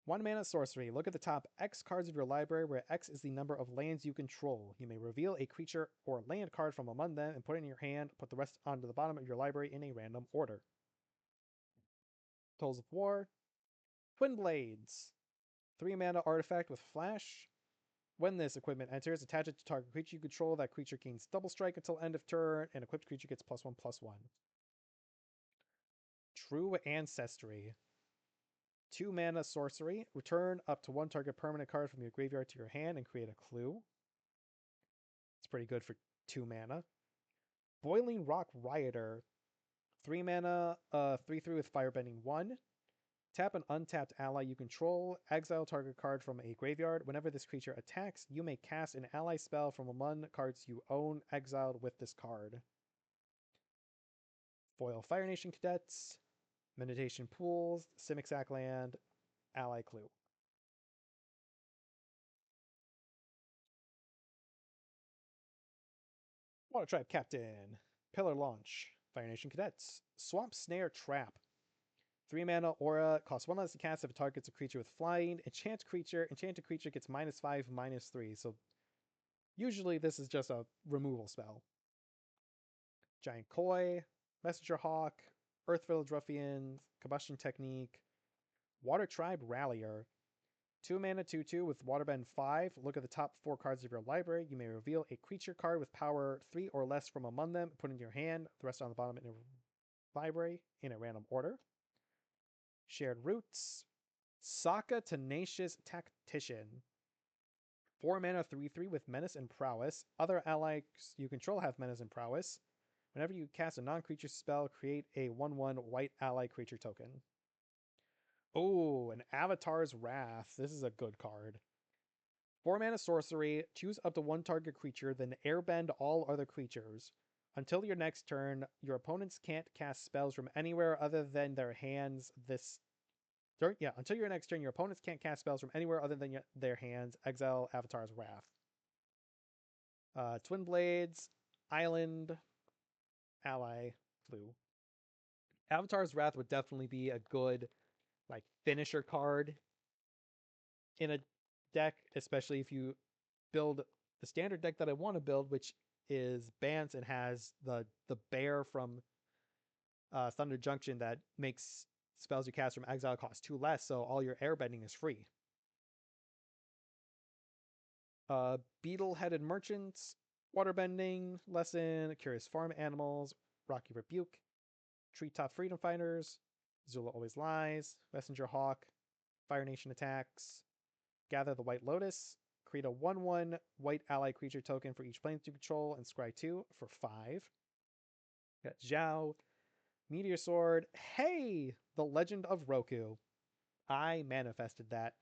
1 mana sorcery. Look at the top X cards of your library, where X is the number of lands you control. You may reveal a creature or land card from among them and put it in your hand. Put the rest onto the bottom of your library in a random order. Tools of War. Twin Blades. 3 mana artifact with flash. When this equipment enters, attach it to target creature you control. That creature gains double strike until end of turn, and equipped creature gets +1/+1. True Ancestry. 2 mana sorcery. Return up to 1 target permanent card from your graveyard to your hand and create a clue. It's pretty good for 2 mana. Boiling Rock Rioter. 3 mana, 3/3 with Firebending 1. Tap an untapped ally you control. Exile target card from a graveyard. Whenever this creature attacks, you may cast an ally spell from among cards you own exiled with this card. Foil Fire Nation Cadets. Meditation Pools. Simic Sackland. Ally Clue. Water Tribe Captain. Pillar Launch. Fire Nation Cadets. Swamp Snare Trap. 3 mana aura, costs 1 less to cast if it targets a creature with flying. Enchanted creature gets -5/-3. So usually this is just a removal spell. Giant Koi, Messenger Hawk, Earth Village Ruffians, Combustion Technique, Water Tribe Rallier. 2 mana 2/2 with Waterbend 5. Look at the top 4 cards of your library. You may reveal a creature card with power 3 or less from among them. Put it in your hand. The rest on the bottom in a library in a random order. Shared Roots. Sokka Tenacious Tactician. 4 mana 3/3 with Menace and Prowess. Other allies you control have Menace and Prowess. Whenever you cast a non-creature spell, create a 1/1 white ally creature token. Oh, an Avatar's Wrath. This is a good card. 4 mana sorcery. Choose up to 1 target creature, then airbend all other creatures. Until your next turn, your opponents can't cast spells from anywhere other than their hands until your next turn, your opponents can't cast spells from anywhere other than their hands. Exile Avatar's Wrath. Twin Blades, Island, Ally, Clue. Avatar's Wrath would definitely be a good finisher card in a deck, especially if you build the standard deck that I want to build, which is Bance and has the bear from Thunder Junction that makes spells you cast from exile cost 2 less, so all your airbending is free. Beetle-headed merchants, waterbending lesson, curious farm animals, rocky rebuke, treetop freedom fighters, Zula always lies, messenger hawk, Fire Nation attacks, gather the white lotus, create a 1/1 white ally creature token for each planet you control, and scry 2 for 5. Got Zhao, meteor sword. Hey, the Legend of Roku. I manifested that.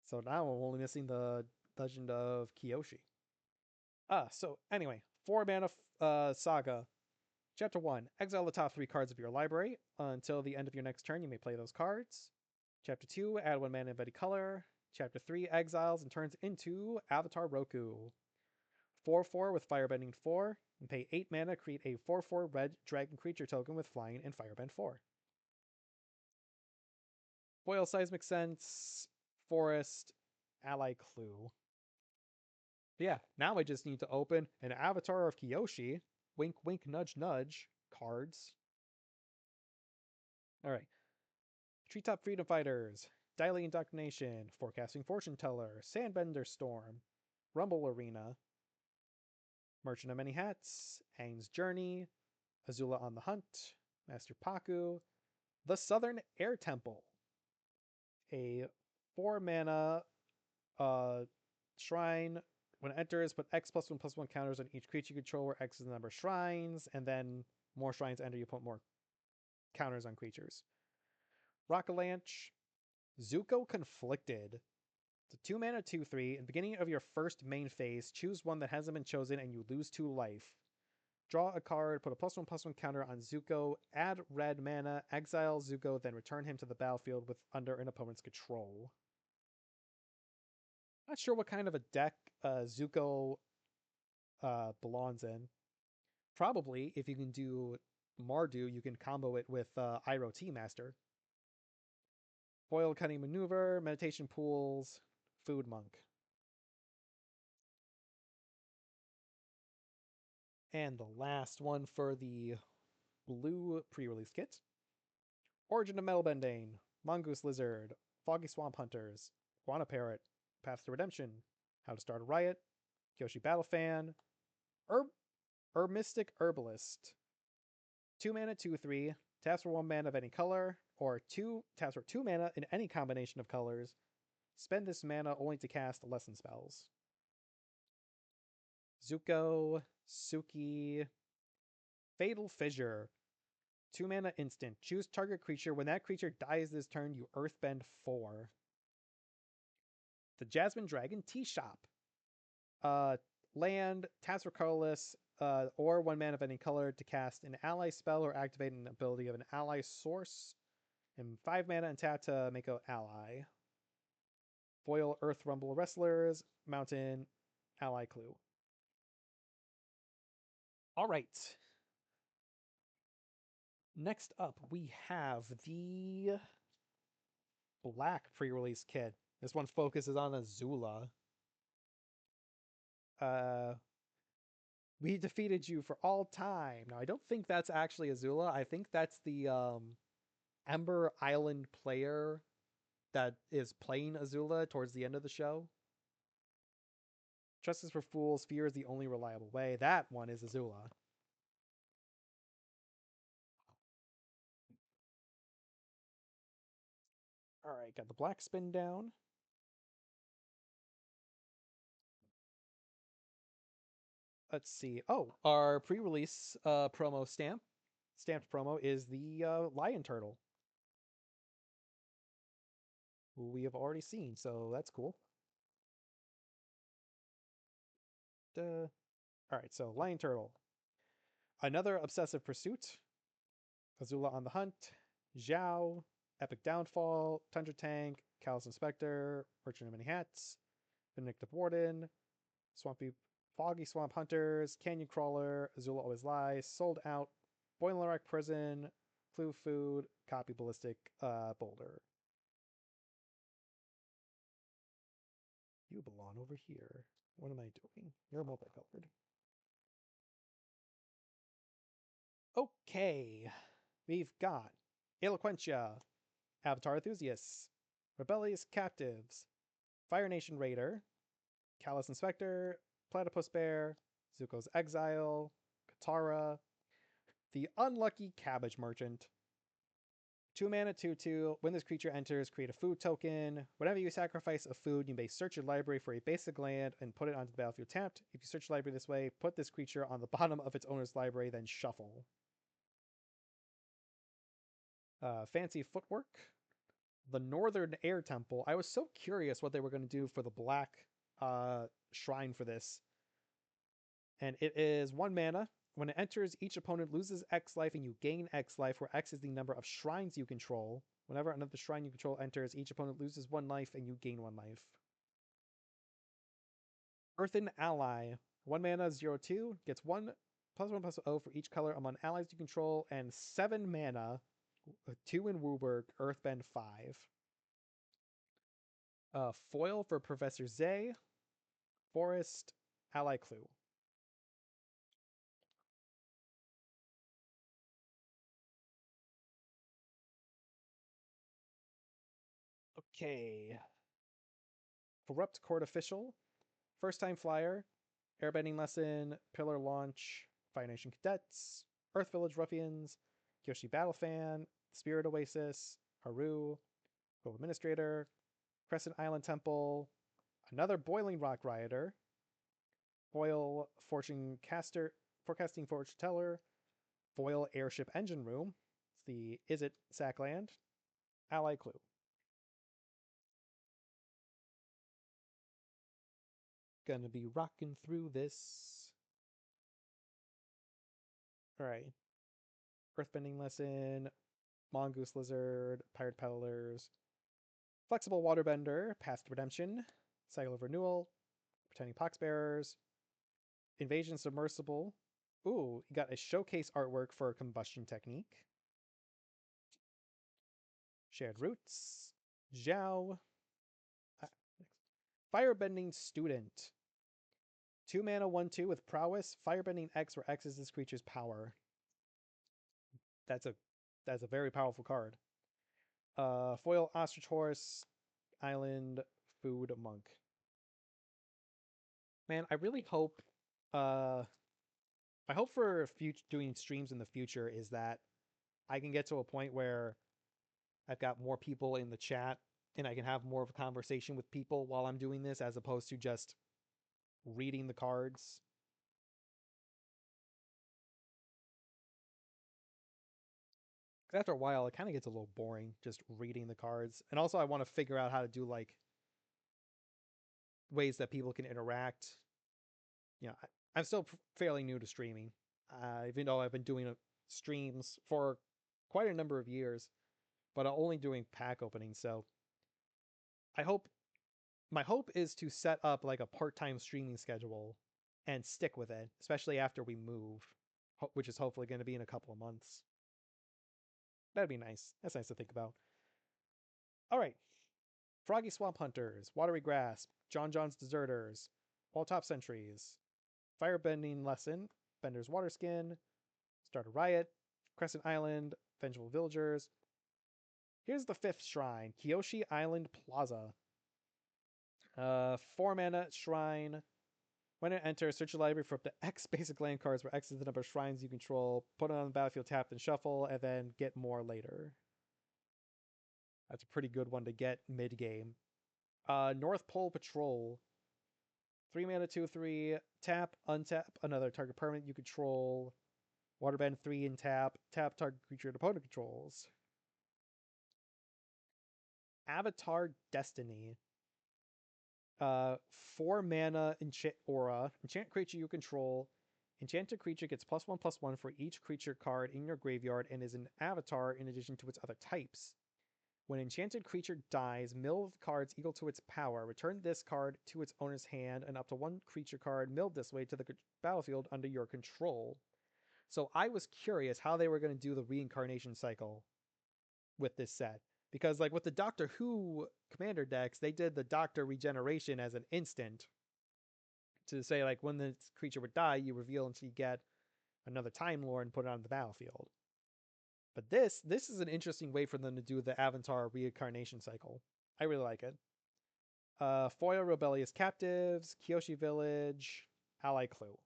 So now I'm only missing the Legend of Kyoshi. So anyway, 4 mana saga. Chapter 1. Exile the top 3 cards of your library. Until the end of your next turn, you may play those cards. Chapter 2. Add 1 mana of any color. Chapter 3. Exiles and turns into Avatar Roku. 4/4 with Firebending 4. And pay 8 mana, create a 4/4 red dragon creature token with flying and Firebend 4. Foil Seismic Sense. Forest. Ally Clue. Yeah, now I just need to open an Avatar of Kyoshi. Wink, wink, nudge, nudge. Cards. Alright. Treetop Freedom Fighters. Dialing Indoctrination. Forecasting Fortune Teller. Sandbender Storm. Rumble Arena. Merchant of Many Hats. Aang's Journey. Azula on the Hunt. Master Paku. The Southern Air Temple. A 4 mana shrine. When it enters, put X +1/+1 counters on each creature you control, where X is the number of shrines, and then more shrines enter, you put more counters on creatures. Rockalanche, Zuko Conflicted. It's a 2 mana 2/3. At the beginning of your first main phase, choose one that hasn't been chosen and you lose 2 life. Draw a card, put a +1/+1 counter on Zuko, add red mana, exile Zuko, then return him to the battlefield with under an opponent's control. Not sure what kind of a deck Zuko belongs in. Probably, if you can do Mardu, you can combo it with Iroh Tea Master. Foil Cunning Maneuver, Meditation Pools, Food Monk. And the last one for the blue pre-release kit. Origin of Metal Bending, Mongoose Lizard, Foggy Swamp Hunters, Guana Parrot, Path to Redemption, How to Start a Riot, Kyoshi Battle Fan, Mystic Herbalist. 2 mana, 2/3, taps for 1 mana of any color, or 2 taps for 2 mana in any combination of colors. Spend this mana only to cast lesson spells. Zuko, Suki, Fatal Fissure. 2 mana instant. Choose target creature. When that creature dies this turn, you Earthbend 4. The Jasmine Dragon Tea Shop. Land, taps for colorless, or 1 mana of any color to cast an ally spell or activate an ability of an ally source. And 5 mana and tap to make an ally. Foil Earth Rumble Wrestlers, Mountain, Ally Clue. All right. Next up, we have the Black pre-release kit. This one focuses on Azula. We defeated you for all time. Now, I don't think that's actually Azula. I think that's the Ember Island player that is playing Azula towards the end of the show. Justice for Fools, Fear is the only reliable way. That one is Azula. Alright, got the black spin down. Let's see. Oh, our pre-release promo stamped promo is the Lion Turtle, who we have already seen, so that's cool. Alright, so Lion Turtle. Another Obsessive Pursuit. Azula on the Hunt. Zhao. Epic Downfall. Tundra Tank. Callous Inspector. Merchant of Many Hats. Vindictive Warden. Foggy Swamp Hunters. Canyon Crawler. Azula Always Lies. Sold Out. Boiling Rack Prison. Clue Food. Copy Ballistic Boulder. You belong over here. What am I doing? You're multicolored. Okay. We've got Eloquentia, Avatar Enthusiasts, Rebellious Captives, Fire Nation Raider, Callous Inspector, Platypus Bear, Zuko's Exile, Katara, the Unlucky Cabbage Merchant. 2 mana, 2/2. When this creature enters, create a food token. Whenever you sacrifice a food, you may search your library for a basic land and put it onto the battlefield tapped. If you search your library this way, put this creature on the bottom of its owner's library, then shuffle. Fancy Footwork. The Northern Air Temple. I was so curious what they were going to do for the black shrine for this. And it is 1 mana. When it enters, each opponent loses X life and you gain X life, where X is the number of shrines you control. Whenever another shrine you control enters, each opponent loses 1 life and you gain 1 life. Earthen Ally. 1 mana, 0/2. Gets 1 +1/+0 for each color among allies you control, and 7 mana, 2 in Wooburg, Earthbend 5. Foil for Professor Zay. Forest, Ally Clue. Okay. Corrupt Court Official. First Time Flyer. Airbending Lesson. Pillar Launch. Fire Nation Cadets. Earth Village Ruffians. Kyoshi Battle Fan. Spirit Oasis. Haru. Grove Administrator. Crescent Island Temple. Another Boiling Rock Rioter. Foil Fortune Caster. Forecasting Fortune Teller. Foil Airship Engine Room. It's the Is It Sackland. Ally Clue. Gonna be rocking through this. Alright. Earthbending Lesson, Mongoose Lizard, Pirate Peddlers, Flexible Waterbender, Path to Redemption, Cycle of Renewal, Pretending Poxbearers, Invasion Submersible. Ooh, you got a showcase artwork for a combustion technique. Shared Roots, Zhao, Firebending Student. 2 mana, 1/2 with prowess. Firebending X, where X is this creature's power. That's a very powerful card. Foil Ostrich Horse, Island, Food Monk. Man, I really hope. My hope for doing streams in the future is that I can get to a point where I've got more people in the chat and I can have more of a conversation with people while I'm doing this, as opposed to just reading the cards. Because after a while, it kind of gets a little boring just reading the cards. And also, I want to figure out how to do like ways that people can interact. You know, I'm still fairly new to streaming, even though I've been doing streams for quite a number of years, but I'm only doing pack openings. So I hope my hope is to set up like a part-time streaming schedule and stick with it, especially after we move, which is hopefully going to be in a couple of months. That'd be nice. That's nice to think about. All right. Froggy Swamp Hunters, Watery Grasp, John John's Deserters, Walltop Sentries, Firebending Lesson, Bender's Waterskin, Start a Riot, Crescent Island, Vengeful Villagers. Here's the 5th shrine, Kyoshi Island Plaza. 4 mana shrine. When it enters, search your library for up to X basic land cards, where X is the number of shrines you control. Put it on the battlefield tapped and shuffle, and then get more later. That's a pretty good one to get mid-game. North Pole Patrol. 3 mana, 2/3. Tap, untap another target permanent you control. Waterbend 3 and tap. Tap target creature opponent controls. Avatar Destiny. 4 mana enchant aura. Enchant creature you control. Enchanted creature gets +1/+1 for each creature card in your graveyard and is an avatar in addition to its other types. When enchanted creature dies, mill cards equal to its power. Return this card to its owner's hand, and up to 1 creature card milled this way to the battlefield under your control. So I was curious how they were going to do the reincarnation cycle with this set. Because like with the Doctor Who commander decks, they did the Doctor regeneration as an instant. To say like when the creature would die, you reveal until you get another Time Lord and put it on the battlefield. But this is an interesting way for them to do the Avatar reincarnation cycle. I really like it. Foil Rebellious Captives, Kyoshi Village, Ally Clue.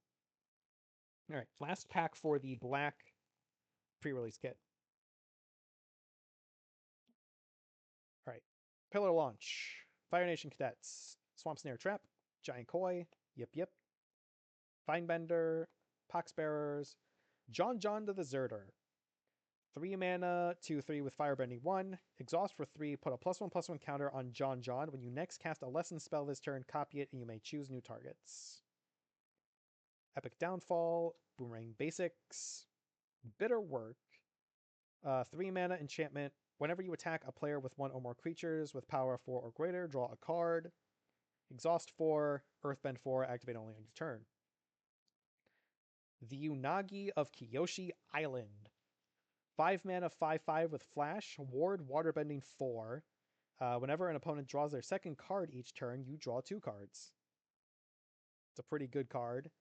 Alright, last pack for the black pre-release kit. Alright, Pillar Launch, Fire Nation Cadets, Swamp Snare Trap, Giant Koi, Yip, Finebender, Poxbearers, John the Deserter. 3 mana, 2/3 with Firebending 1. Exhaust for 3, put a +1/+1 counter on John. When you next cast a lesson spell this turn, copy it, and you may choose new targets. Epic Downfall, Boomerang Basics, Bitter Work, 3 mana enchantment. Whenever you attack a player with 1 or more creatures with power 4 or greater, draw a card. Exhaust 4, Earthbend 4, activate only on your turn. The Unagi of Kyoshi Island. 5 mana, 5/5 with Flash, Ward, Waterbending 4. Whenever an opponent draws their second card each turn, you draw 2 cards. It's a pretty good card.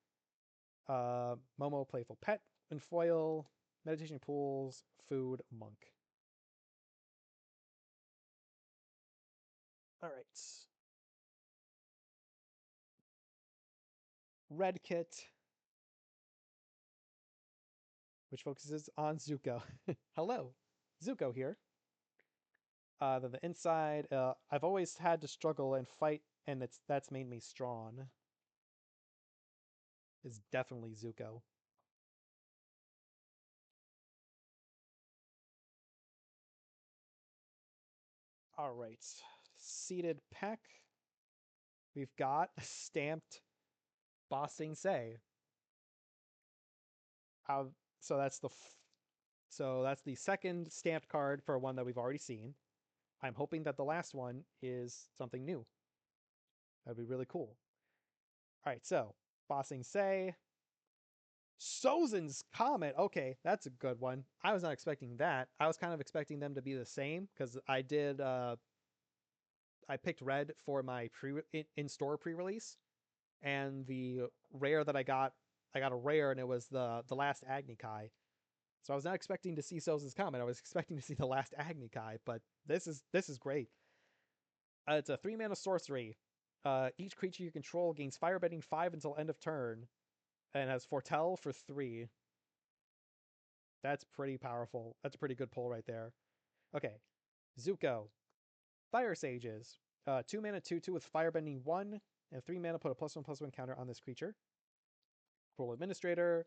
Momo, Playful Pet, and Foil, Meditation Pools, Food, Monk. Alright. Red Kit, which focuses on Zuko. Hello, Zuko here. Then the inside, I've always had to struggle and fight, and that's made me strong. Is definitely Zuko. Alright. Seated pack. We've got stamped Bossing Say. So that's the second stamped card for one that we've already seen. I'm hoping that the last one is something new. That'd be really cool. All right, so Bossing Say, Sozin's Comet. Okay, that's a good one. I was not expecting that. I was kind of expecting them to be the same because I did. I picked red for my in-store pre-release, and the rare that I got a rare, and it was the last Agni Kai. So I was not expecting to see Sozin's Comet. I was expecting to see the last Agni Kai, but this is great. It's a 3-mana sorcery. Each creature you control gains Firebending 5 until end of turn, and has Foretell for 3. That's pretty powerful. That's a pretty good pull right there. Okay, Zuko, Fire Sages. 2 mana 2/2 with Firebending 1, and 3 mana put a +1/+1 counter on this creature. Cruel Administrator,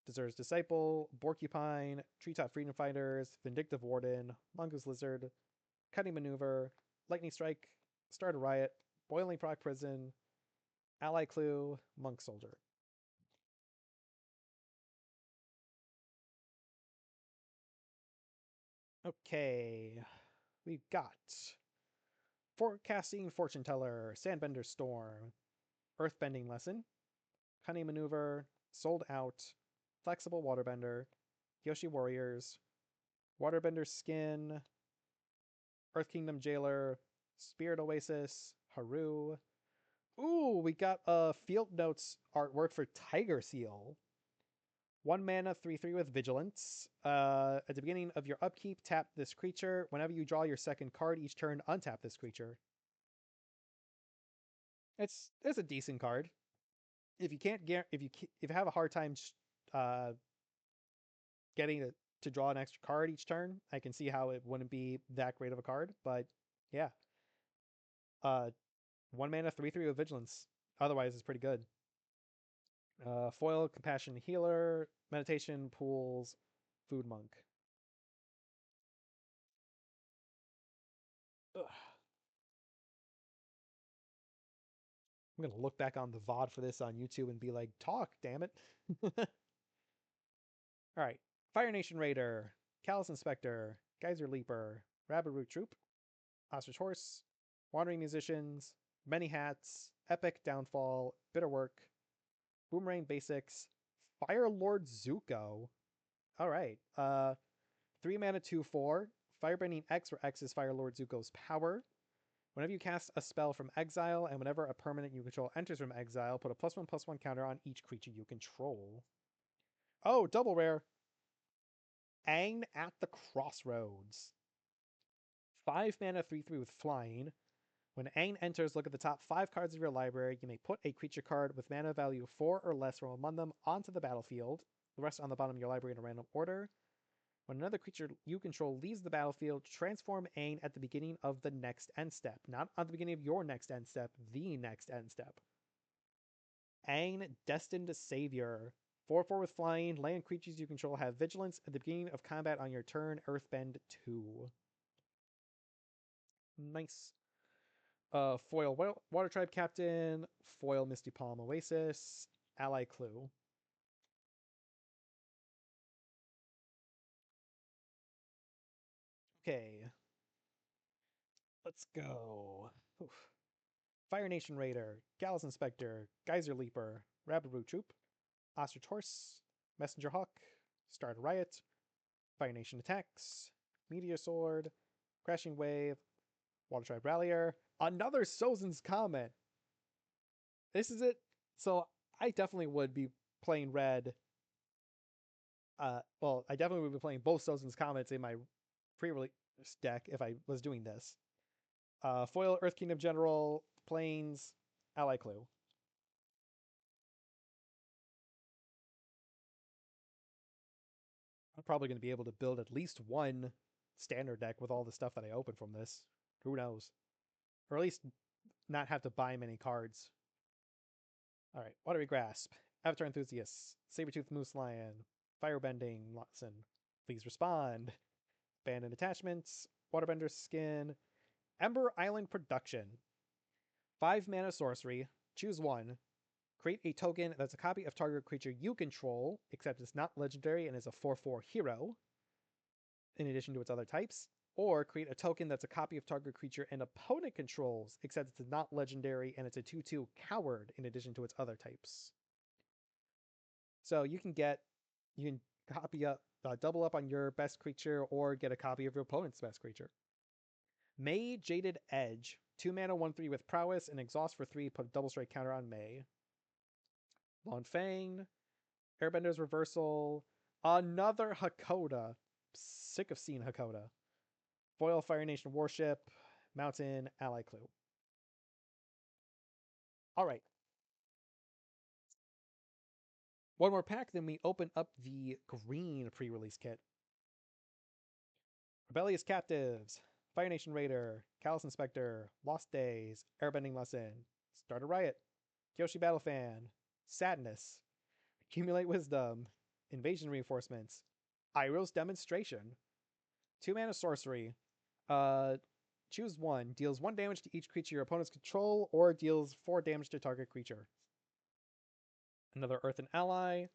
Desert's Disciple, Porcupine, Treetop Freedom Fighters, Vindictive Warden, Mongoose Lizard, Cutting Maneuver, Lightning Strike, Start a Riot, Boiling Proc Prison, Ally Clue, Monk Soldier. Okay, we've got Forecasting Fortune Teller, Sandbender Storm, Earthbending Lesson, Cunning Maneuver, Sold Out, Flexible Waterbender, Yoshi Warriors, Waterbender Skin, Earth Kingdom Jailer, Spirit Oasis, Haru. Ooh, we got a Field Notes artwork for Tiger Seal. 1 mana, 3/3 with Vigilance. At the beginning of your upkeep, tap this creature. Whenever you draw your second card each turn, untap this creature. It's a decent card. If you can't get if you have a hard time uh, getting to draw an extra card each turn, I can see how it wouldn't be that great of a card. But yeah, 1 mana, 3/3 with Vigilance. Otherwise, it's pretty good. Foil, Compassion Healer, Meditation, Pools, Food Monk. Ugh. I'm gonna look back on the VOD for this on YouTube and be like, talk, damn it. Alright. Fire Nation Raider, Callous Inspector, Geyser Leaper, Rabbit Root Troop, Ostrich Horse, Wandering Musicians, Many Hats, Epic Downfall, Bitter Work, Boomerang Basics, Fire Lord Zuko. Alright. 3 mana 2/4. Firebending X, where X is Fire Lord Zuko's power. Whenever you cast a spell from exile, and whenever a permanent you control enters from exile, put a +1/+1 counter on each creature you control. Oh, double rare. Aang at the Crossroads. 5 mana 3/3 with flying. When Aang enters, look at the top 5 cards of your library. You may put a creature card with mana value 4 or less from among them onto the battlefield. The rest on the bottom of your library in a random order. When another creature you control leaves the battlefield, transform Aang at the beginning of the next end step. Not at the beginning of your next end step, the next end step. Aang, Destined Savior. 4/4 with flying. Land creatures you control have vigilance at the beginning of combat on your turn. Earthbend 2. Nice. Foil Water Tribe Captain. Foil Misty Palm Oasis. Ally Clue. Okay. Let's go. Oof. Fire Nation Raider, Gallus Inspector, Geyser Leaper, Rabbit Root Troop, Ostrich Horse, Messenger Hawk, Start a Riot, Fire Nation Attacks, Meteor Sword, Crashing Wave, Water Tribe Rallier, another Sozin's Comet. This is it. So I definitely would be playing red. Well, I definitely would be playing both Sozin's Comets in my pre-release deck if I was doing this. Foil Earth Kingdom General, Plains, Ally Clue. I'm probably going to be able to build at least one standard deck with all the stuff that I open from this. Who knows? Or at least not have to buy many cards. Alright, Watery Grasp, Avatar Enthusiasts, Sabertooth Moose Lion, Firebending Lesson, Please Respond, Abandoned Attachments, Waterbender Skin, Ember Island Production. 5 mana sorcery, choose one. Create a token that's a copy of target creature you control, except it's not legendary and is a 4/4 hero, in addition to its other types. Or create a token that's a copy of target creature an opponent controls, except it's not legendary and it's a 2/2 coward, in addition to its other types. So you can copy up, double up on your best creature, or get a copy of your opponent's best creature. May Jaded Edge. 2 mana, 1/3 with prowess, and exhaust for 3, put a double strike counter on May. Lon Fang. Airbender's Reversal. Another Hakoda. Sick of seeing Hakoda. Foil Fire Nation Warship. Mountain Ally Clue. Alright. One more pack, then we open up the green pre-release kit. Rebellious Captives. Fire Nation Raider. Callous Inspector. Lost Days. Airbending Lesson. Start a Riot. Kyoshi Battle Fan. Sadness. Accumulate Wisdom. Invasion Reinforcements. Iroh's Demonstration. 2 mana sorcery. Choose one. Deals 1 damage to each creature your opponents control, or deals 4 damage to target creature. Another Earthen Ally.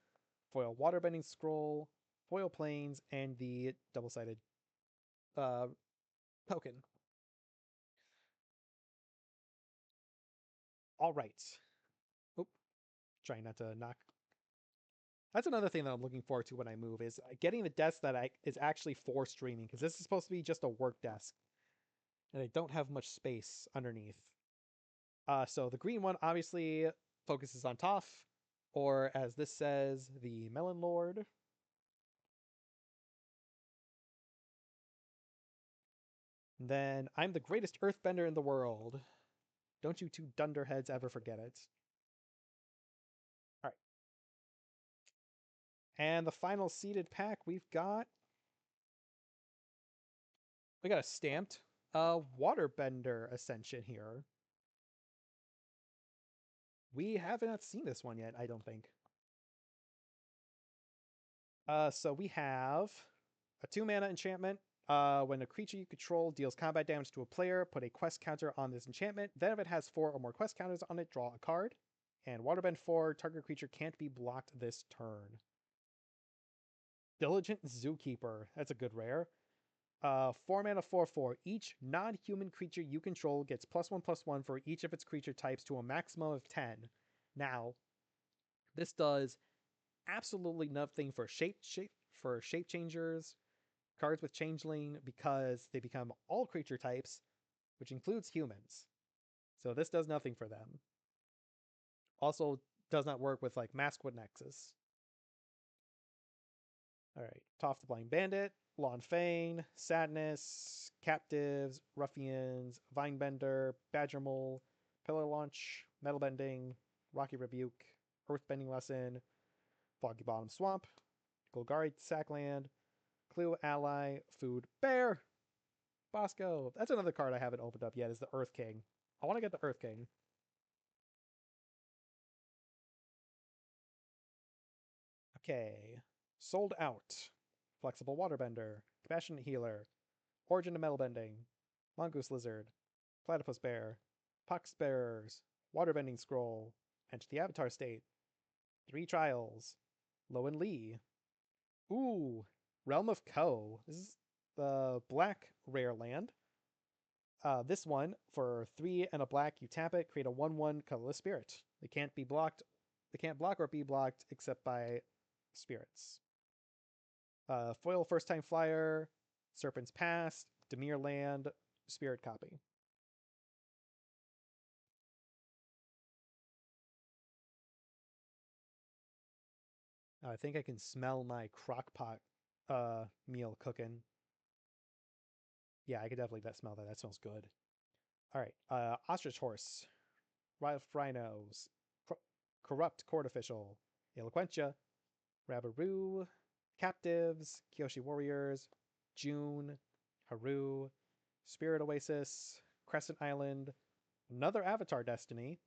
Foil Waterbending Scroll. Foil Plains, and the double-sided token. Alright. Oop. Trying not to knock. That's another thing that I'm looking forward to when I move, is getting the desk that is actually for streaming, because this is supposed to be just a work desk. And I don't have much space underneath. So the green one obviously focuses on Toph, or as this says, the Melon Lord. And then, I'm the greatest earthbender in the world. Don't you two dunderheads ever forget it. Alright. And the final seeded pack we've got... We got a stamped Waterbender Ascension here. We haven't seen this one yet, I don't think. So we have a 2 mana enchantment. When a creature you control deals combat damage to a player, put a quest counter on this enchantment. Then if it has 4 or more quest counters on it, draw a card. And Waterbend 4, target creature can't be blocked this turn. Diligent Zookeeper. That's a good rare. 4 mana, 4/4. Each non-human creature you control gets +1/+1 for each of its creature types to a maximum of 10. Now, this does absolutely nothing for shape changers, cards with changeling, because they become all creature types, which includes humans. So this does nothing for them. Also does not work with like Maskwood Nexus. Alright, Toph the Blind Bandit, Lon Fane, Sadness, Captives, Ruffians, Vinebender, Badger Mole, Pillar Launch, Metal Bending, Rocky Rebuke, Earthbending Lesson, Foggy Bottom Swamp, Golgari Sackland, Clue Ally, Food Bear, Bosco. That's another card I haven't opened up yet, is the Earth King. I want to get the Earth King. Okay. Sold Out. Flexible Waterbender. Compassionate Healer. Origin of Metal Bending. Mongoose Lizard. Platypus Bear. Pox Bearers. Waterbending Scroll. Enter the Avatar State. 3 Trials. Low and Lee. Ooh. Realm of Ko. This is the black rare land. This one, for 3 and a black, you tap it, create a 1/1 colorless spirit. They can't be blocked. They can't block or be blocked except by spirits. Foil First Time Flyer, Serpent's Past, Demir Land, Spirit Copy. I think I can smell my crockpot meal cooking. Yeah, I could definitely smell that. That smells good. Alright, Ostrich Horse, Rhinos, Corrupt Court Official, Eloquentia, Rabaroo, Captives, Kyoshi Warriors, June, Haru, Spirit Oasis, Crescent Island, another Avatar Destiny,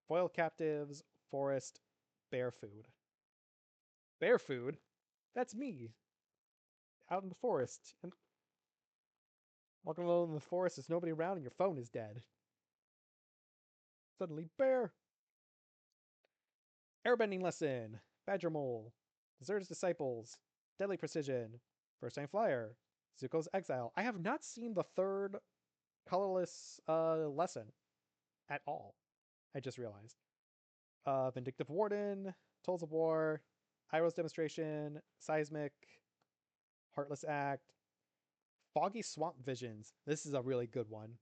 Foil Captives, Forest, Bear Food. Bear Food? That's me! Out in the forest. And walking alone in the forest, there's nobody around and your phone is dead. Suddenly, bear! Airbending Lesson, Badger Mole, Deserter's Disciples, Deadly Precision, First Time Flyer, Zuko's Exile. I have not seen the third colorless lesson at all. I just realized. Vindictive Warden, Tolls of War, Iroh's Demonstration, Seismic, Heartless Act, Foggy Swamp Visions. This is a really good one.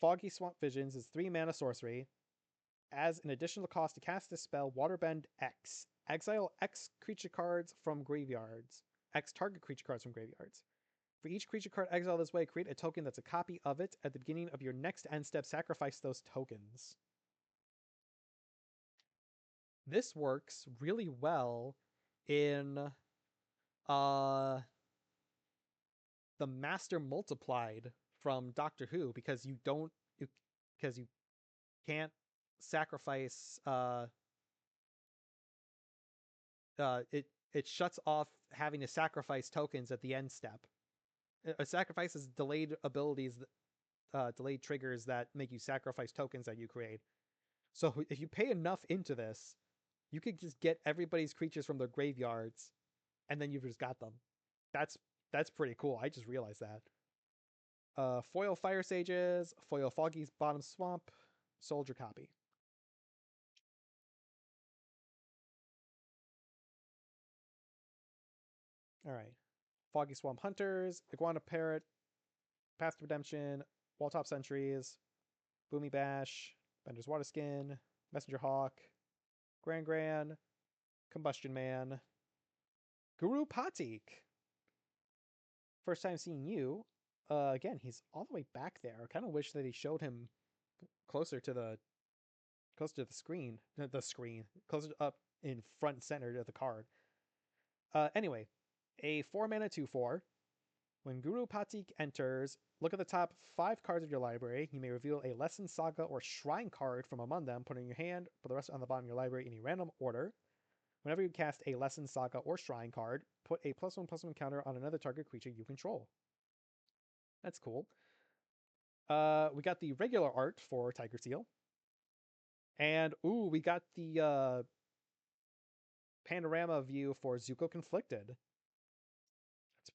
Foggy Swamp Visions is 3 mana sorcery. As an additional cost to cast this spell, Waterbend X. Exile X creature cards from graveyards. X target creature cards from graveyards. For each creature card exiled this way, create a token that's a copy of it. At the beginning of your next end step, sacrifice those tokens. This works really well in the Master Multiplied from Doctor Who, because you can't sacrifice it shuts off having to sacrifice tokens at the end step. It sacrifices delayed abilities, delayed triggers that make you sacrifice tokens that you create. So if you pay enough into this, you could just get everybody's creatures from their graveyards, and then you've just got them. That's pretty cool. I just realized that. Foil Fire Sages, foil Foggy's Bottom Swamp, Soldier Copy. Alright. Foggy Swamp Hunters, Iguana Parrot, Path to Redemption, Walltop Sentries, Boomy Bash, Bender's Waterskin, Messenger Hawk, Gran, Combustion Man, Guru Patik. First time seeing you. Again, he's all the way back there. I kind of wish that he showed him closer to the screen. Closer up in front and center of the card. Anyway, a 4-mana 2/4. When Guru Patik enters, look at the top 5 cards of your library. You may reveal a Lesson, Saga, or Shrine card from among them, put it in your hand, put the rest on the bottom of your library in a random order. Whenever you cast a Lesson, Saga, or Shrine card, put a +1/+1 counter on another target creature you control. That's cool. We got the regular art for Tiger Seal. And, we got the panorama view for Zuko Conflicted. That's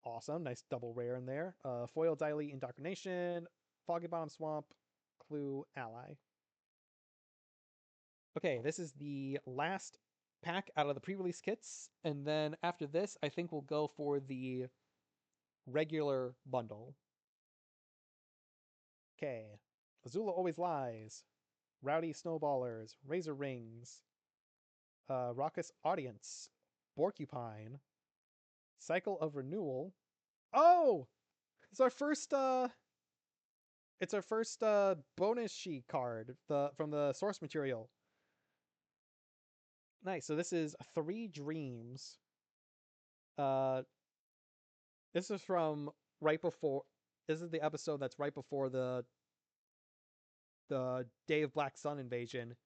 awesome. Nice double rare in there. Foil Diley Indoctrination, Foggy Bottom Swamp, Clue Ally. Okay, this is the last pack out of the pre-release kits, and then after this, I think we'll go for the regular bundle. Okay. Azula Always Lies, Rowdy Snowballers, Razor Rings, Raucous Audience, Porcupine, Cycle of Renewal. Oh! It's our first bonus sheet card from the source material. Nice. So this is 3 Dreams. This is from right before. This is the episode that's right before the Day of Black Sun invasion,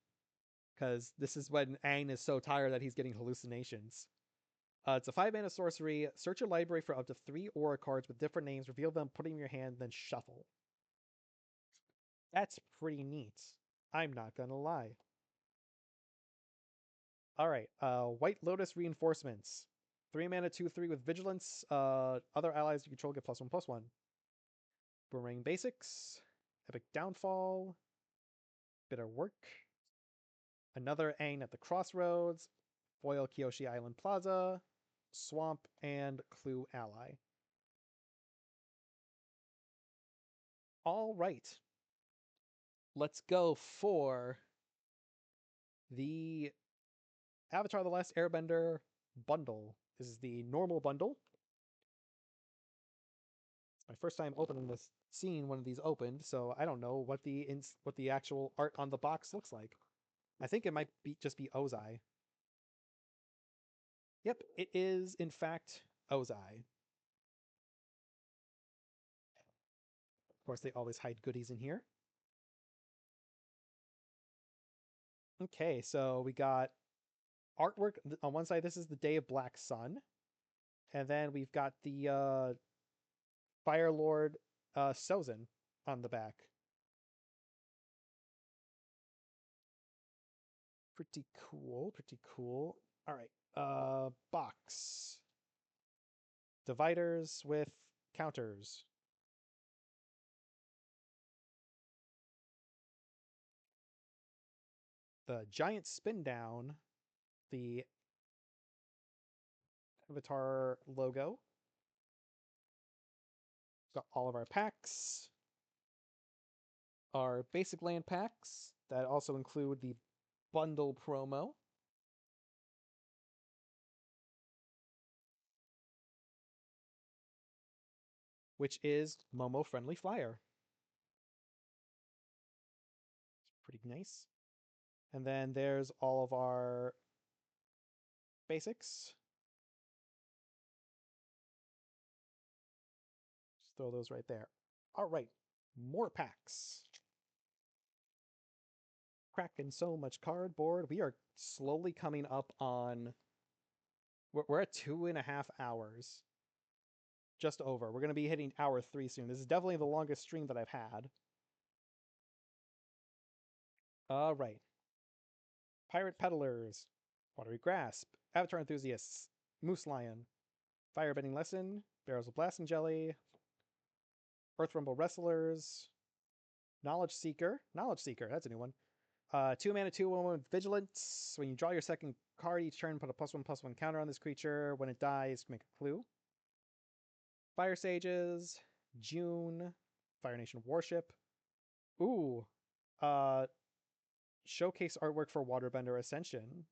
because this is when Aang is so tired that he's getting hallucinations. It's a 5-mana sorcery. Search your library for up to 3 aura cards with different names. Reveal them, put them in your hand, then shuffle. That's pretty neat. I'm not gonna lie. Alright, White Lotus Reinforcements. 3-mana 2/3 with Vigilance. Other allies you control get +1/+1. Boomerang Basics. Epic Downfall. Bitter Work. Another Aang at the Crossroads. Foil Kyoshi Island Plaza. Swamp, and Clue Ally. Alright. Let's go for the Avatar The Last Airbender bundle. This is the normal bundle. It's my first time opening this, seeing one of these opened, so I don't know what the actual art on the box looks like. I think it might just be Ozai. Yep, it is in fact Ozai. Of course, they always hide goodies in here. Okay, so we got artwork on one side. This is the Day of Black Sun, and then we've got the Fire Lord Sozin on the back. Pretty cool, pretty cool. All right, box. Dividers with counters. The giant spin down, the Avatar logo. Got all of our packs. Our basic land packs that also include the bundle promo. Which is Momo Friendly Flyer. It's pretty nice. And then there's all of our basics. Just throw those right there. All right, more packs. Cracking so much cardboard. We are slowly coming up on... We're at 2.5 hours. Just over. We're going to be hitting hour 3 soon. This is definitely the longest stream that I've had. All right. Pirate Peddlers, Watery Grasp, Avatar Enthusiasts, Moose Lion, Firebending Lesson, Barrels of Blasting Jelly, Earth Rumble Wrestlers, Knowledge Seeker, that's a new one. 2 mana, 2/1 with Vigilance. When you draw your second card each turn, put a +1/+1 counter on this creature. When it dies, make a clue. Fire Sages, June, Fire Nation Warship. Ooh, showcase artwork for Waterbender Ascension.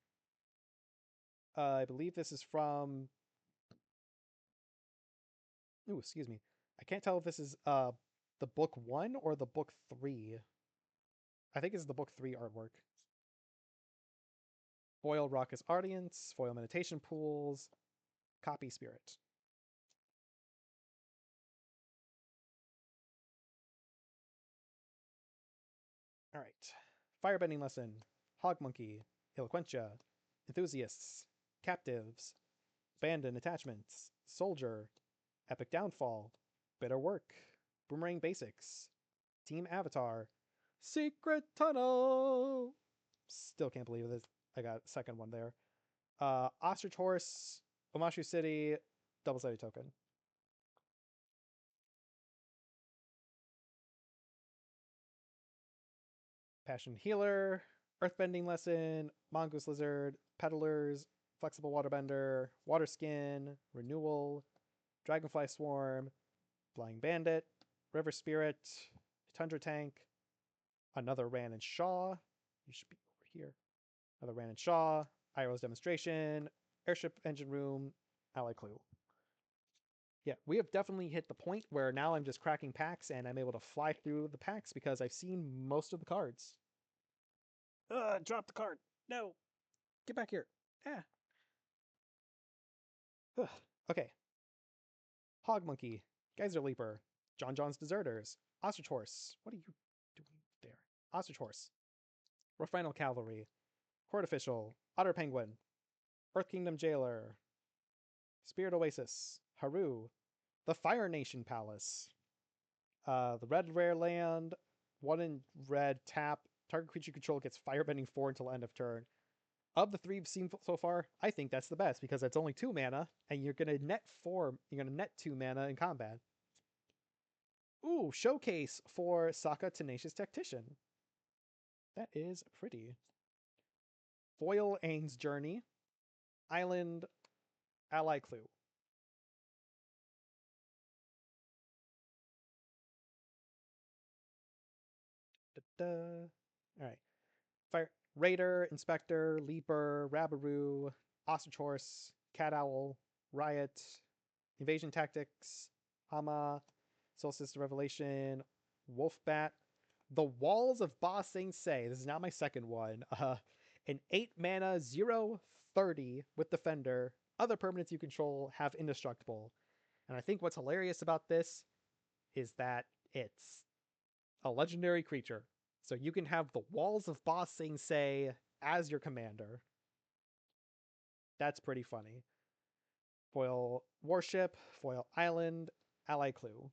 I believe this is from... Ooh, excuse me. I can't tell if this is the book 1 or the book 3. I think it's the book 3 artwork. Foil Raucous Audience, Foil Meditation Pools, Copy Spirit. All right. Firebending Lesson, Hog Monkey, Eloquentia, Enthusiasts, Captives, Abandoned Attachments, Soldier, Epic Downfall, Bitter Work, Boomerang Basics, Team Avatar, Secret Tunnel. Still can't believe this. I got a second one there. Ostrich Horse, Omashu City, double-sided token. Passion Healer, Earthbending Lesson, Mongoose Lizard, Peddlers, Flexible Waterbender, Waterskin, Renewal, Dragonfly Swarm, Flying Bandit, River Spirit, Tundra Tank, another Ran and Shaw. You should be over here. Another Ran and Shaw, Iroh's Demonstration, Airship Engine Room, Ally Clue. Yeah, we have definitely hit the point where now I'm just cracking packs and I'm able to fly through the packs because I've seen most of the cards. Drop the card. No. Get back here. Okay. Hog Monkey, Geyser Leaper, John John's Deserters, Ostrich Horse. What are you doing there? Ostrich Horse. Refinal Cavalry, Court Official, Otter Penguin, Earth Kingdom Jailer, Spirit Oasis, Haru, the Fire Nation Palace, the Red Rare Land, 1 in red, tap, target creature you control gets Firebending 4 until end of turn. Of the 3 we've seen so far, I think that's the best because it's only 2 mana, and you're gonna net 2 mana in combat. Ooh, showcase for Sokka Tenacious Tactician. That is pretty. Foil Aang's Journey, Island, Ally Clue. Alright. Fire Raider, Inspector, Leaper, Rabaroo, Ostrich Horse, Cat Owl, Riot, Invasion Tactics, Hama, Solstice Revelation, Wolfbat, The Walls of Ba Sing Se. This is not my second one. An 8 mana 0/30 with Defender. Other permanents you control have Indestructible. And I think what's hilarious about this is that it's a legendary creature. So you can have the Walls of Ba Sing Se as your commander. That's pretty funny. Foil Warship, Foil Island, Ally Clue.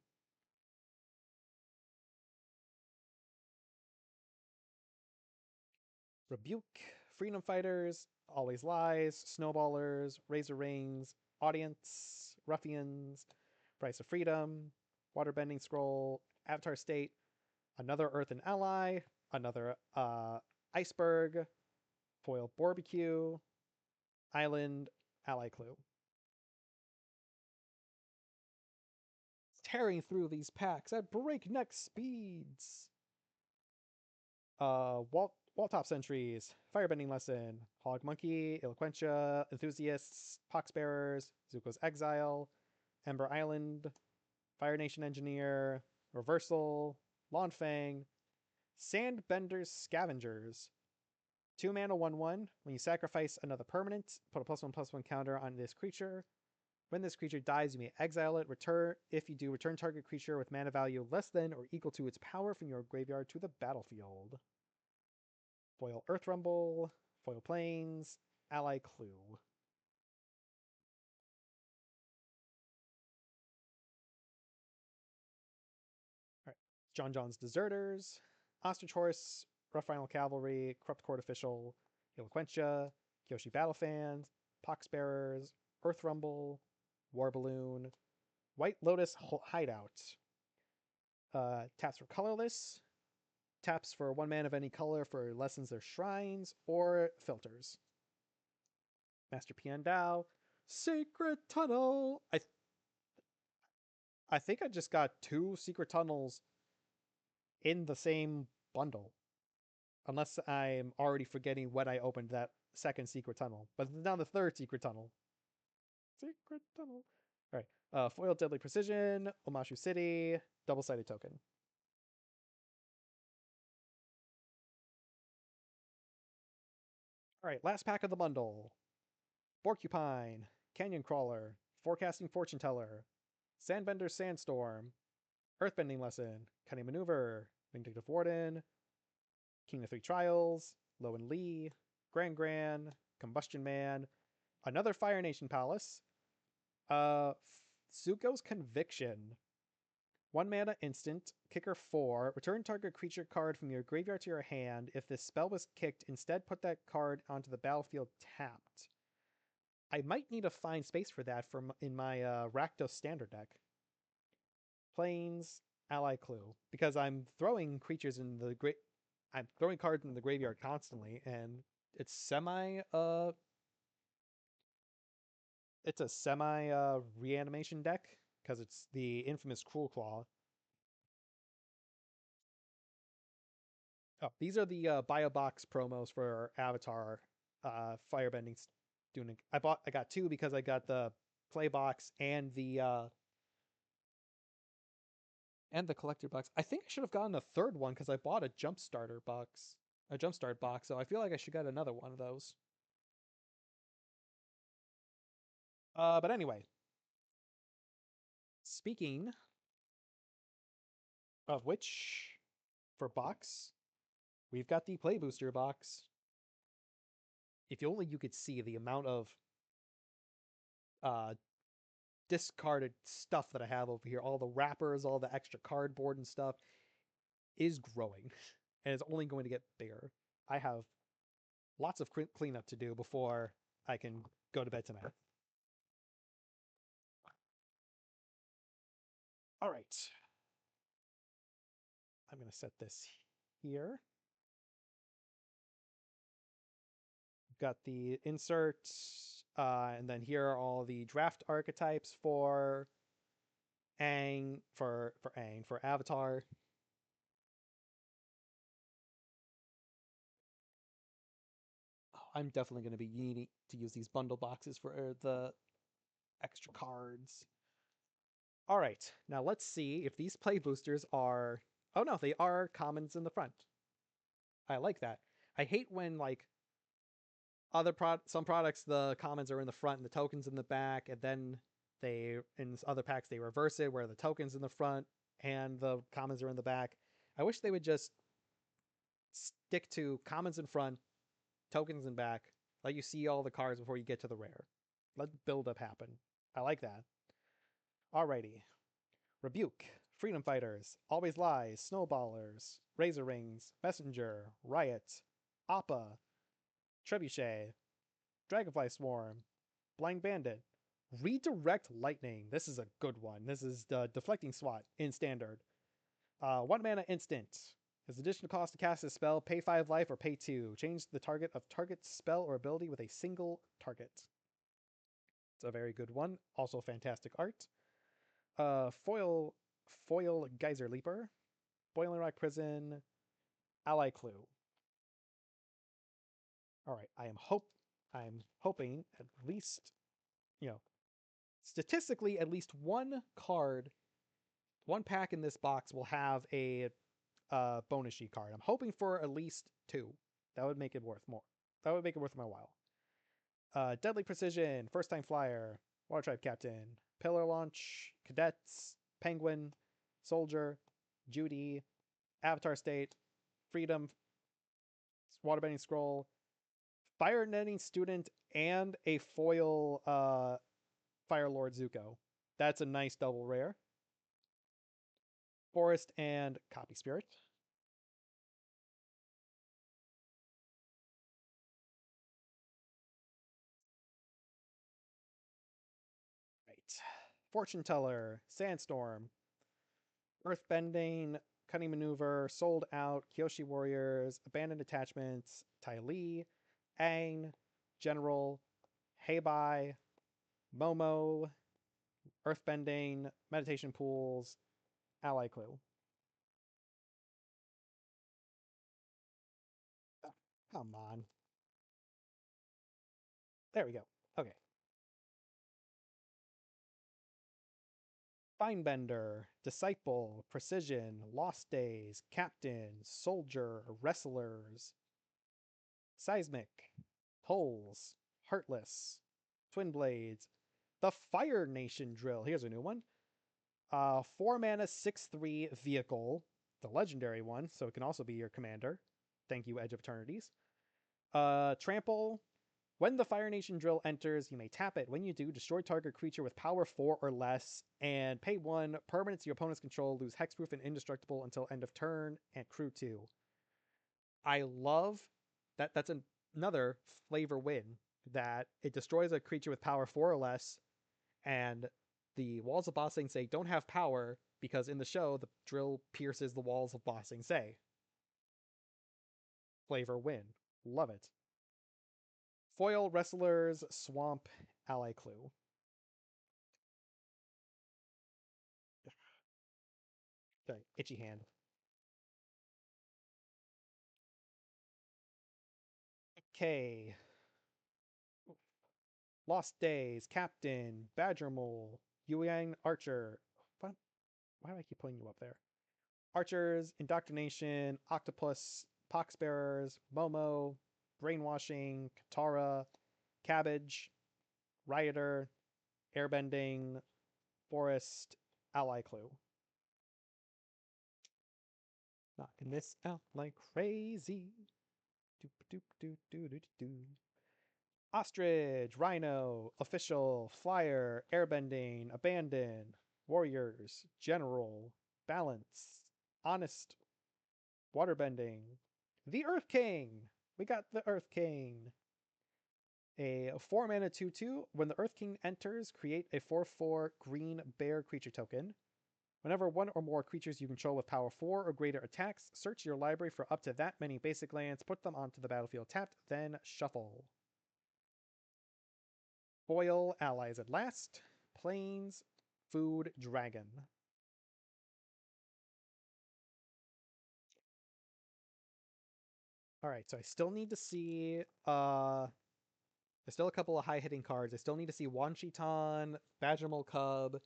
Rebuke, Freedom Fighters, Always Lies, Snowballers, Razor Rings, Audience, Ruffians, Price of Freedom, Waterbending Scroll, Avatar State, another Earth and Ally, another Iceberg, Foil Barbecue, Island, Ally Clue. Tearing through these packs at breakneck speeds. Wall Top Sentries, Firebending Lesson, Hog Monkey, Eloquentia, Enthusiasts, Poxbearers, Zuko's Exile, Ember Island, Fire Nation Engineer, Reversal, Lawnfang, Sandbender's Scavengers. 2 mana 1/1. When you sacrifice another permanent, put a +1/+1 counter on this creature. When this creature dies, you may exile it. Return. If you do, return target creature with mana value less than or equal to its power from your graveyard to the battlefield. Foil Earth Rumble, Foil Plains, Ally Clue. Alright. John John's Deserters, Ostrich Horse, Rough Final Cavalry, Corrupt Court Official, Eloquentia, Kyoshi Battlefans, Poxbearers, Earth Rumble, War Balloon, White Lotus Hideout. Taps for colorless, taps for 1 mana of any color for lessens their shrines, or filters. Master Pian Dao, Sacred Tunnel. I think I just got 2 Secret Tunnels in the same bundle. Unless I'm already forgetting when I opened that second Secret Tunnel. But it's now the 3rd Secret Tunnel. Secret Tunnel. Alright. Foil Deadly Precision, Omashu City, double-sided token. Alright, last pack of the bundle. Porcupine, Canyon Crawler, Forecasting Fortune Teller, Sandbender Sandstorm, Earthbending Lesson, Cunning Maneuver, Vindictive Warden, King of 3 Trials, Low and Lee, Gran, Combustion Man, another Fire Nation Palace, Zuko's Conviction, 1 mana instant, kicker 4, return target creature card from your graveyard to your hand. If this spell was kicked, instead put that card onto the battlefield tapped. I might need to find space for that in my Rakdos standard deck. Plains, Ally Clue, because I'm throwing creatures in the I'm throwing cards in the graveyard constantly, and it's it's a semi reanimation deck because it's the infamous Cruel Claw. Oh, these are the Bio Box promos for Avatar Firebending Student. I got 2 because I got the play box and the collector box. I think I should have gotten a 3rd one because I bought a Jumpstart box, so I feel like I should get another one of those. But anyway, speaking of which, for box, we've got the Play Booster box. If only you could see the amount of discarded stuff that I have over here, all the wrappers, all the extra cardboard and stuff, is growing, and it's only going to get bigger. I have lots of cleanup to do before I can go to bed tonight. All right. I'm going to set this here. Got the insert, and then here are all the draft archetypes for Aang, for Avatar. Oh, I'm definitely going to be needing to use these bundle boxes for the extra cards. All right, now let's see if these play boosters are... Oh no, they are commons in the front. I like that. I hate when, like, some products, the commons are in the front and the tokens in the back, and then in other packs they reverse it where the tokens in the front and the commons are in the back. I wish they would just stick to commons in front, tokens in back, let you see all the cards before you get to the rare. Let build up happen. I like that. Alrighty. Rebuke, Freedom Fighters, Always Lies, Snowballers, Razor Rings, Messenger, Riot, Appa, Trebuchet, Dragonfly Swarm, Blind Bandit, Redirect Lightning. This is a good one. This is the Deflecting SWAT in Standard. 1 mana instant. As additional cost to cast a spell, pay 5 life or pay 2. Change the target of target spell or ability with a single target. It's a very good one. Also fantastic art. Foil Geyser Leaper, Boiling Rock Prison, Ally Clue. All right, I'm hoping at least, statistically at least one pack in this box will have a bonus sheet card. I'm hoping for at least 2. That would make it worth more. That would make it worth my while. Deadly Precision, First Time Flyer, Water Tribe Captain, Pillar Launch, Cadets, Penguin, Soldier, Judy, Avatar State, Freedom, Waterbending Scroll, Fire Netting Student, and a foil Fire Lord Zuko. That's a nice double rare. Forest and Copy Spirit. Right. Fortune Teller, Sandstorm, Earthbending, Cunning Maneuver, Sold Out, Kyoshi Warriors, Abandoned Attachments, Ty Lee, Aang, General, Heibai, Momo, Earthbending, Meditation Pools, Ally Clue. Oh, come on. There we go. Okay. Finebender, Disciple, Precision, Lost Days, Captain, Soldier, Wrestlers, Seismic, Holes, Heartless, Twin Blades, the Fire Nation Drill. Here's a new one. 4 mana, 6/3 vehicle, the legendary one, so it can also be your commander. Thank you, Edge of Eternities. Trample. When the Fire Nation Drill enters, you may tap it. When you do, destroy target creature with power 4 or less, and pay 1. Permanents your opponent's control lose hexproof and indestructible until end of turn, and crew 2. I love that. That's another flavor win, that it destroys a creature with power 4 or less, and the Walls of Ba Sing Se don't have power because in the show, the drill pierces the Walls of Ba Sing Se. Flavor win. Love it. Foil Wrestlers, Swamp, Ally Clue. Sorry, itchy hand. Okay. Lost Days, Captain, Badger Mole, Yuang Archer. What? Why do I keep putting you up there? Archers, Indoctrination, Octopus, Poxbearers, Momo, Brainwashing, Katara, Cabbage, Rioter, Airbending, Forest, Ally Clue. Knocking this out like crazy. Doop doop doop doop doop doop. Ostrich, Rhino, Official, Flyer, Airbending, Abandon, Warriors, General, Balance, Honest, Waterbending, the Earth King. We got the Earth King. A 4 mana 2/2. When the Earth King enters, create a 4/4 green bear creature token. Whenever one or more creatures you control with power 4 or greater attacks, search your library for up to that many basic lands, put them onto the battlefield tapped, then shuffle. Foil allies at last. Plains, Food, Dragon. Alright, so I still need to see there's still a couple of high-hitting cards. I still need to see Wan Shitan, Badgermole Cub.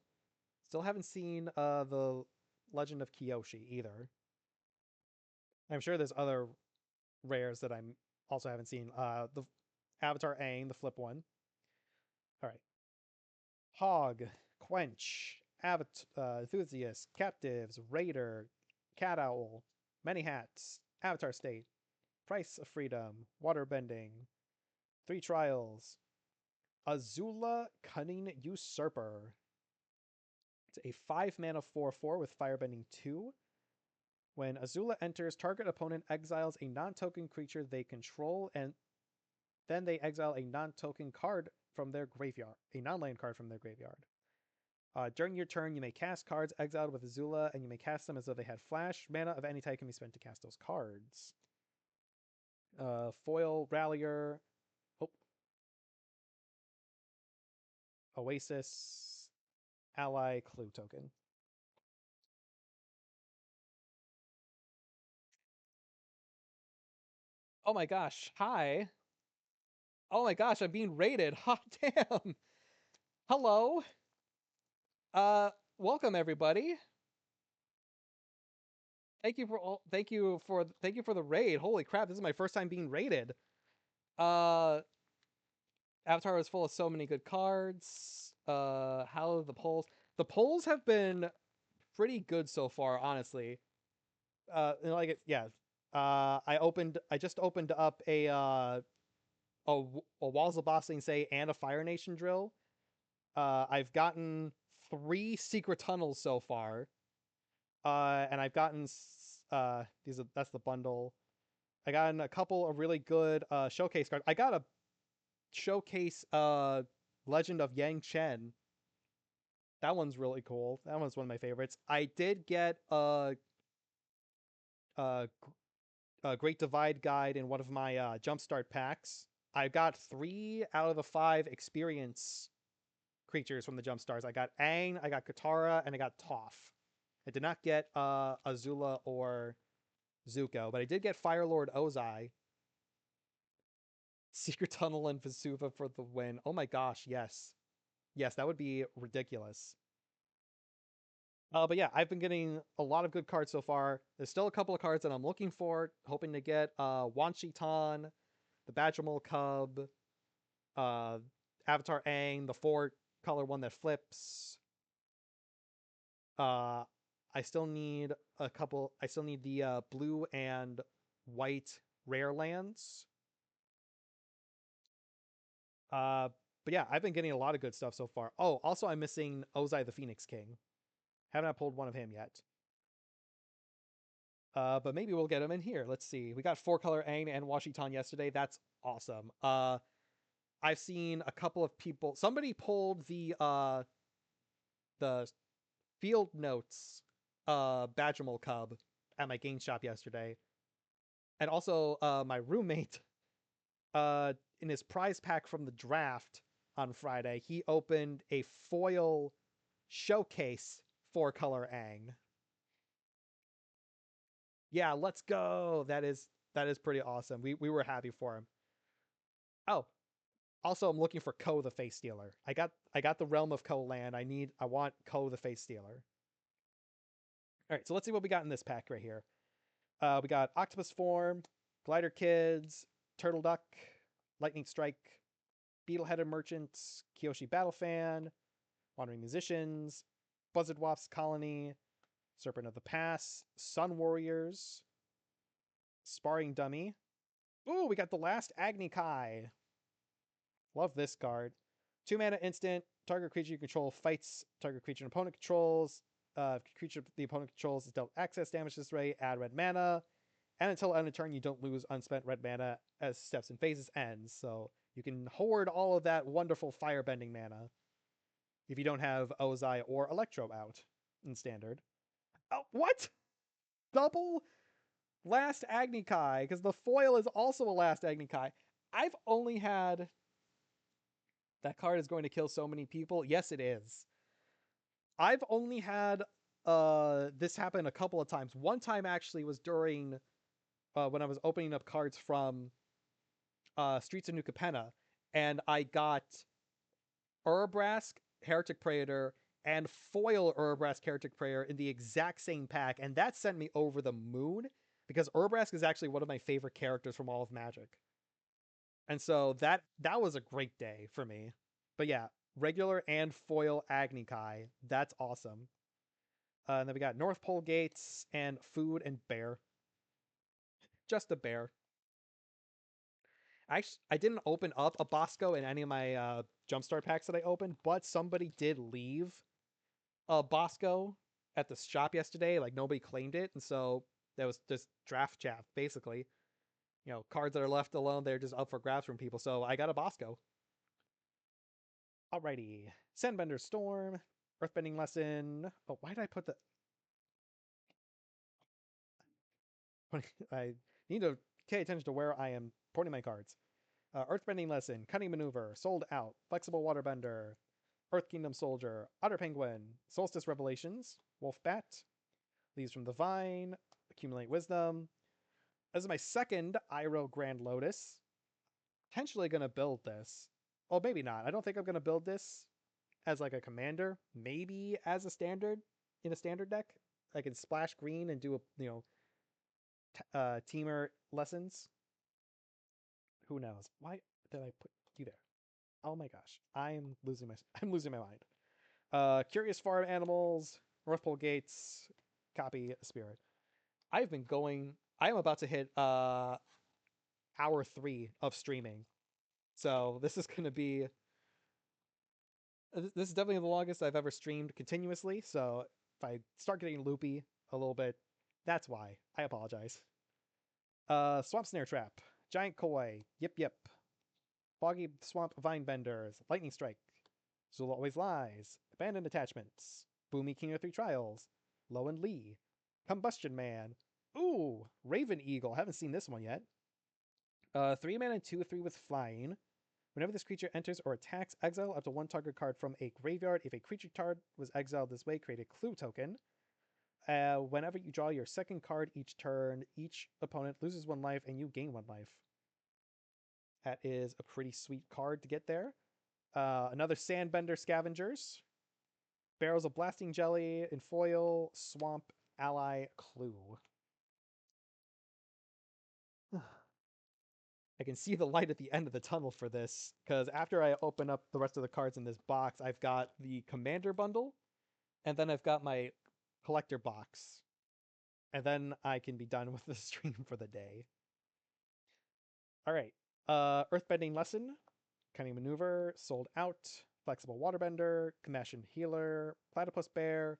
Still haven't seen the Legend of Kyoshi either. I'm sure there's other rares that I'm also haven't seen. The Avatar Aang, the flip one. Alright. Hog, Quench, Enthusiast, Captives, Raider, Cat Owl, Many Hats, Avatar State, Price of Freedom, Waterbending, 3 Trials, Azula Cunning Usurper. It's a 5 mana 4/4 with Firebending 2. When Azula enters, target opponent exiles a non-token creature they control and Then they exile a non-token card from their graveyard, a non-land card from their graveyard. During your turn, you may cast cards exiled with Azula, and you may cast them as though they had flash. Mana of any type can be spent to cast those cards. Foil Rallier. Oh. Oasis. Ally Clue token. Oh my gosh. Hi. Oh my gosh, I'm being raided. Hot damn. Hello. Welcome everybody. Thank you for the raid. Holy crap, this is my first time being raided. Uh Avatar was full of so many good cards. How the polls? The polls have been pretty good so far, honestly. Like it, yeah. I just opened up a Walls of Bossing Say and a Fire Nation drill. I've gotten 3 secret tunnels so far. And I've gotten that's the bundle. I got a couple of really good showcase cards. I got a showcase Legend of Yang Chen. That one's really cool. That one's one of my favorites. I did get a Great Divide guide in one of my Jumpstart packs. I got 3 out of the 5 experience creatures from the Jumpstarts. I got Aang, I got Katara, and I got Toph. I did not get Azula or Zuko, but I did get Firelord Ozai. Secret Tunnel and Vesuva for the win. Oh my gosh, yes. Yes, that would be ridiculous. But yeah, I've been getting a lot of good cards so far. There's still a couple of cards that I'm looking for, hoping to get Wan Shi-tan, the Badgermole Cub, uh, Avatar Aang, the 4-color one that flips. I still need a couple. I still need the blue and white rare lands. But yeah, I've been getting a lot of good stuff so far. Oh, also I'm missing Ozai the Phoenix King. Haven't pulled one of him yet. But maybe we'll get him in here. Let's see. We got 4-color Aang and Wan Shi-tan yesterday. That's awesome. I've seen a couple of people. Somebody pulled the Field Notes Badgermole Cub at my game shop yesterday. And also my roommate in his prize pack from the draft on Friday, he opened a foil showcase 4-color Aang. Yeah, let's go. That is pretty awesome. We were happy for him. Oh, also I'm looking for Ko the Face Stealer. I got the Realm of Ko land. I want Ko the Face Stealer. All right, so let's see what we got in this pack right here. We got Octopus Form, Glider Kids, Turtle Duck, Lightning Strike, Beetle-Headed Merchants, Kyoshi Battle Fan, Wandering Musicians, Buzzard Wasp Colony, Serpent of the Pass, Sun Warriors, Sparring Dummy. Ooh, we got the last Agni Kai. Love this card. 2-mana instant. Target creature you control fights target creature an opponent controls. Creature the opponent controls is dealt access damage this way. Add red mana. And until end of turn, you don't lose unspent red mana as steps and phases ends. So you can hoard all of that wonderful firebending mana if you don't have Ozai or Electro out in standard. Oh, what? Double last Agni Kai, because the foil is also a last Agni Kai. I've only had... That card is going to kill so many people. Yes, it is. I've only had this happen a couple of times. One time actually was during when I was opening up cards from Streets of New Capenna, and I got Urabrask, Heretic Praetor, and foil Urabrask Heretic Praetor in the exact same pack, and that sent me over the moon, because Urabrask is actually one of my favorite characters from all of Magic. And so that was a great day for me. But yeah, regular and foil Agni Kai. That's awesome. And then we got North Pole Gates and Food and Bear. Just a bear. I didn't open up a Bosco in any of my Jumpstart packs that I opened, but somebody did leave a Bosco at the shop yesterday. Like, nobody claimed it, and so that was just draft chaff, basically. cards that are left alone, they're just up for grabs from people. So I got a Bosco. Alrighty. Sandbender Storm, Earthbending Lesson. Oh, why did I put the... I need to pay attention to where I am pointing my cards. Earthbending Lesson, Cunning Maneuver, Sold Out, Flexible Waterbender, Earth Kingdom Soldier, Otter Penguin, Solstice Revelations, Wolf Bat, Leaves from the Vine, Accumulate Wisdom. This is my second Iroh Grand Lotus. Potentially going to build this. Well, maybe not. I don't think I'm going to build this as like a commander. Maybe as a standard, in a standard deck. I can splash green and do a, teamer lessons. Who knows? Why did I put you there? Oh my gosh. I'm losing my mind. Curious Farm Animals, North Pole Gates, copy Spirit. I am about to hit hour 3 of streaming. So this is gonna be this is definitely the longest I've ever streamed continuously. So if I start getting loopy a little bit, that's why. I apologize. Swamp Snare Trap, Giant Koi, Yip Yip, Foggy Swamp Vine Benders, Lightning Strike, Zul Always Lies, Abandoned Attachments, Boomy King of 3 Trials, Low and Lee, Combustion Man. Ooh, Raven Eagle. Haven't seen this one yet. 3 mana 2/3 with flying. Whenever this creature enters or attacks, exile up to 1 target card from a graveyard. If a creature card was exiled this way, create a clue token. Whenever you draw your second card each turn, each opponent loses 1 life and you gain 1 life. That is a pretty sweet card to get there. Another Sandbender Scavengers. Barrels of Blasting Jelly in foil, Swamp, Ally, Clue. I can see the light at the end of the tunnel for this, because after I open up the rest of the cards in this box, I've got the Commander bundle, and then I've got my collector box. And then I can be done with the stream for the day. Alright. Earthbending Lesson, Cunning Maneuver, Sold Out, Flexible Waterbender, Compassion Healer, Platypus Bear,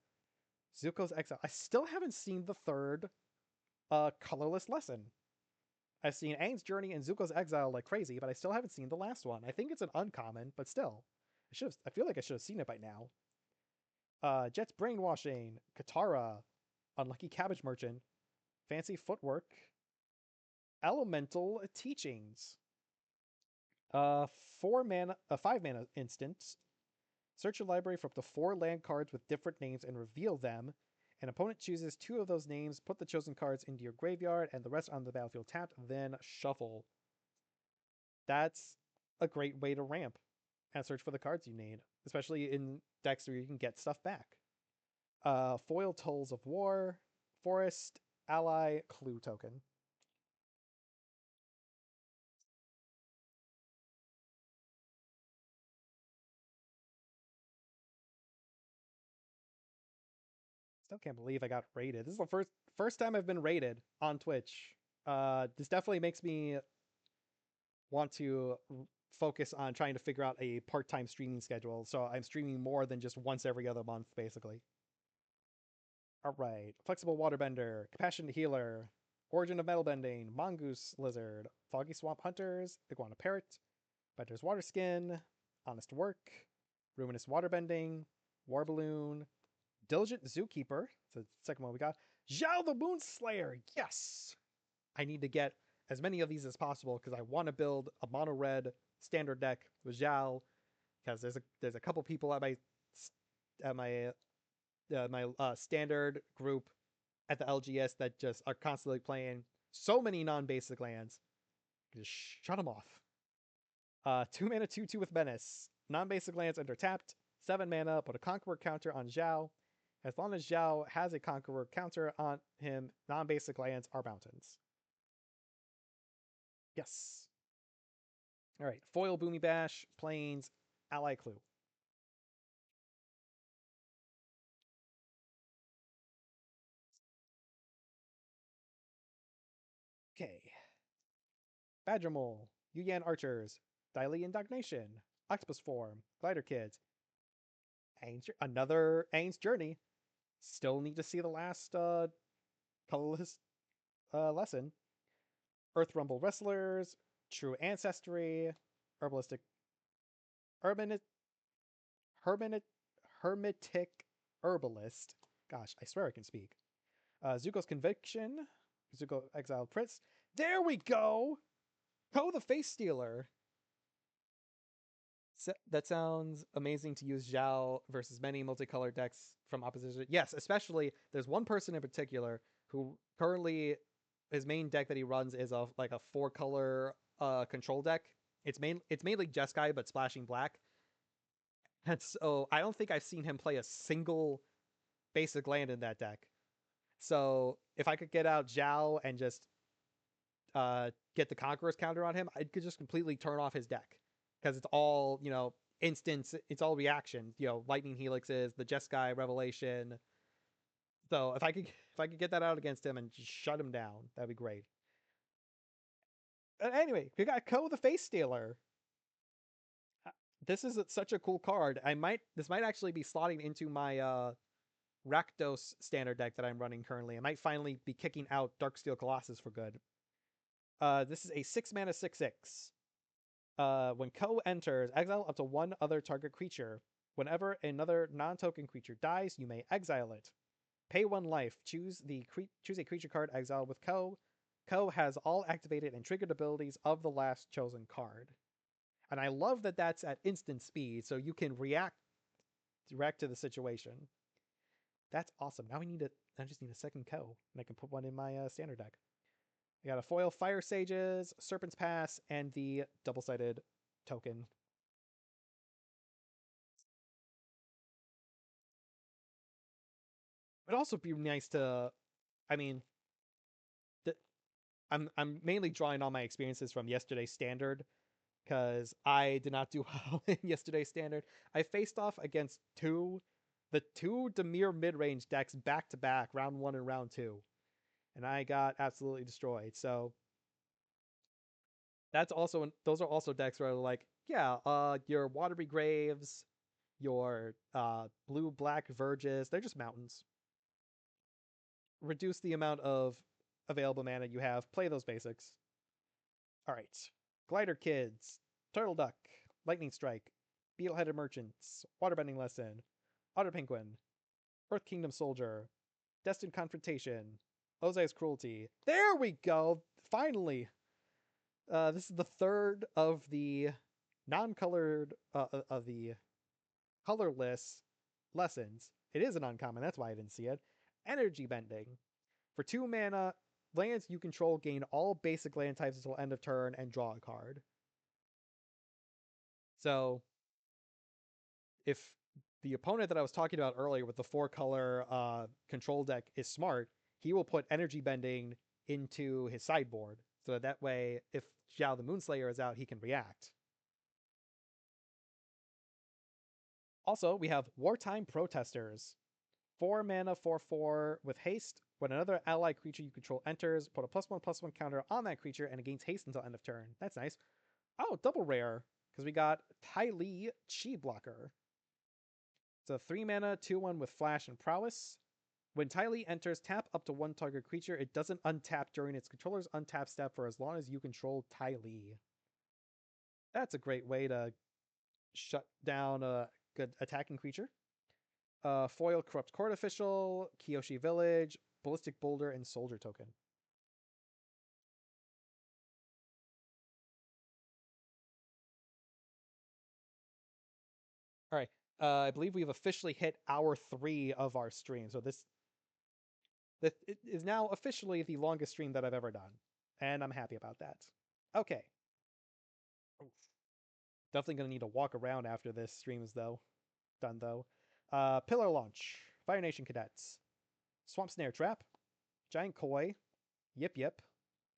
Zuko's Exile. I still haven't seen the third colorless lesson. I've seen Aang's Journey and Zuko's Exile like crazy, but I still haven't seen the last one. I think it's an uncommon, but still. I feel like I should have seen it by now. Jet's Brainwashing, Katara, Unlucky Cabbage Merchant, Fancy Footwork, Elemental Teachings. 5 mana instant. Search your library for up to 4 land cards with different names and reveal them. An opponent chooses 2 of those names, put the chosen cards into your graveyard, and the rest on the battlefield tapped, then shuffle. That's a great way to ramp and search for the cards you need, especially in decks where you can get stuff back. Foil Tolls of War, Forest, Ally, Clue token. Still can't believe I got rated. This is the first time I've been rated on Twitch. This definitely makes me want to focus on trying to figure out a part-time streaming schedule. So I'm streaming more than just once every other month, basically. Alright. Flexible Waterbender, Compassion Healer, Origin of Metal Bending, Mongoose Lizard, Foggy Swamp Hunters, Iguana Parrot, Bender's Waterskin, Honest Work, Ruinous Waterbending, War Balloon, Diligent Zookeeper. It's the second one we got. Zhao the Moonslayer. Yes! I need to get as many of these as possible because I want to build a mono red standard deck with Zhao. Because there's a couple people at my standard group at the LGS that just are constantly playing so many non-basic lands. Just shut them off. 2 mana 2/2 with Menace. Non-basic lands enter tapped. 7 mana, put a Conqueror counter on Zhao. As long as Zhao has a Conqueror counter on him, non-basic lands are mountains. Yes. Alright, Foil Boomy Bash, Plains, Ally Clue. Okay. Badgermole, Yuyan Archers, Daily Indignation, Octopus Form, Glider Kids, another Aang's Journey. Still need to see the last colorless lesson. Earth Rumble Wrestlers, True Ancestry, Herbalistic Hermit Hermit Hermetic Herbalist. Gosh, I swear I can speak. Zuko's Conviction, Zuko Exiled Prince. There we go! Ko the Face Stealer. That sounds amazing to use Zhao versus many multicolored decks from opposition. Yes, especially there's one person in particular who currently his main deck that he runs is a 4-color control deck. It's mainly Jeskai but splashing black. And so I don't think I've seen him play a single basic land in that deck. So if I could get out Zhao and just get the Conqueror's counter on him, I could just completely turn off his deck. Because it's all, instance, it's all reaction, Lightning Helixes, the Jeskai Revelation. So if I could get that out against him and just shut him down, that'd be great. Anyway, we got Ko the Face Stealer. This is such a cool card. This might actually be slotting into my Rakdos standard deck that I'm running currently. I might finally be kicking out Darksteel Colossus for good. This is a 6-mana 6/6. When Ko enters, exile up to one other target creature. Whenever another non-token creature dies, you may exile it. Pay 1 life. Choose a creature card exiled with Ko. Ko has all activated and triggered abilities of the last chosen card. And I love that that's at instant speed, so you can react to the situation. That's awesome. Now I just need a second Ko, and I can put one in my standard deck. I got a foil Fire Sages, Serpent's Pass, and the double-sided token. It'd also be nice to, I mean, I'm mainly drawing all my experiences from yesterday's standard, because I did not do well in yesterday's standard. I faced off against the two Dimir mid-range decks back-to-back, round 1 and round 2. And I got absolutely destroyed, so those are also decks where like, yeah, your Watery Graves, your blue-black Verges, they're just mountains. Reduce the amount of available mana you have, play those basics. Alright. Glider Kids, Turtle Duck, Lightning Strike, Beetle-Headed Merchants, Waterbending Lesson, Otter Penguin, Earth Kingdom Soldier, Destined Confrontation, Ozai's Cruelty. There we go! Finally! This is the third of the non-colored, of the colorless lessons. It is an uncommon, that's why I didn't see it. Energy Bending. For 2 mana, lands you control gain all basic land types until end of turn and draw a card. So, if the opponent that I was talking about earlier with the 4-color control deck is smart, he will put Energy Bending into his sideboard. So that way, if Zhao the Moonslayer is out, he can react. Also, we have Wartime Protesters. 4 mana, 4/4 with haste. When another allied creature you control enters, put a +1/+1 counter on that creature and it gains haste until end of turn. That's nice. Oh, double rare, because we got Ty Lee Chi Blocker. It's a 3 mana, 2/1 with flash and prowess. When Ty Lee enters, tap up to 1 target creature. It doesn't untap during its controller's untap step for as long as you control Ty Lee. That's a great way to shut down a good attacking creature. Foil Corrupt Court Official, Kyoshi Village, Ballistic Boulder, and Soldier Token. Alright, I believe we've officially hit hour 3 of our stream, so this is now officially the longest stream that I've ever done, and I'm happy about that. Okay. Oof. Definitely gonna need to walk around after this stream is done though. Pillar Launch, Fire Nation Cadets, Swamp Snare Trap, Giant Koi, Yip Yip,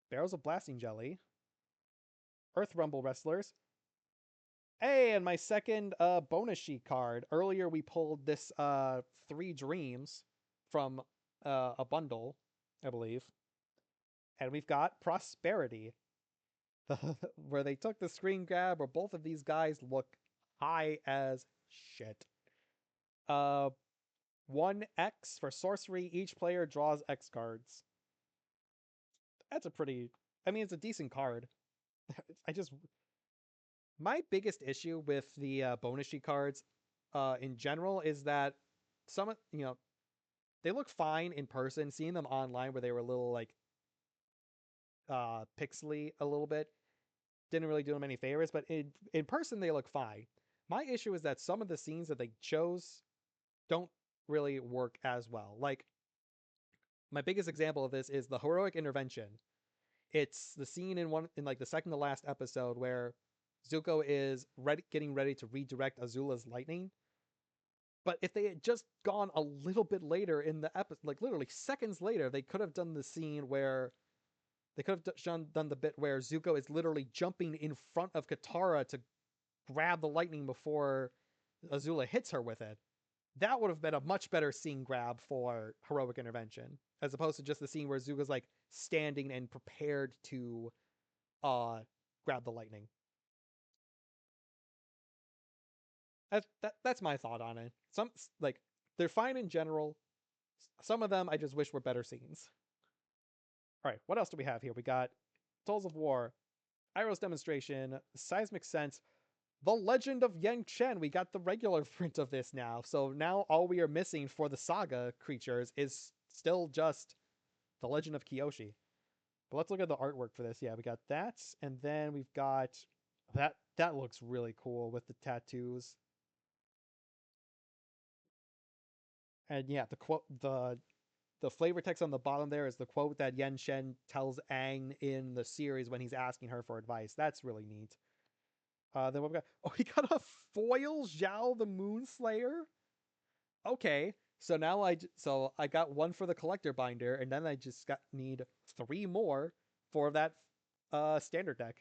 Barrels of Blasting Jelly, Earth Rumble Wrestlers. Hey, and my second bonus sheet card. Earlier we pulled this 3 Dreams from a bundle, I believe. And we've got Prosperity, where they took the screen grab where both of these guys look high as shit. 1X for sorcery. Each player draws X cards. That's a pretty I mean, it's a decent card. I just my biggest issue with the bonus sheet cards, in general, is that some they look fine in person. Seeing them online where they were a little like pixely a little bit didn't really do them any favors, but in person they look fine. My issue is that some of the scenes that they chose don't really work as well. Like my biggest example of this is the heroic intervention. It's the scene in like the second to last episode where Zuko is getting ready to redirect Azula's lightning. But if they had just gone a little bit later in the episode, like literally seconds later, they could have done the scene where they could have done the bit where Zuko is literally jumping in front of Katara to grab the lightning before Azula hits her with it. That would have been a much better scene grab for heroic intervention, as opposed to just the scene where Zuko's like standing and prepared to grab the lightning. That's my thought on it. Some like they're fine in general. Some of them I just wish were better scenes. All right, what else do we have here? We got Tools of War, Iroh's Demonstration, Seismic Sense, The Legend of Yen Chen. We got the regular print of this now. So now all we are missing for the saga creatures is still just The Legend of Kyoshi. But let's look at the artwork for this. Yeah, we got that. And then we've got that looks really cool with the tattoos. And yeah, the flavor text on the bottom there is the quote that Yen Shen tells Aang in the series when he's asking her for advice. That's really neat. Then what we got? Oh, we got a foil Zhao the Moonslayer. Okay, so I got one for the collector binder, and then I just need 3 more for that standard deck.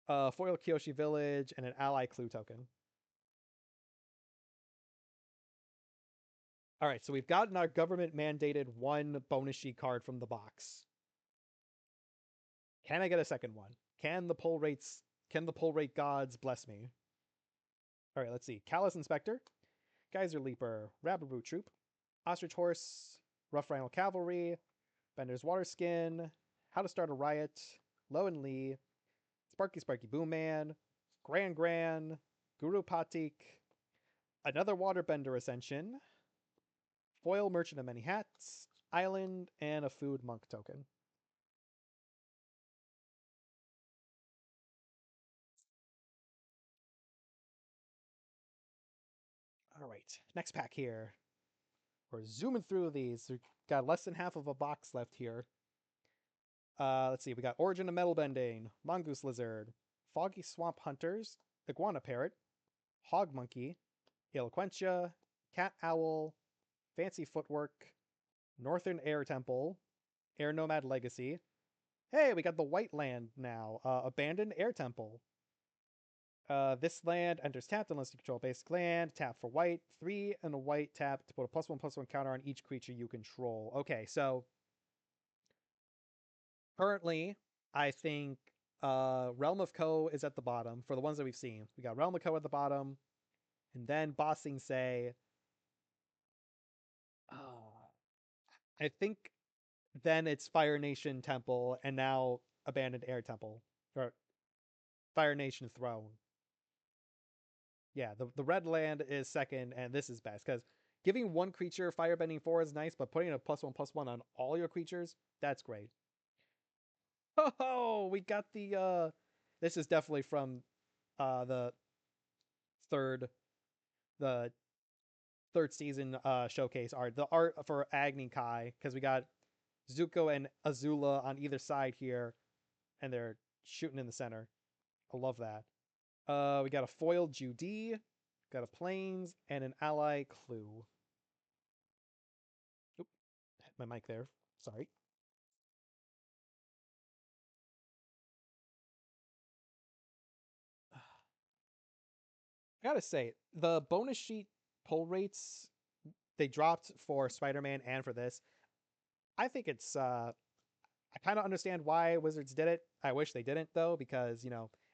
Foil Kyoshi Village and an ally clue token. All right, so we've gotten our government mandated 1 bonus sheet card from the box. Can I get a second one? Can the pull rate gods bless me? All right, let's see. Callous Inspector, Geyser Leaper, Rabbit Root Troop, Ostrich Horse, Rough Rhino Cavalry, Bender's Water Skin, How to Start a Riot, Low and Lee, Sparky Sparky Boom Man, Gran, Guru Patik, another Waterbender Ascension, Foil Merchant of Many Hats, Island, and a Food Monk token. All right, next pack here. We're zooming through these. We've got less than half of a box left here. Let's see. We got Origin of Metal Bending, Mongoose Lizard, Foggy Swamp Hunters, Iguana Parrot, Hog Monkey, Eloquentia, Cat Owl, Fancy Footwork, Northern Air Temple, Air Nomad Legacy. Hey, we got the White Land now. Abandoned Air Temple. This land enters tapped unless you control basic land. Tap for white. 3 and a white tap to put a +1/+1 counter on each creature you control. Okay, so currently, I think Realm of Ko is at the bottom for the ones that we've seen. We got Realm of Ko at the bottom, and then Bossing Say. I think then it's Fire Nation Temple, and now Abandoned Air Temple. Or Fire Nation Throne. Yeah, the red land is second, and this is best, because giving 1 creature Firebending 4 is nice, but putting a +1/+1 on all your creatures, that's great. Oh, we got the this is definitely from the third the third season showcase art. The art for Agni Kai, because we got Zuko and Azula on either side here, and they're shooting in the center. I love that. We got a foiled Judy, got a planes, and an ally clue. Oop, hit my mic there. Sorry. I gotta say, the bonus sheet pull rates they dropped for Spider-Man and for this. I think it's I kind of understand why Wizards did it. I wish they didn't though, because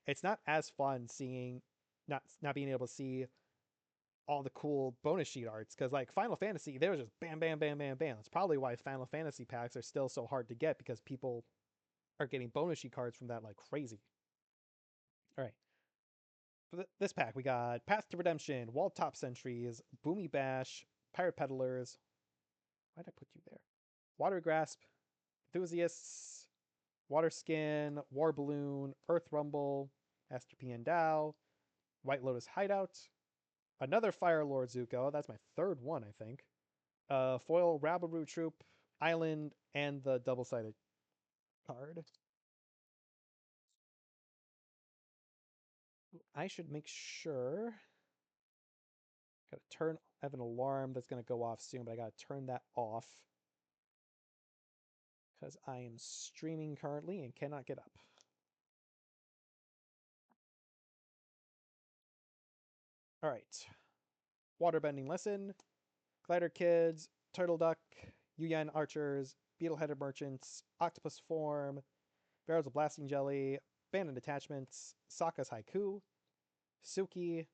it's not as fun seeing not being able to see all the cool bonus sheet arts. Because like Final Fantasy, they were just bam, bam, bam, bam, bam. That's probably why Final Fantasy packs are still so hard to get, because people are getting bonus sheet cards from that like crazy. All right. For this pack, we got Path to Redemption, Wall Top Sentries, Boomy Bash, Pirate Peddlers. Why'd I put you there? Water Grasp, Enthusiasts, Water Skin, War Balloon, Earth Rumble, Master P and Dow, White Lotus Hideout, another Fire Lord Zuko. That's my third one, I think. Foil Rabaroo Troop, Island, and the double-sided card. I should make sure. Gotta turn. I have an alarm that's gonna go off soon, but I gotta turn that off because I am streaming currently and cannot get up. All right. Waterbending lesson. Glider Kids, Turtle Duck, Yuyan Archers, Beetle-Headed Merchants, Octopus Form, Barrels of Blasting Jelly, Banded Attachments, Sokka's Haiku, Suki,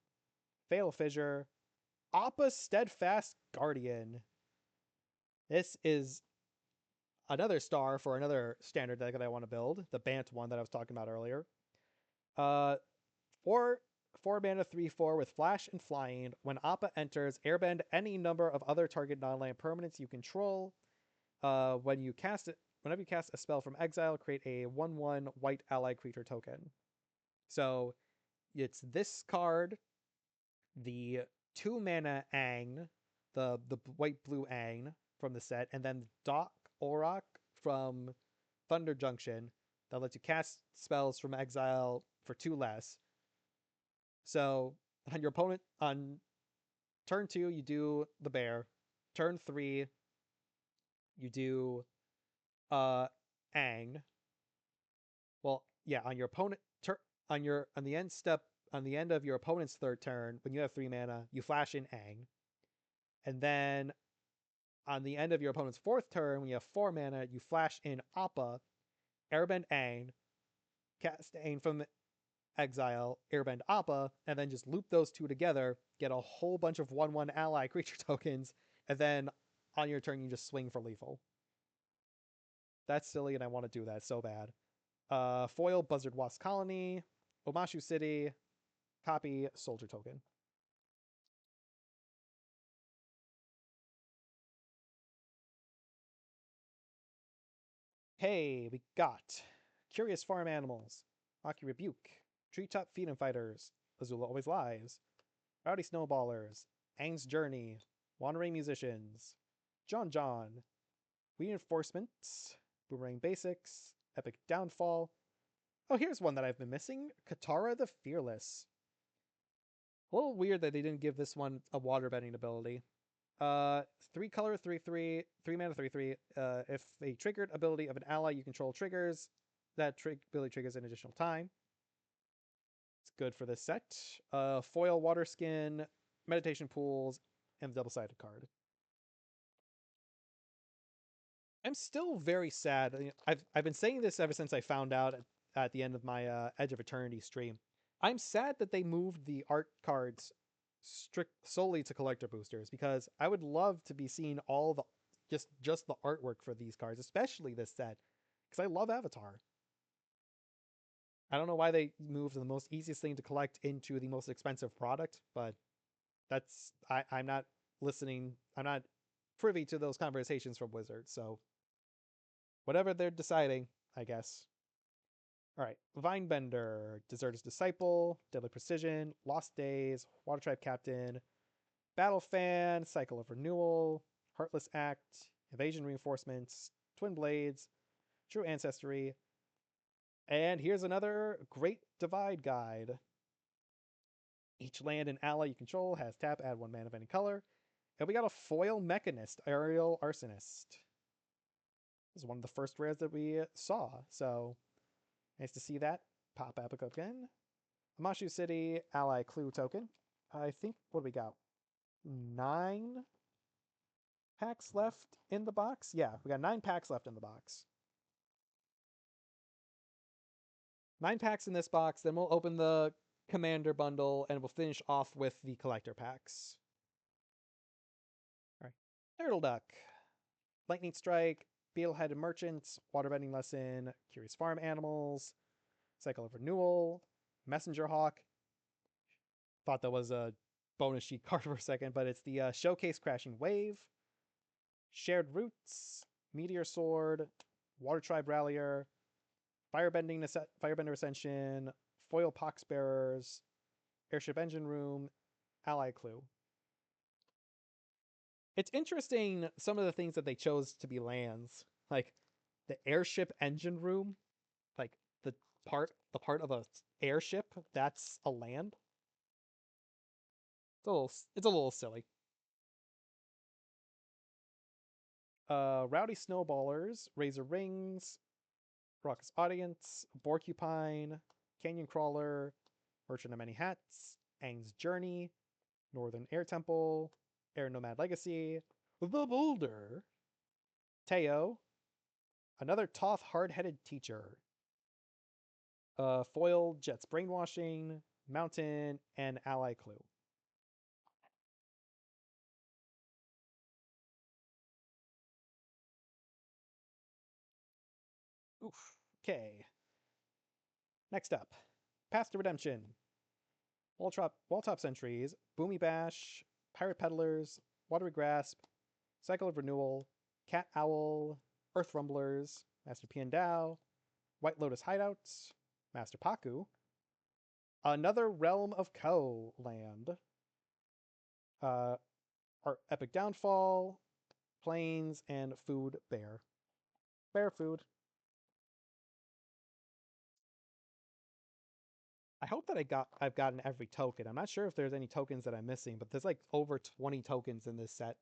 Fatal Fissure, Appa Steadfast Guardian. This is another star for another standard deck that I want to build, the Bant one that I was talking about earlier. Uh, four mana 3/4 with flash and flying. When Appa enters, airbend any number of other target non-land permanents you control. Whenever you cast a spell from exile, create a 1/1 white ally creature token. So it's this card, the 2 mana Aang, the white blue Aang from the set, and then Doc Auroch from Thunder Junction that lets you cast spells from exile for 2 less. So on your opponent on turn 2, you do the bear. Turn 3, you do Aang. Well, yeah, on your opponent on the end of your opponent's third turn, when you have 3 mana, you flash in Aang. And then on the end of your opponent's fourth turn, when you have 4 mana, you flash in Appa, airbend Aang, cast Aang from exile, airbend Appa, and then just loop those two together, get a whole bunch of 1/1 ally creature tokens, and then on your turn you just swing for lethal. That's silly, and I want to do that so bad. Foil Buzzard Wasp Colony, Omashu City, copy Soldier Token. Hey, we got Curious Farm Animals, Maki Rebuke, Treetop Feed'em Fighters, Azula Always Lies, Rowdy Snowballers, Aang's Journey, Wandering Musicians, John, Reinforcements, Boomerang Basics, Epic Downfall. Oh, here's one that I've been missing, Katara the Fearless. A little weird that they didn't give this one a waterbending ability. 3 color, 3/3, 3 mana, 3/3. If a triggered ability of an ally you control triggers, that ability triggers an additional time. It's good for this set. Foil Water Skin, Meditation Pools, and the double-sided card. I'm still very sad. I've been saying this ever since I found out at the end of my Edge of Eternity stream. I'm sad that they moved the art cards solely to collector boosters, because I would love to be seeing all the just the artwork for these cards, especially this set, because I love Avatar. I don't know why they moved the most easiest thing to collect into the most expensive product, but I'm not listening. I'm not privy to those conversations from Wizards, so whatever they're deciding, I guess. All right, Vinebender, Deserter's Disciple, Deadly Precision, Lost Days, Water Tribe Captain, Battle Fan, Cycle of Renewal, Heartless Act, Evasion Reinforcements, Twin Blades, True Ancestry, and here's another Great Divide Guide. Each land and ally you control has tap, add 1 mana of any color. And we got a Foil Mechanist, Aerial Arsonist. This is one of the first rares that we saw, so nice to see that pop up again. Amashu City, Ally Clue Token. I think, what do we got? 9 packs left in the box? Yeah, we got 9 packs left in the box. 9 packs in this box, then we'll open the Commander bundle, and we'll finish off with the collector packs. All right. Turtle Duck, Lightning Strike, Beetlehead Merchant, Waterbending Lesson, Curious Farm Animals, Cycle of Renewal, Messenger Hawk. Thought that was a bonus sheet card for a second, but it's the Showcase Crashing Wave, Shared Roots, Meteor Sword, Water Tribe Rallier, Firebender Ascension, Foil Poxbearers, Airship Engine Room, Ally Clue. It's interesting some of the things that they chose to be lands, like the Airship Engine Room, like the part of a airship that's a land. It's a little silly. Rowdy Snowballers, Razor Rings, Raucous Audience, Borcupine, Canyon Crawler, Merchant of Many Hats, Aang's Journey, Northern Air Temple, Air Nomad Legacy, The Boulder, Teo, another Toth Hard-Headed Teacher, Foil Jet's Brainwashing, Mountain, and Ally Clue. Oof. Okay. Next up, Path to Redemption, Walltop Sentries, Boomy Bash, Pirate Peddlers, Watery Grasp, Cycle of Renewal, Cat Owl, Earth Rumblers, Master Piandao, White Lotus Hideouts, Master Paku, another Realm of Ko land, our Epic Downfall, Plains, and Food Bear. Bear food. I hope that I've gotten every token. I'm not sure if there's any tokens that I'm missing, but there's like over 20 tokens in this set.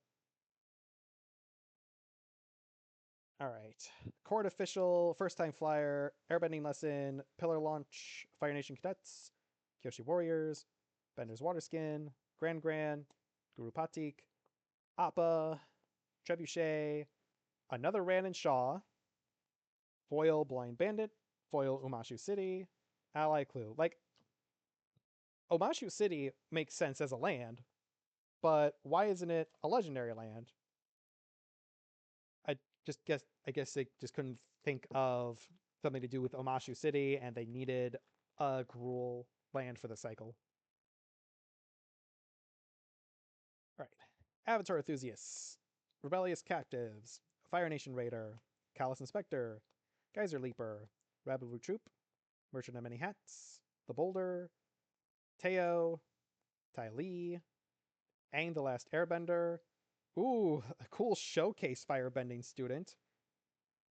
Alright. Court Official, First Time Flyer, Airbending Lesson, Pillar Launch, Fire Nation Cadets, Kyoshi Warriors, Bender's Waterskin, Grand Guru Patik, Appa, Trebuchet, another Ran and Shaw, Foil Blind Bandit, Foil Umashu City, Ally Clue. Like, Umashu City makes sense as a land, but why isn't it a legendary land? I guess they just couldn't think of something to do with Omashu City, and they needed a Gruul land for the cycle. All right. Avatar Enthusiasts, Rebellious Captives, Fire Nation Raider, Callous Inspector, Geyser Leaper, Rabilu Troop, Merchant of Many Hats, The Boulder, Teo, Ty Lee, Aang the Last Airbender. Ooh, a cool showcase firebending student.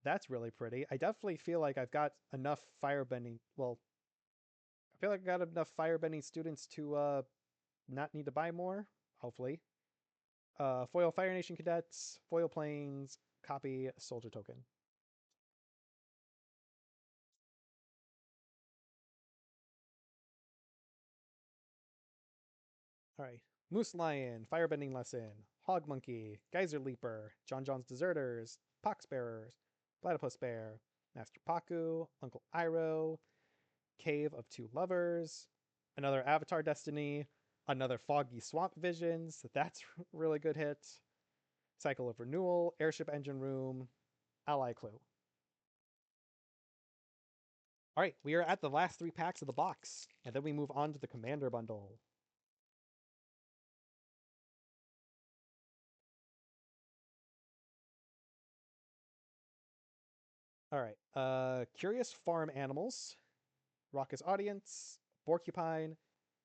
That's really pretty. I definitely feel like I've got enough firebending. Well, I feel like I got enough firebending students to not need to buy more. Hopefully. Foil Fire Nation Cadets, Foil Planes, copy Soldier Token. Alright. Moose Lion, Firebending Lesson, Hog Monkey, Geyser Leaper, John John's Deserters, Poxbearers, Platypus Bear, Master Paku, Uncle Iroh, Cave of Two Lovers, another Avatar Destiny, another Foggy Swamp Visions. That's really good hit. Cycle of Renewal, Airship Engine Room, Ally Clue. All right, we are at the last 3 packs of the box, and then we move on to the Commander Bundle. All right, Curious Farm Animals, Raucous Audience, Borcupine,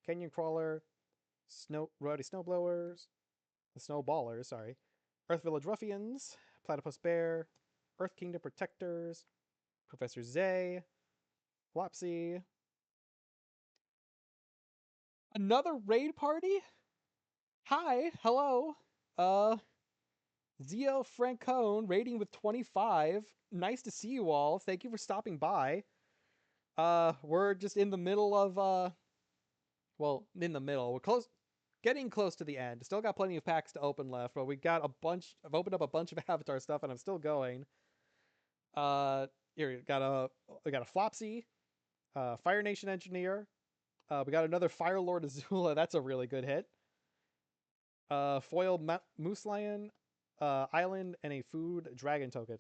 Canyon Crawler, Rowdy Snowblowers, the Snowballers, sorry, Earth Village Ruffians, Platypus Bear, Earth Kingdom Protectors, Professor Zay, Flopsy. Another raid party? Hi, hello. Zio Francone raiding with 25. Nice to see you all. Thank you for stopping by. We're just in the middle of well, in the middle. We're getting close to the end. Still got plenty of packs to open left, but we got a bunch. I've opened up a bunch of Avatar stuff, and I'm still going. Here we got a Flopsy, Fire Nation Engineer. We got another Fire Lord Azula. That's a really good hit. Foil Moose Lion, Island, and a Food Dragon token.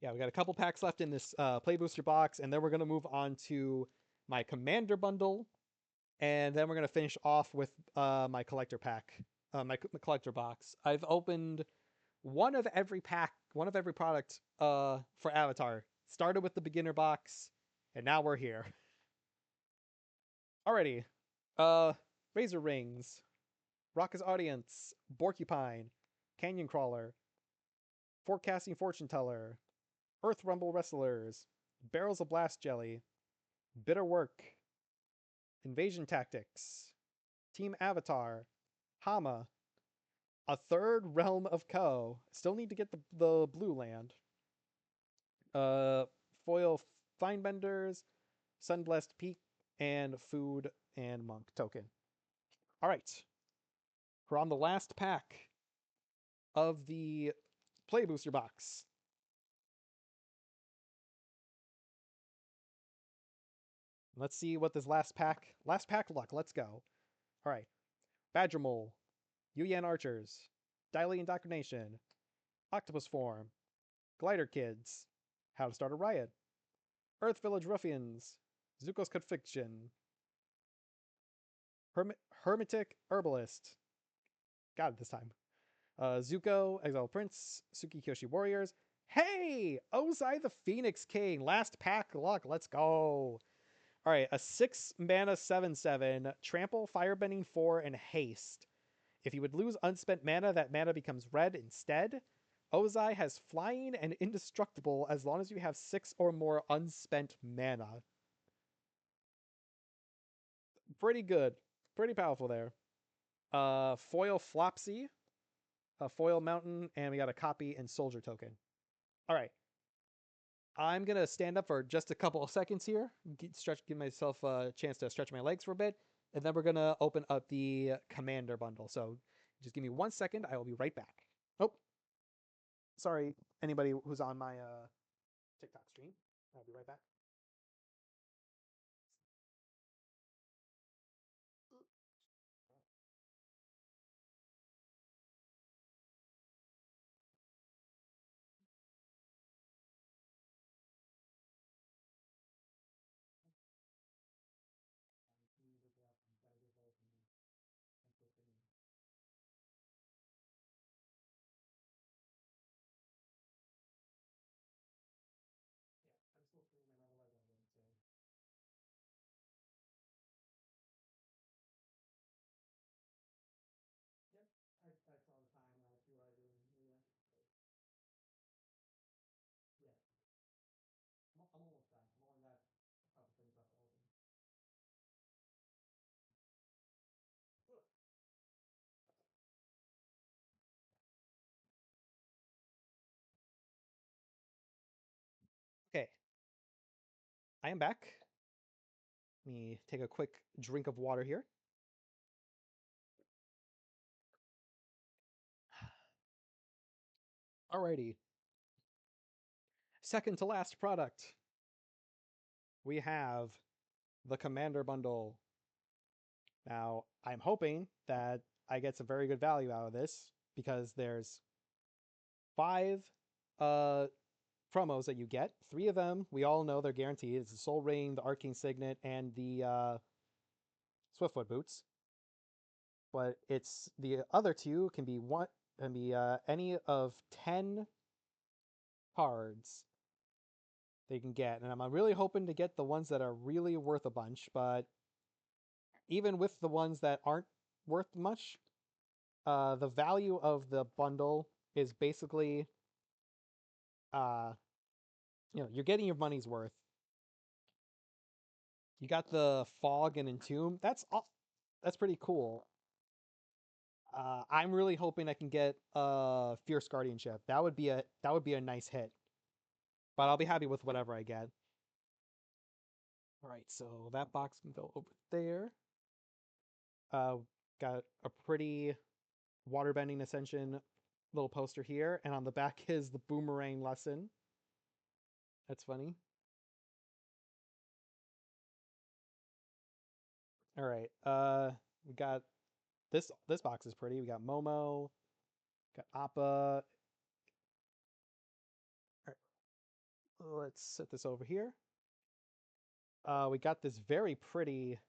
Yeah, we got a couple packs left in this play booster box, and then we're gonna move on to my commander bundle, and then we're gonna finish off with my collector pack, my collector box. I've opened one of every pack, one of every product for Avatar. Started with the beginner box, and now we're here. Alrighty. Uh Razor Rings, Raucous Audience, Porcupine, Canyon Crawler, Forecasting Fortune Teller, Earth Rumble Wrestlers, Barrels of Blast Jelly, Bitter Work, Invasion Tactics, Team Avatar, Hama, a third Realm of Ko. Still need to get the blue land. Uh, Foil Finebenders, Sunblessed Peak, and Food and Monk token. All right, we're on the last pack of the Play Booster box. Let's see what this last pack luck. Let's go. All right, Badger Mole, Yuyan Archers, Daily Indoctrination, Octopus Form, Glider Kids, How to Start a Riot, Earth Village Ruffians, Zuko's Conviction, Hermetic Herbalist. Got it this time. Zuko, Exile Prince, Tsukikyoshi Warriors. Hey! Ozai the Phoenix King. Last pack luck. Let's go. All right, a 6 mana 7/7, Trample, Firebending 4, and Haste. If you would lose unspent mana, that mana becomes red instead. Ozai has flying and indestructible as long as you have 6 or more unspent mana. Pretty good. Pretty powerful there. Foil Flopsy, a Foil Mountain, and we got a copy and Soldier token. All right. I'm going to stand up for just a couple of seconds here, give myself a chance to stretch my legs for a bit, and then we're going to open up the Commander bundle. So just give me 1 second. I will be right back. Oh, sorry, anybody who's on my TikTok stream. I'll be right back. Okay, I am back. Let me take a quick drink of water here. Alrighty. Second to last product. We have the Commander bundle. Now, I'm hoping that I get some very good value out of this because there's 5 uh promos that you get. 3 of them, we all know they're guaranteed. It's the Soul Ring, the Arcane Signet, and the Swiftfoot Boots. But it's the other 2 can be any of 10 cards they can get. And I'm really hoping to get the ones that are really worth a bunch, but even with the ones that aren't worth much, the value of the bundle is basically, uh, you're getting your money's worth. You got the Fog and Entomb. That's pretty cool. I'm really hoping I can get Fierce Guardianship. That would be a nice hit. But I'll be happy with whatever I get. All right, so that box can go over there. Got a pretty waterbending ascension little poster here, and on the back is the boomerang lesson. That's funny. All right, we got this box is pretty. We got Momo, got Appa. Let's set this over here. We got this very pretty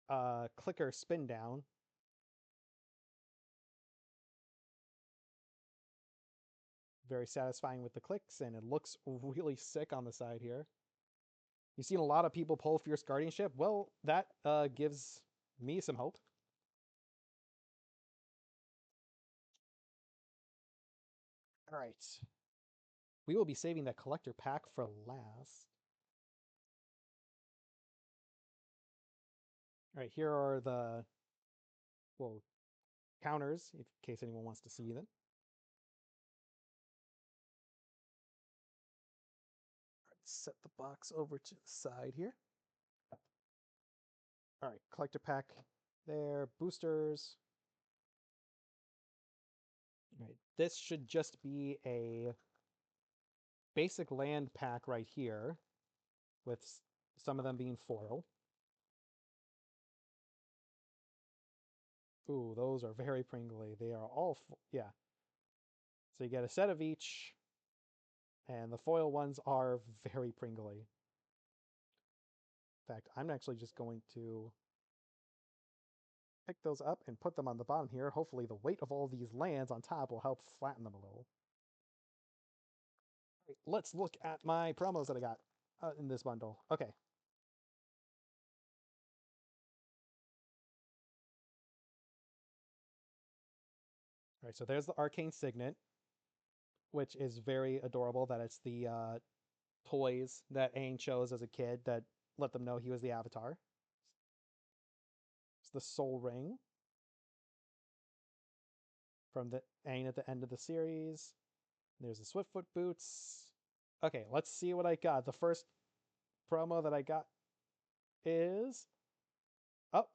clicker spin down. Very satisfying with the clicks, and it looks really sick on the side here. You've seen a lot of people pull Fierce Guardianship. Well, that gives me some hope. All right. We will be saving that collector pack for last. All right, here are the, well, counters, in case anyone wants to see them. All right, set the box over to the side here. All right, collector pack there, boosters. All right, this should just be a basic land pack right here, with some of them being foil. Ooh, those are very pringly. They are all, yeah. So you get a set of each, and the foil ones are very pringly. In fact, I'm actually just going to pick those up and put them on the bottom here. Hopefully the weight of all these lands on top will help flatten them a little. Right, let's look at my promos that I got in this bundle. Okay. All right, so there's the Arcane Signet, which is very adorable that it's the toys that Aang chose as a kid that let them know he was the Avatar. It's the Soul Ring from the Aang at the end of the series. There's the Swiftfoot boots. Okay, let's see what I got. The first promo that I got is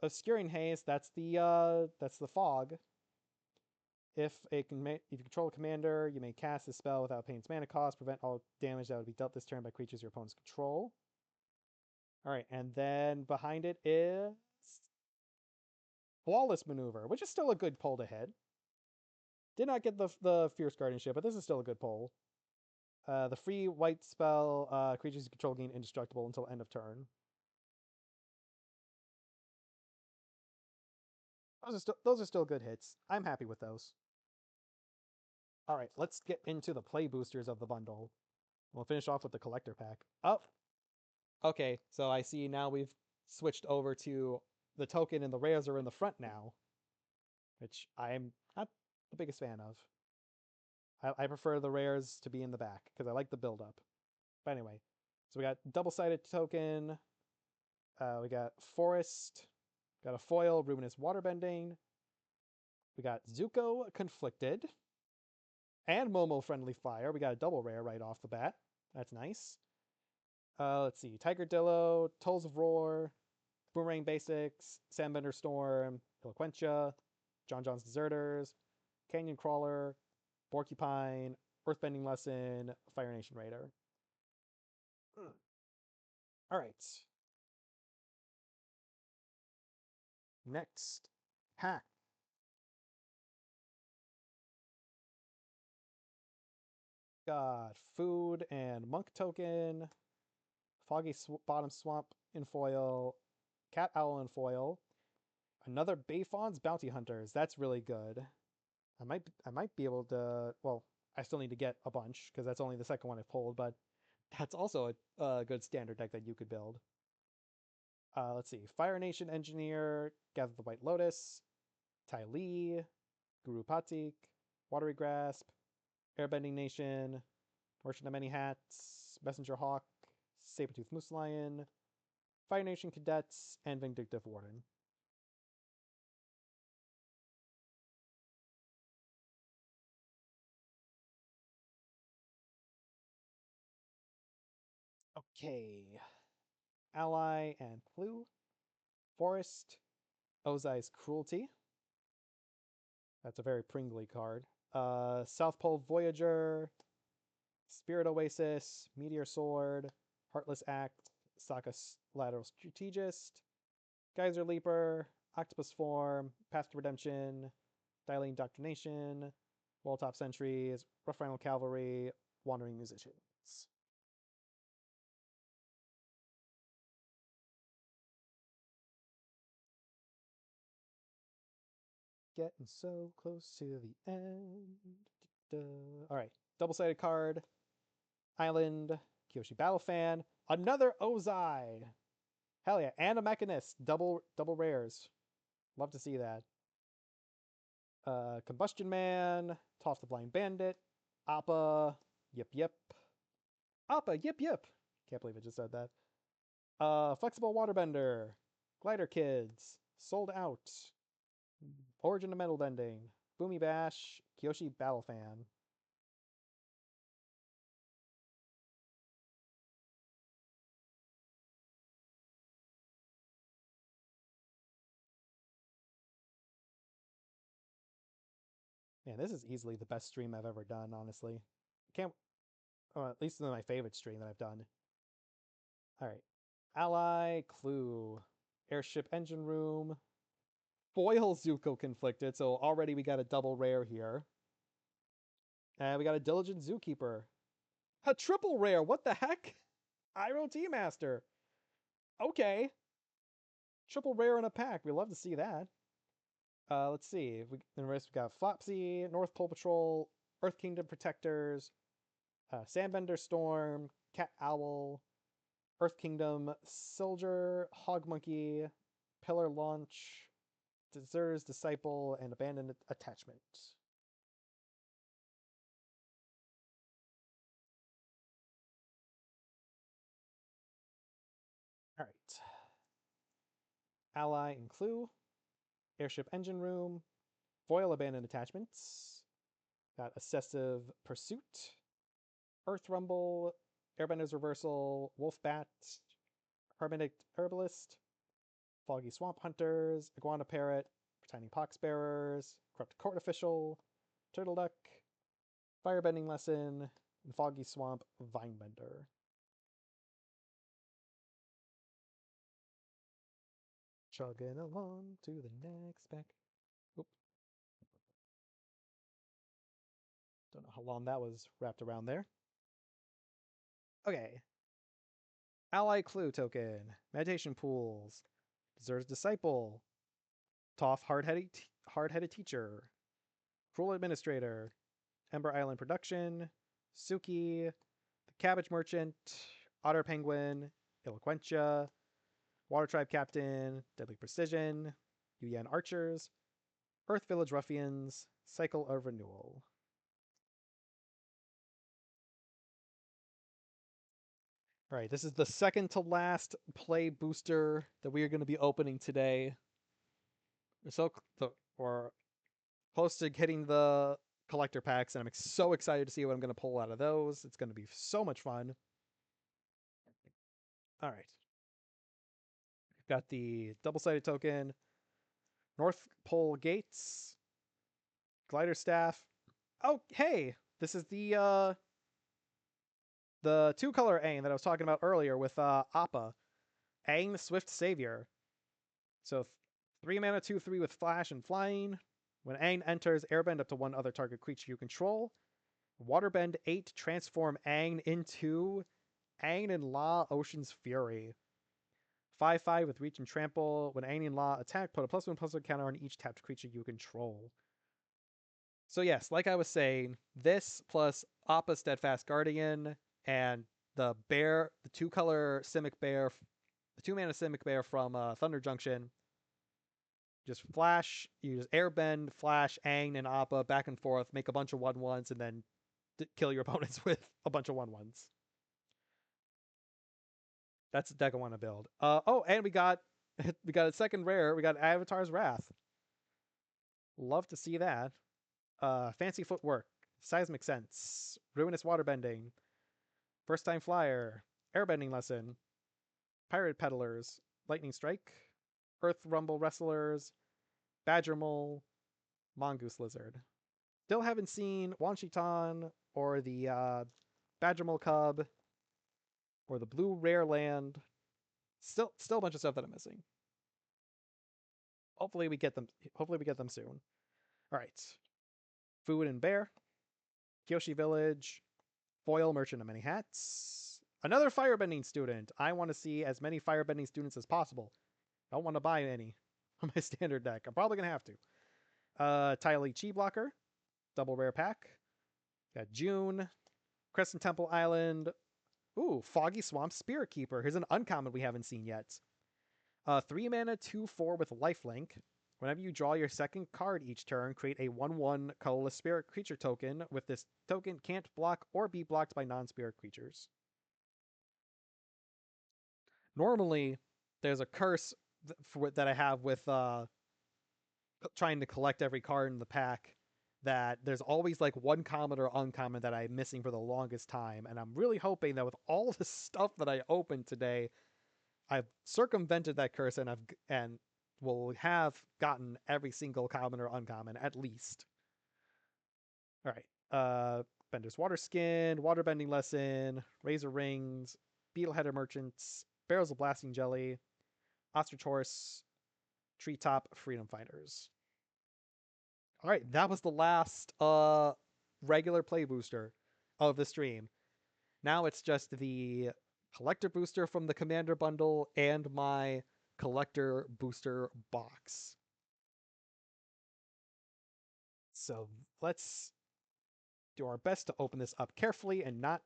Obscuring Haze. That's the fog. If you control a commander, you may cast this spell without paying its mana cost. Prevent all damage that would be dealt this turn by creatures your opponents control. All right, and then behind it is Flawless Maneuver, which is still a good pull to hit. Did not get the Fierce Guardianship, but this is still a good pull. The free white spell, creatures you control gain indestructible until end of turn. Those are still good hits. I'm happy with those. All right, let's get into the play boosters of the bundle. We'll finish off with the collector pack. Oh, okay. So I see now we've switched over to the token and the rares are in the front now, which I'm not the biggest fan of. I prefer the rares to be in the back because I like the build up. But anyway, so we got double-sided token. We got Forest. Got a foil, Ruminous Waterbending. We got Zuko Conflicted. And Momo Friendly Fire. We got a double rare right off the bat. That's nice. Let's see. Tiger Dillo, Tolls of Roar, Boomerang Basics, Sandbender Storm, Eloquentia, John John's Deserters, Canyon Crawler, Porcupine, Earthbending Lesson, Fire Nation Raider. All right. Next pack. Got Food and Monk Token, Foggy Bottom Swamp in foil, Cat Owl in foil, another Bayfon's Bounty Hunters. That's really good. I might be able to. Well, I still need to get a bunch because that's only the second one I've pulled, but that's also a good standard deck that you could build. Let's see. Fire Nation Engineer, Gather the White Lotus, Ty Lee, Guru Patik, Watery Grasp, Airbending Nation, Merchant of Many Hats, Messenger Hawk, Sabertooth Moose Lion, Fire Nation Cadets, and Vindictive Warden. Okay. Ally and Clue. Forest. Ozai's Cruelty. That's a very pringly card. South Pole Voyager. Spirit Oasis. Meteor Sword. Heartless Act. Sokka Lateral Strategist. Geyser Leaper. Octopus Form. Path to Redemption. Dialing Doctrination. Walltop Sentries. Rough Final Cavalry. Wandering Musicians. Getting so close to the end. Alright, double-sided card. Island, Kyoshi Battle Fan. Another Ozai! Hell yeah, and a Mechanist. Double rares. Love to see that. Combustion Man, Toss the Blind Bandit, Appa, Yip. Appa, Yip. Can't believe I just said that. Flexible Waterbender, Glider Kids, Sold Out, Origin of Metal Bending, Boomy Bash, Kyoshi Battle Fan. Man, this is easily the best stream I've ever done, honestly. Can't, at least my favorite stream that I've done. Alright. Ally, Clue, Airship Engine Room, Foil Zuko Conflicted, so already we got a double rare here. And we got a Diligent Zookeeper. A triple rare, what the heck? Iroh T-Master. Okay. Triple rare in a pack, we love to see that. Let's see. In the rest we got Flopsy, North Pole Patrol, Earth Kingdom Protectors, Sandbender Storm, Cat Owl, Earth Kingdom Soldier, Hog Monkey, Pillar Launch, Deserter's Disciple, and Abandoned Attachment. Alright. Ally and Clue, Airship Engine Room, Foil Abandoned Attachments, got Obsessive Pursuit, Earth Rumble, Airbender's Reversal, Wolf Bat, Hermetic Herbalist, Foggy Swamp Hunters, Iguana Parrot, Tiny Pox Bearers, Corrupt Court Official, Turtle Duck, Firebending Lesson, and Foggy Swamp Vinebender. Chugging along to the next pack. Oop. Don't know how long that was wrapped around there. Okay. Ally Clue Token, Meditation Pools, Deserter's Disciple, Toph Hard-Headed Teacher, Cruel Administrator, Ember Island Production, Suki, The Cabbage Merchant, Otter Penguin, Eloquentia, Water Tribe Captain, Deadly Precision, Yuyan Archers, Earth Village Ruffians, Cycle of Renewal. Alright, this is the second to last play booster that we are going to be opening today. We're close to getting the collector packs, and I'm so excited to see what I'm going to pull out of those. It's going to be so much fun. Alright. We've got the double-sided token, North Pole Gates, Glider Staff. Oh, hey! This is the two-color Aang that I was talking about earlier with Appa. Aang the Swift Savior. So 3 mana, 2/3 with Flash and Flying. When Aang enters, airbend up to one other target creature you control. Waterbend 8, transform Aang into Aang and La Ocean's Fury. 5/5 with Reach and Trample. When Aang and La attack, put a +1/+1 counter on each tapped creature you control. So yes, like I was saying, this plus Appa Steadfast Guardian and the bear, the two-color Simic Bear, the 2-mana Simic Bear from Thunder Junction. Just flash, you just airbend, flash, Aang, and Appa back and forth, make a bunch of 1/1s, and then kill your opponents with a bunch of 1/1s. That's the deck I want to build. Oh, and we got a second rare. We got Avatar's Wrath. Love to see that. Fancy Footwork, Seismic Sense, Ruinous Waterbending, First Time Flyer, Airbending Lesson, Pirate Peddlers, Lightning Strike, Earth Rumble Wrestlers, Badger Mole, Mongoose Lizard. Still haven't seen Wanshitan or the Badger Mole Cub or the Blue Rare Land. Still a bunch of stuff that I'm missing. Hopefully we get them soon. All right. Food and Bear, Kyoshi Village, Foil Merchant of Many Hats. Another firebending student. I want to see as many firebending students as possible. I don't want to buy any on my standard deck. I'm probably going to have to. Tiley Chi Blocker, double rare pack. Got June, Crescent Temple Island. Ooh, Foggy Swamp Spirit Keeper. Here's an uncommon we haven't seen yet. 3 mana, 2/4 with lifelink. Whenever you draw your second card each turn, create a 1/1 colorless spirit creature token. With this token, can't block or be blocked by non-spirit creatures. Normally, there's a curse that I have with trying to collect every card in the pack, that there's always like one common or uncommon that I'm missing for the longest time, and I'm really hoping that with all the stuff that I opened today, I've circumvented that curse and will have gotten every single common or uncommon at least. All right. Bender's Waterskin, Waterbending Lesson, Razor Rings, Beetleheader Merchants, Barrels of Blasting Jelly, Ostrich Horse, Treetop, Freedom Fighters. All right, that was the last regular play booster of the stream. Now it's just the collector booster from the Commander bundle and my collector booster box. So let's do our best to open this up carefully and not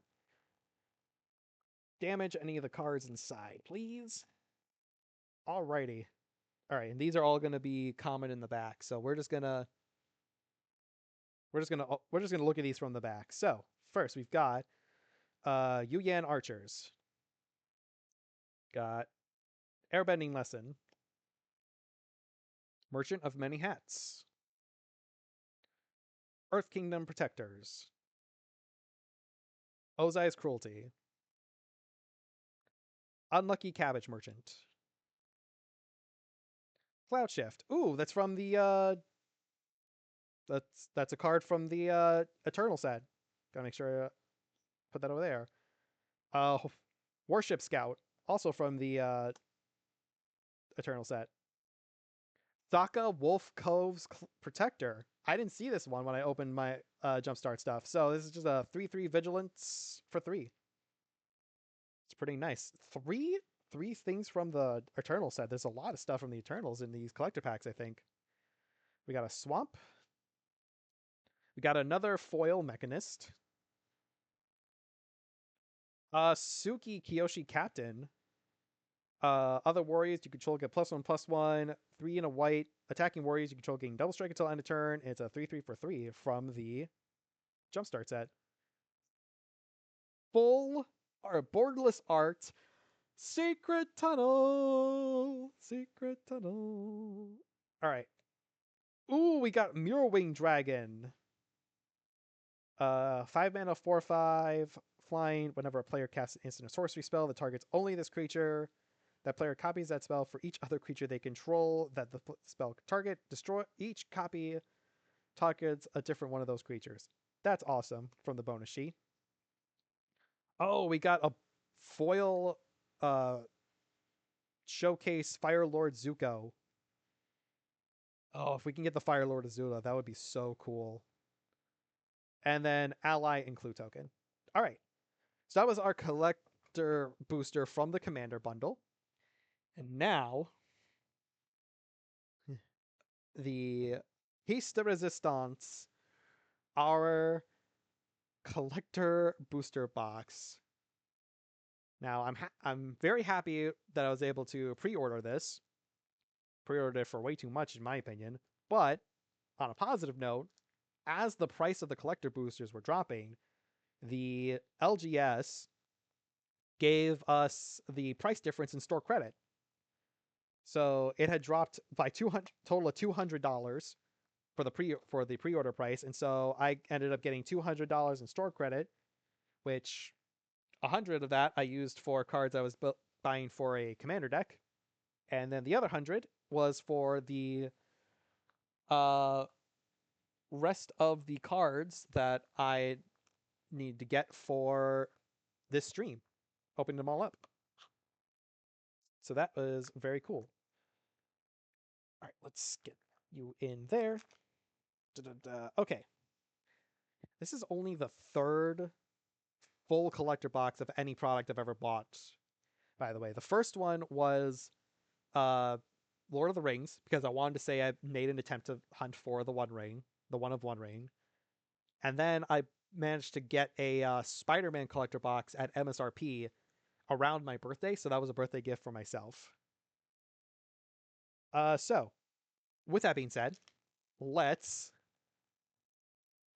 damage any of the cards inside, please. Alrighty. Alright, and these are all gonna be common in the back, so we're just gonna look at these from the back. So first we've got Yuyan Archers. Got Airbending Lesson. Merchant of Many Hats. Earth Kingdom Protectors. Ozai's Cruelty. Unlucky Cabbage Merchant. Cloud Shift. Ooh, that's from the that's a card from the Eternal set. Gotta make sure I put that over there. Warship Scout, also from the Eternal set. Thaka Wolf Cove's Protector. I didn't see this one when I opened my Jumpstart stuff. So this is just a 3/3 Vigilance for 3. It's pretty nice. Three things from the Eternal set. There's a lot of stuff from the Eternals in these collector packs, I think. We got a Swamp. We got another foil Mechanist. Suki Kiyoshi Captain. Other warriors you control get +1/+1. 3 and a white. Attacking warriors you control gain double strike until end of turn. It's a 3/3 for 3 from the Jumpstart set. Full or borderless art. Secret Tunnel. Secret Tunnel. All right. Ooh, we got Mirrorwing Dragon. 5 mana, 4/5, flying. Whenever a player casts an instant or sorcery spell that targets only this creature, that player copies that spell for each other creature they control that the spell can target. Destroy each copy targets a different one of those creatures. That's awesome from the bonus sheet. Oh, we got a foil showcase Fire Lord Zuko. Oh, if we can get the Fire Lord Azula, that would be so cool. And then ally include token. All right. So that was our collector booster from the Commander bundle. And now the Piece de Resistance, our collector booster box. Now I'm very happy that I was able to pre-order this. Pre-ordered it for way too much in my opinion. But on a positive note, as the price of the collector boosters were dropping, the LGS gave us the price difference in store credit. So it had dropped by total of $200 for the pre-order price, and so I ended up getting $200 in store credit, which 100 of that I used for cards I was buying for a commander deck, and then the other 100 was for the rest of the cards that I need to get for this stream, opening them all up. So that was very cool. All right, let's get you in there. Okay. This is only the third full collector box of any product I've ever bought, by the way. The first one was Lord of the Rings because I wanted to say I made an attempt to hunt for the One Ring, the One of One Ring, and then I managed to get a Spider-Man collector box at MSRP around my birthday, so that was a birthday gift for myself. So with that being said, let's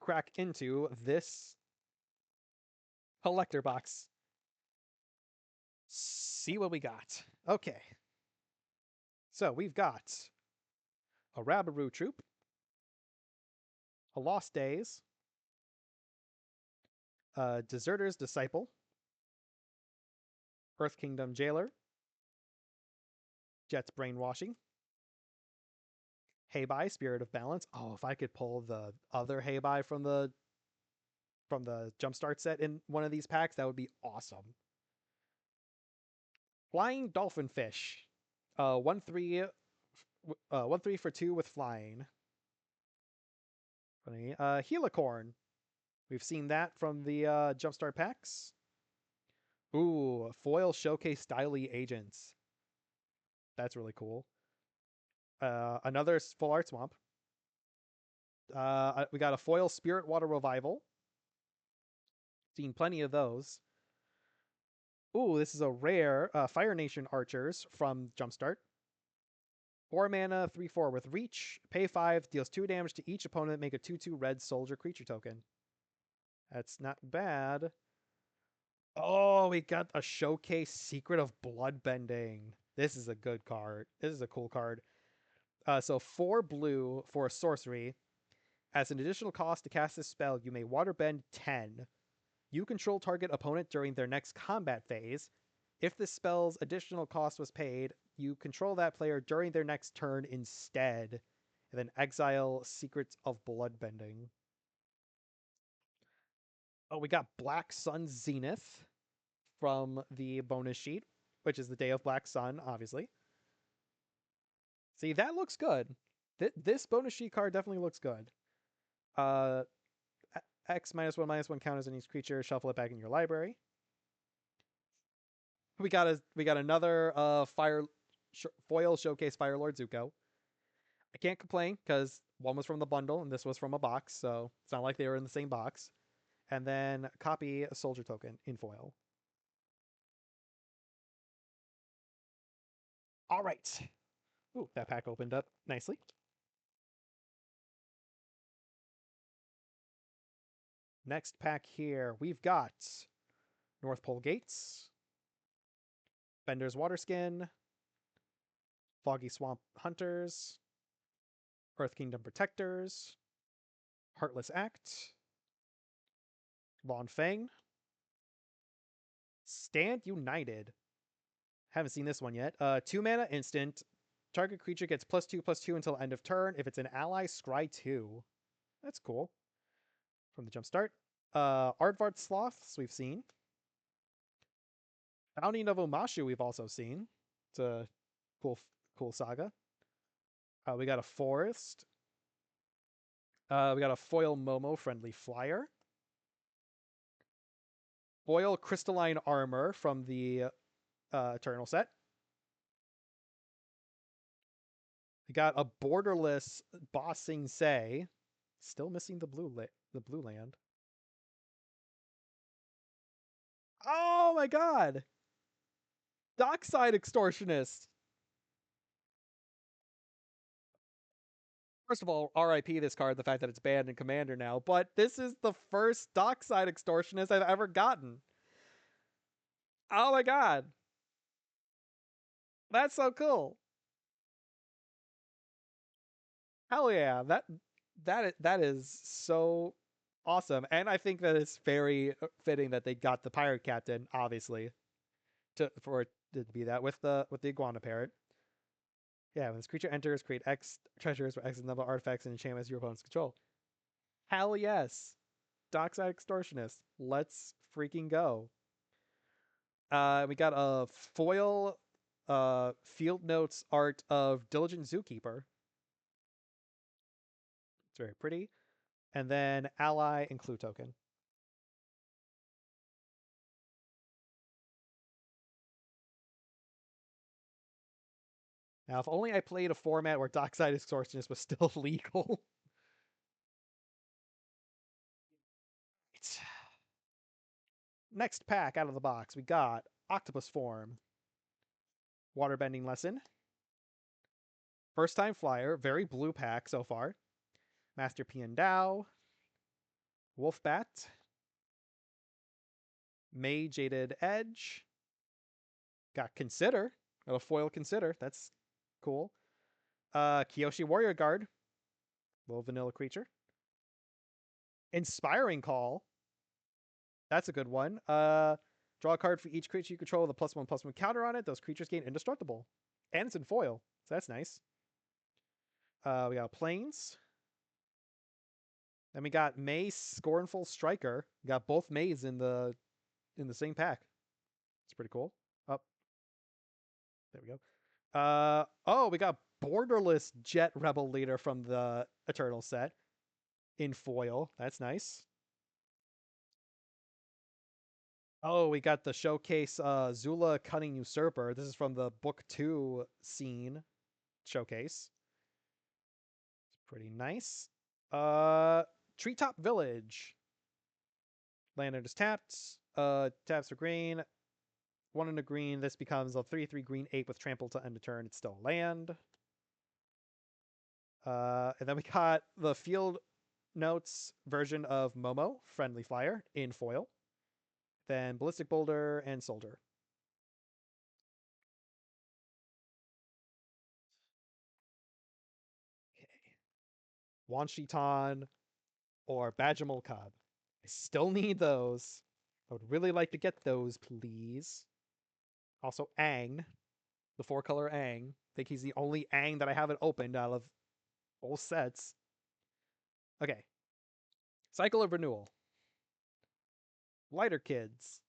crack into this collector box. See what we got. Okay. So we've got a Rabaroo Troop, a Lost Days, a Deserter's Disciple, Earth Kingdom Jailer, Jet's Brainwashing, Heibai, Spirit of Balance. Oh, if I could pull the other Heibai from the Jumpstart set in one of these packs, that would be awesome. Flying Dolphin Fish. 1/3 1/3 for 2 with flying. Funny. Helicorn. We've seen that from the Jumpstart packs. Ooh, foil showcase styly agents. That's really cool. Another full art swamp. We got a foil Spirit Water Revival. Seen plenty of those. Ooh, this is a rare Fire Nation Archers from Jumpstart. 4 mana, 3/4 with reach. Pay 5, deals 2 damage to each opponent, make a 2/2 red soldier creature token. That's not bad. Oh, we got a showcase Secret of Bloodbending. This is a good card. This is a cool card. So 4 blue for a sorcery. As an additional cost to cast this spell, you may waterbend 10. You control target opponent during their next combat phase. If the spell's additional cost was paid, you control that player during their next turn instead. And then exile Secrets of Bloodbending. Oh, we got Black Sun Zenith from the bonus sheet, which is the Day of Black Sun, obviously. See, that looks good. This bonus sheet card definitely looks good. X -1/-1 counters on each creature. Shuffle it back in your library. We got another foil showcase Firelord Zuko. I can't complain because one was from the bundle and this was from a box, so it's not like they were in the same box. And then copy a soldier token in foil. All right. Ooh, that pack opened up nicely. Next pack here, we've got North Pole Gates, Bender's Waterskin, Foggy Swamp Hunters, Earth Kingdom Protectors, Heartless Act, Lon Feng, Stand United. Haven't seen this one yet. 2 mana instant. Target creature gets +2/+2 until end of turn. If it's an ally, scry 2. That's cool. From the Jumpstart. Aardvark Sloths we've seen. Founding of Omashu we've also seen. It's a cool saga. We got a Forest. We got a foil Momo Friendly Flyer. Foil Crystalline Armor from the Eternal set. We got a borderless Bossing Say. Still missing the blue land. Oh my god! Dockside Extortionist! First of all, RIP this card, the fact that it's banned in Commander now, but this is the first Dockside Extortionist I've ever gotten. Oh my god! That's so cool! Hell yeah, that is so awesome, and I think that it's very fitting that they got the Pirate Captain, obviously, for it to be that with the Iguana Parrot. Yeah, when this creature enters, create X treasures for X number of artifacts and enchantments your opponent's control. Hell yes, Dockside Extortionist. Let's freaking go. We got a foil field notes art of Diligent Zookeeper. It's very pretty. And then ally and clue token. Now, if only I played a format where Dockside Extortionist was still legal. Next pack out of the box, we got Octopus Form, Waterbending Lesson, First Time Flyer, very blue pack so far, Master Piandao, Wolfbat, May Jaded Edge, got Consider, got a foil Consider, that's cool. Kyoshi Warrior Guard, little vanilla creature. Inspiring Call, that's a good one. Draw a card for each creature you control with a +1/+1 counter on it. Those creatures gain indestructible. And it's in foil, so that's nice. We got Plains. Then we got May Scornful Striker. We got both Mays in the same pack. It's pretty cool. Up. There we go. Oh, we got Borderless Jet Rebel Leader from the Eternal set in foil. That's nice. Oh, we got the showcase Zula Cunning Usurper. This is from the book 2 scene showcase. It's pretty nice. Treetop Village. Land is tapped. Taps for green. 1 in a green. This becomes a 3/3 green 8 with trample to end a turn. It's still land. And then we got the Field Notes version of Momo, Friendly Flyer, in foil. Then Ballistic Boulder and Soldier. Okay. Wanshitan or Badgermole Cub. I still need those. I would really like to get those, please. Also, Aang, the 4-color Aang. I think he's the only Aang that I haven't opened out of both sets. Okay. Cycle of Renewal. Lighter Kids.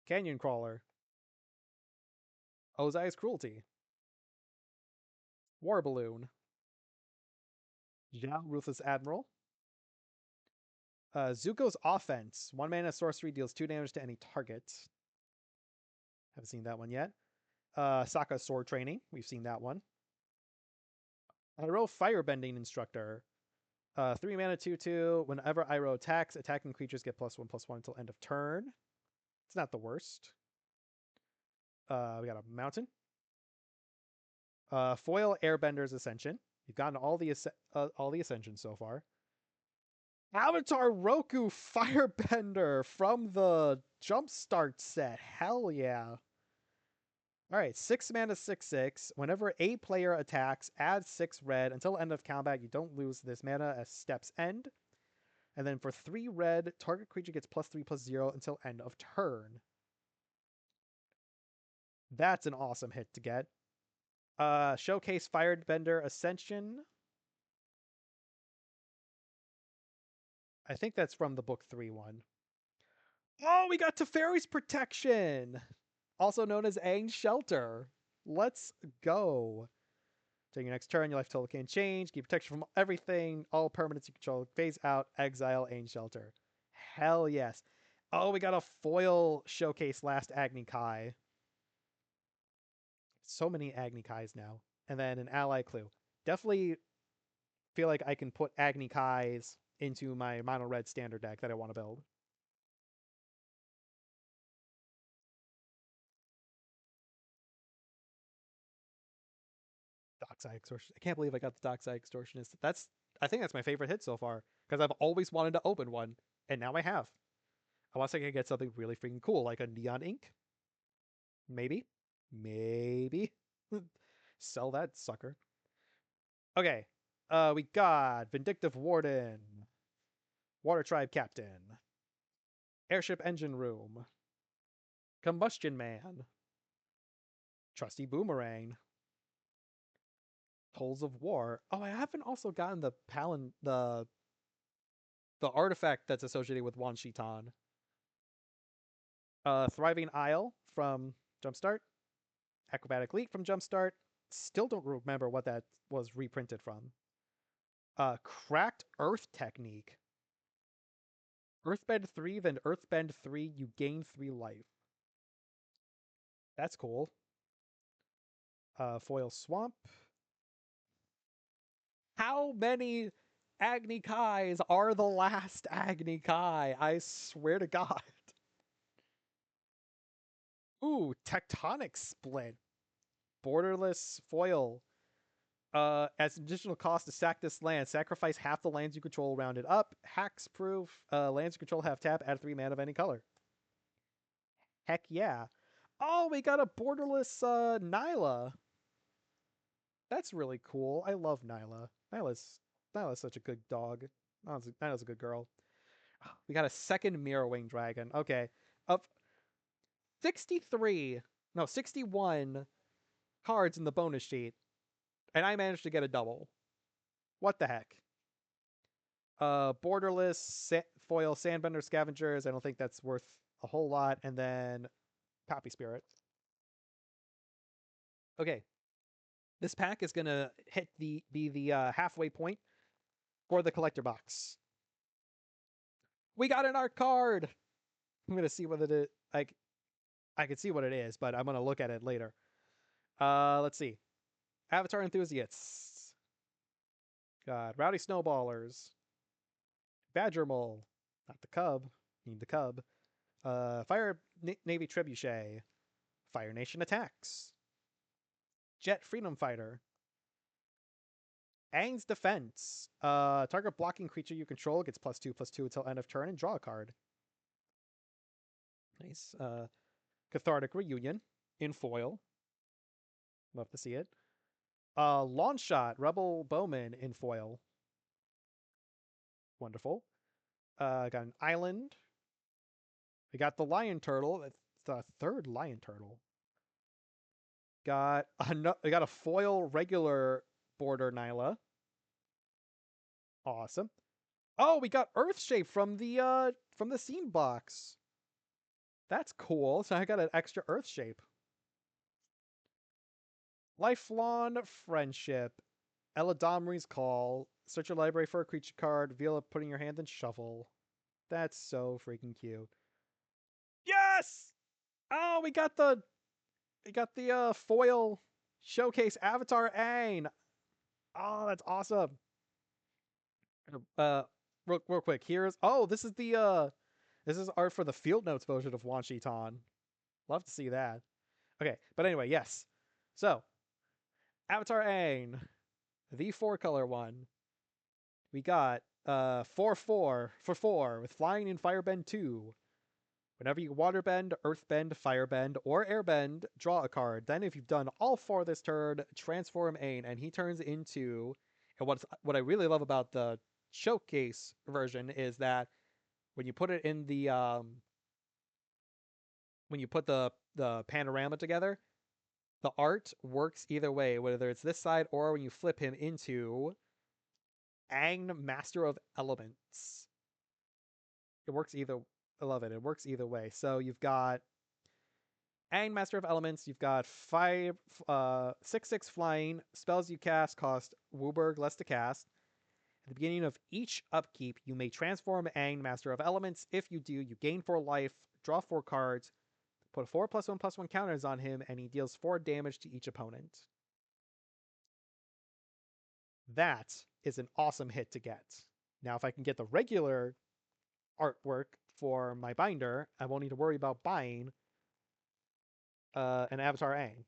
Canyon Crawler. Ozai's Cruelty. War Balloon. Zhao Ruthless Admiral. Zuko's Offense. 1 mana sorcery deals 2 damage to any target. Haven't seen that one yet. Sokka's Sword Training. We've seen that one. Iroh Firebending Instructor. 3 mana 2/2. Whenever Iroh attacks, attacking creatures get +1/+1 until end of turn. It's not the worst. We got a mountain. Foil Airbender's Ascension. You've gotten all the ascensions so far. Avatar Roku Firebender from the Jumpstart set. Hell yeah. Alright, 6 mana 6/6. Whenever a player attacks, add 6 red. Until end of combat, you don't lose this mana as steps end. And then for 3 red, target creature gets +3/+0 until end of turn. That's an awesome hit to get. Showcase Firebender Ascension. I think that's from the book 3 one. Oh, we got Teferi's Protection! Also known as Aang's Shelter. Let's go. During your next turn, your life total can change. Keep protection from everything. All permanents you control phase out. Exile Aang's Shelter. Hell yes. Oh, we got a foil showcase last Agni Kai. So many Agni Kais now. And then an ally clue. Definitely feel like I can put Agni Kais into my mono red standard deck that I want to build. Dockside Extortionist. I can't believe I got the Dockside Extortionist. I think that's my favorite hit so far because I've always wanted to open one, and now I have. Unless I can get something really freaking cool like a Neon Ink. Maybe. Sell that sucker. Okay. We got Vindictive Warden, Water Tribe Captain, Airship Engine Room, Combustion Man, Trusty Boomerang, Tolls of War. Oh, I haven't also gotten the the artifact that's associated with Wan Shitan. Thriving Isle from Jumpstart, Acrobatic Leap from Jumpstart. Still don't remember what that was reprinted from. Cracked Earth Technique. Earthbend 3, then Earthbend 3, you gain 3 life. That's cool. Foil Swamp. How many Agni Kais are the last Agni Kai? I swear to God. Ooh, Tectonic Split. Borderless Foil. As an additional cost to sack this land, sacrifice half the lands you control, round it up. Hacks proof. Lands you control have tap, add 3 mana of any color. Heck yeah. Oh, we got a borderless Nyla. That's really cool. I love Nyla. Nyla's such a good dog. Nyla's a good girl. We got a second Mirror Wing Dragon. Okay. Up 61 cards in the bonus sheet. And I managed to get a double. What the heck? Borderless foil Sandbender Scavengers. I don't think that's worth a whole lot. And then Poppy Spirit. Okay. This pack is gonna be the halfway point for the collector box. We got an art card. I'm gonna see what it is. I can see what it is, but I'm gonna look at it later. Let's see. Avatar enthusiasts. Got Rowdy Snowballers. Badger Mole. Not the cub. Need the cub. Fire Navy Trebuchet. Fire Nation Attacks. Jet Freedom Fighter. Aang's Defense. Target blocking creature you control gets +2/+2 until end of turn and draw a card. Nice. Cathartic Reunion in foil. Love to see it. Launch Shot, Rebel Bowman in foil. Wonderful. Got an island. We got the Lion Turtle. It's the third Lion Turtle. We got a foil regular border Nyla. Awesome. Oh, we got Earthshape from the scene box. That's cool. So I got an extra Earthshape. Lifelong Friendship. Eladamri's Call. Search your library for a creature card. Reveal it, putting your hand in shuffle. That's so freaking cute. Yes! Oh, we got the foil showcase Avatar Aang. Oh, that's awesome. Real quick. This is art for the Field Notes version of Wan Shi Tan. Love to see that. Okay, but anyway, yes. So, Avatar Aang, the 4-color one. We got 4/4 for 4 with Flying in Firebend 2. Whenever you Waterbend, Earthbend, Firebend, or Airbend, draw a card. Then if you've done all 4 this turn, transform Aang, and he turns into... And what I really love about the showcase version is that when you put it in the... when you put the panorama together, the art works either way, whether it's this side or when you flip him into Aang, Master of Elements. It works either... I love it. It works either way. So you've got Aang, Master of Elements. You've got 6/6 flying. Spells you cast cost Wooburg less to cast. At the beginning of each upkeep, you may transform Aang, Master of Elements. If you do, you gain 4 life, draw 4 cards, put 4 +1/+1 counters on him, and he deals 4 damage to each opponent. That is an awesome hit to get. Now, if I can get the regular artwork for my binder, I won't need to worry about buying an Avatar Aang.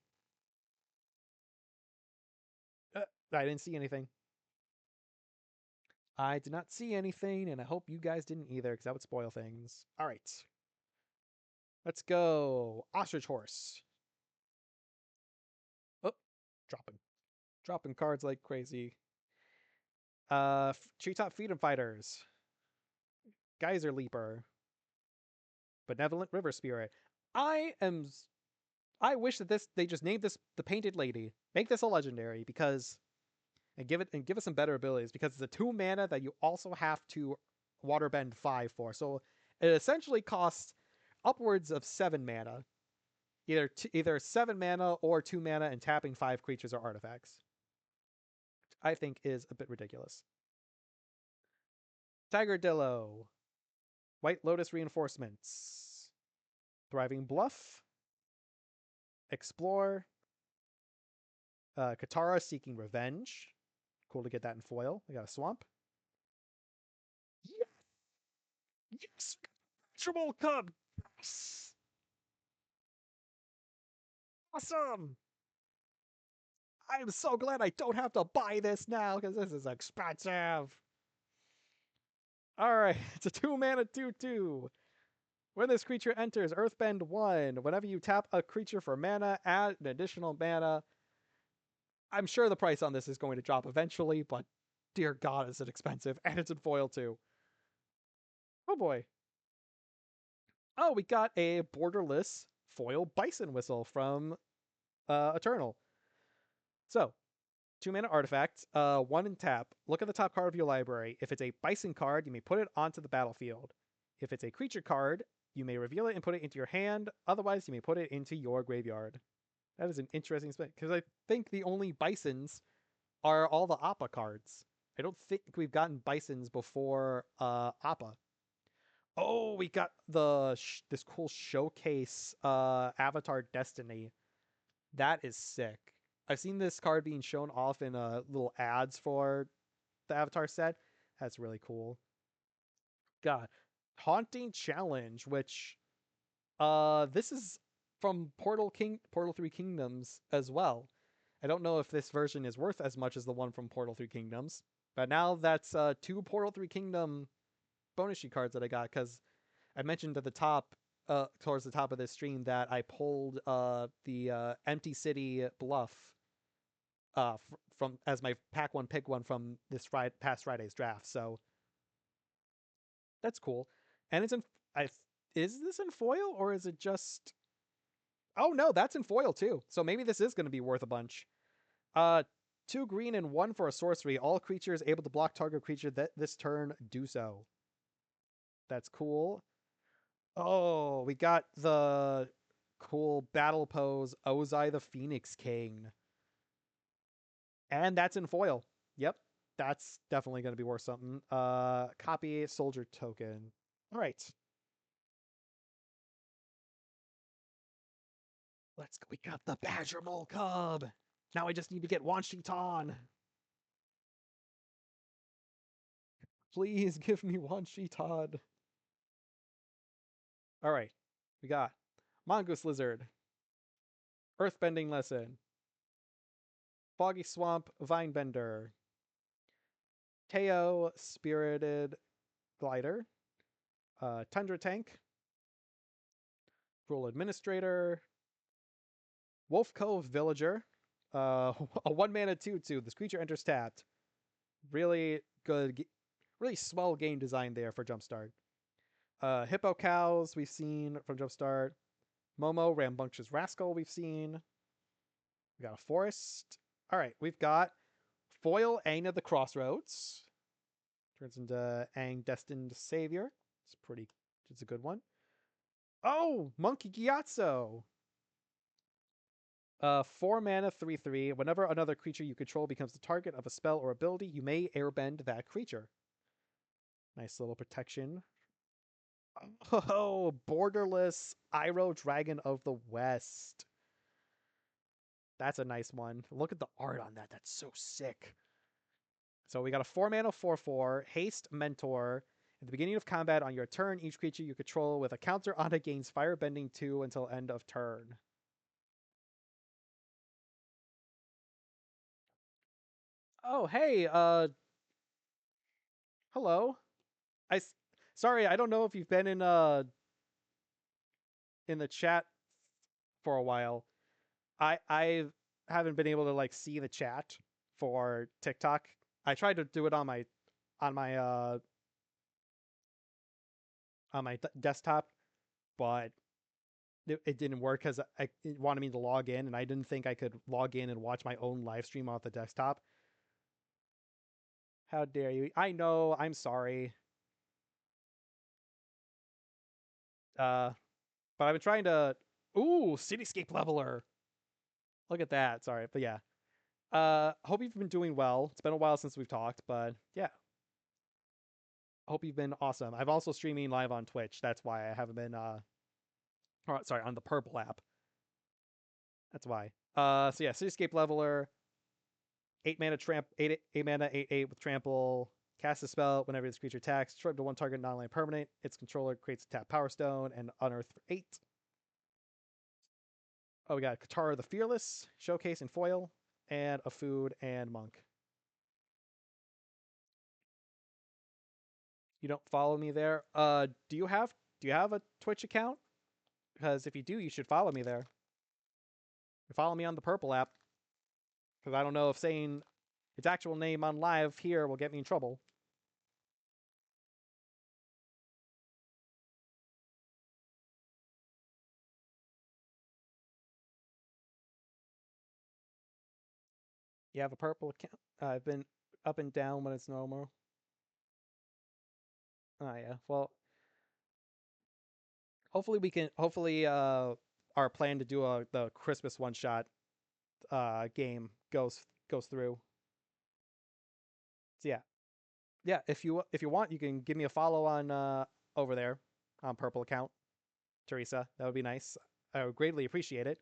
I didn't see anything. I did not see anything, and I hope you guys didn't either, because that would spoil things. All right. Let's go. Ostrich Horse. Oh, dropping cards like crazy. Treetop Freedom Fighters. Geyser Leaper. Benevolent River Spirit. I wish that they just named this the Painted Lady. Make this a legendary because and give us some better abilities because it's a 2 mana that you also have to waterbend 5 for. So it essentially costs upwards of 7 mana. Either 7 mana or 2 mana and tapping 5 creatures or artifacts. Which I think is a bit ridiculous. Tigerdillo. White Lotus Reinforcements. Thriving Bluff. Explore. Katara Seeking Revenge. Cool to get that in foil. We got a Swamp. Yes! Yes! Triple Cub! Yes! Awesome! I am so glad I don't have to buy this now, because this is expensive. Alright, it's a 2-mana 2/2. When this creature enters Earthbend 1, whenever you tap a creature for mana, add an additional mana. I'm sure the price on this is going to drop eventually, but dear god, is it expensive. And it's in foil too. Oh boy. Oh, we got a borderless foil Bison Whistle from Eternal. So, 2-mana artifact, 1 in tap. Look at the top card of your library. If it's a Bison card, you may put it onto the battlefield. If it's a creature card, you may reveal it and put it into your hand. Otherwise, you may put it into your graveyard. That is an interesting spin, because I think the only Bisons are all the Appa cards. I don't think we've gotten Bisons before Appa. Oh, we got this cool showcase Avatar Destiny. That is sick. I've seen this card being shown off in little ads for the Avatar set. That's really cool. God, Haunting Challenge, which this is from Portal 3 Kingdoms as well. I don't know if this version is worth as much as the one from Portal 3 Kingdoms, but now that's 2 Portal 3 Kingdom bonus sheet cards that I got, because I mentioned at the top, towards the top of this stream, that I pulled the Empty City Bluff from as my pack 1 pick 1 from this past Friday's draft. So that's cool. And it's in. Is this in foil or is it just? Oh no, that's in foil too. So maybe this is going to be worth a bunch. 2 green and 1 for a sorcery. All creatures able to block target creature that this turn do so. That's cool. Oh, we got the cool battle pose Ozai the Phoenix King. And that's in foil. Yep. That's definitely going to be worth something. Copy soldier token. All right. Let's go. We got the Badger Mole Cub. Now I just need to get Wan Shi Tan. Please give me Wan Shi Tan. All right. We got Mongoose Lizard. Earthbending Lesson. Foggy Swamp Vinebender. Teo Spirited Glider. Tundra Tank. Rule Administrator. Wolf Cove Villager. A 1-mana 2/2. This creature enters tapped. Really good, really swell game design there for Jumpstart. Hippo Cows we've seen from Jumpstart. Momo Rambunctious Rascal we've seen. We got a Forest. All right, we've got foil Aang of the Crossroads. Turns into Aang Destined Savior. It's a good one. Oh, Monkey Gyatso. 4-mana 3/3. Whenever another creature you control becomes the target of a spell or ability, you may airbend that creature. Nice little protection. Oh, borderless Iroh Dragon of the West. That's a nice one. Look at the art on that. That's so sick. So we got a 4-mana 4/4 haste mentor. At the beginning of combat on your turn, each creature you control with a counter on it gains firebending 2 until end of turn. Oh, hey, hello. Sorry, I don't know if you've been in the chat for a while. I haven't been able to like see the chat for TikTok. I tried to do it on my on my uh on my desktop, but it didn't work because it wanted me to log in, and I didn't think I could log in and watch my own live stream off the desktop. How dare you? I know. I'm sorry. But I've been trying to. Ooh, Cityscape Leveler. Look at that. Sorry, but yeah. Hope you've been doing well. It's been a while since we've talked, but yeah. Hope you've been awesome. I'm also streaming live on Twitch. That's why I haven't been sorry, on the Purple app. That's why. So yeah, Cityscape Leveler. 8 mana tramp 8 mana 8/8 with trample. Cast a spell whenever this creature attacks. Destroy up to one target non-land permanent. Its controller creates a tap Power Stone and unearth for 8. Oh, we got Katara the Fearless, Showcase and Foil, and a Food and Monk. You don't follow me there. Do you have a Twitch account? Because if you do, you should follow me there. Follow me on the Purple app. Because I don't know if saying its actual name on live here will get me in trouble. You have a Purple account? I've been up and down when it's normal. Oh yeah. Well, hopefully we can. Hopefully, our plan to do the Christmas one shot game goes through. So yeah. If you want, you can give me a follow on over there on Purple account, Teresa. That would be nice. I would greatly appreciate it.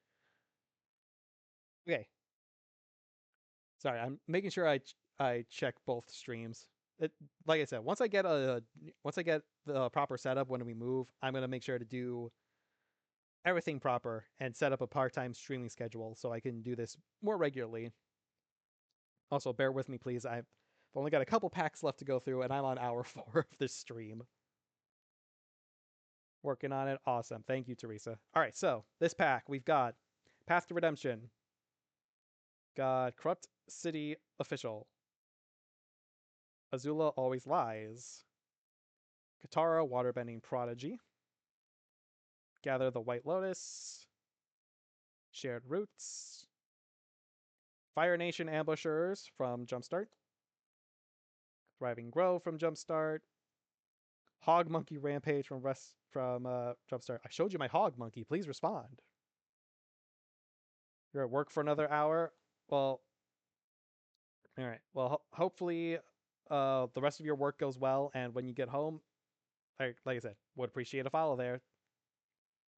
Okay. Sorry, I'm making sure I check both streams. Like I said, once I get the proper setup when we move, I'm gonna make sure to do everything proper and set up a part-time streaming schedule so I can do this more regularly. Also, bear with me, please. I've only got a couple packs left to go through, and I'm on hour 4 of this stream. Working on it. Awesome. Thank you, Teresa. All right, so this pack, we've got Path to Redemption. Got Corrupt City Official. Azula Always Lies. Katara Waterbending Prodigy. Gather the White Lotus. Shared Roots. Fire Nation Ambushers from Jumpstart. Thriving Grow from Jumpstart. Hog Monkey Rampage from Jumpstart. I showed you my Hog Monkey. Please respond. You're at work for another hour? Well, all right. Well, hopefully the rest of your work goes well, and when you get home, like I said, would appreciate a follow there.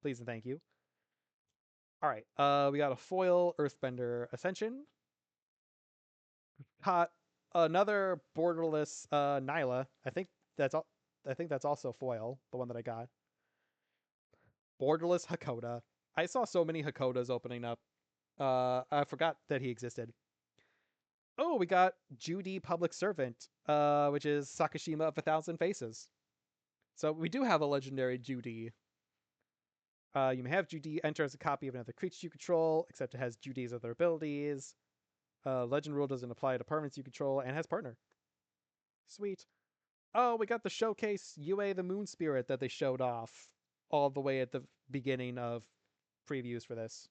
Please and thank you. All right. We got a foil Earthbender Ascension. Got another borderless Nyla. I think that's also foil, the one that I got. Borderless Hakoda. I saw so many Hakodas opening up. I forgot that he existed. Oh, we got Judy Public Servant, which is Sakashima of 1,000 Faces. So we do have a legendary Judy. You may have Judy enter as a copy of another creature you control, except it has Judy's other abilities. Legend rule doesn't apply to permanents you control, and has partner. Sweet. Oh, we got the showcase UA the Moon Spirit that they showed off all the way at the beginning of previews for this.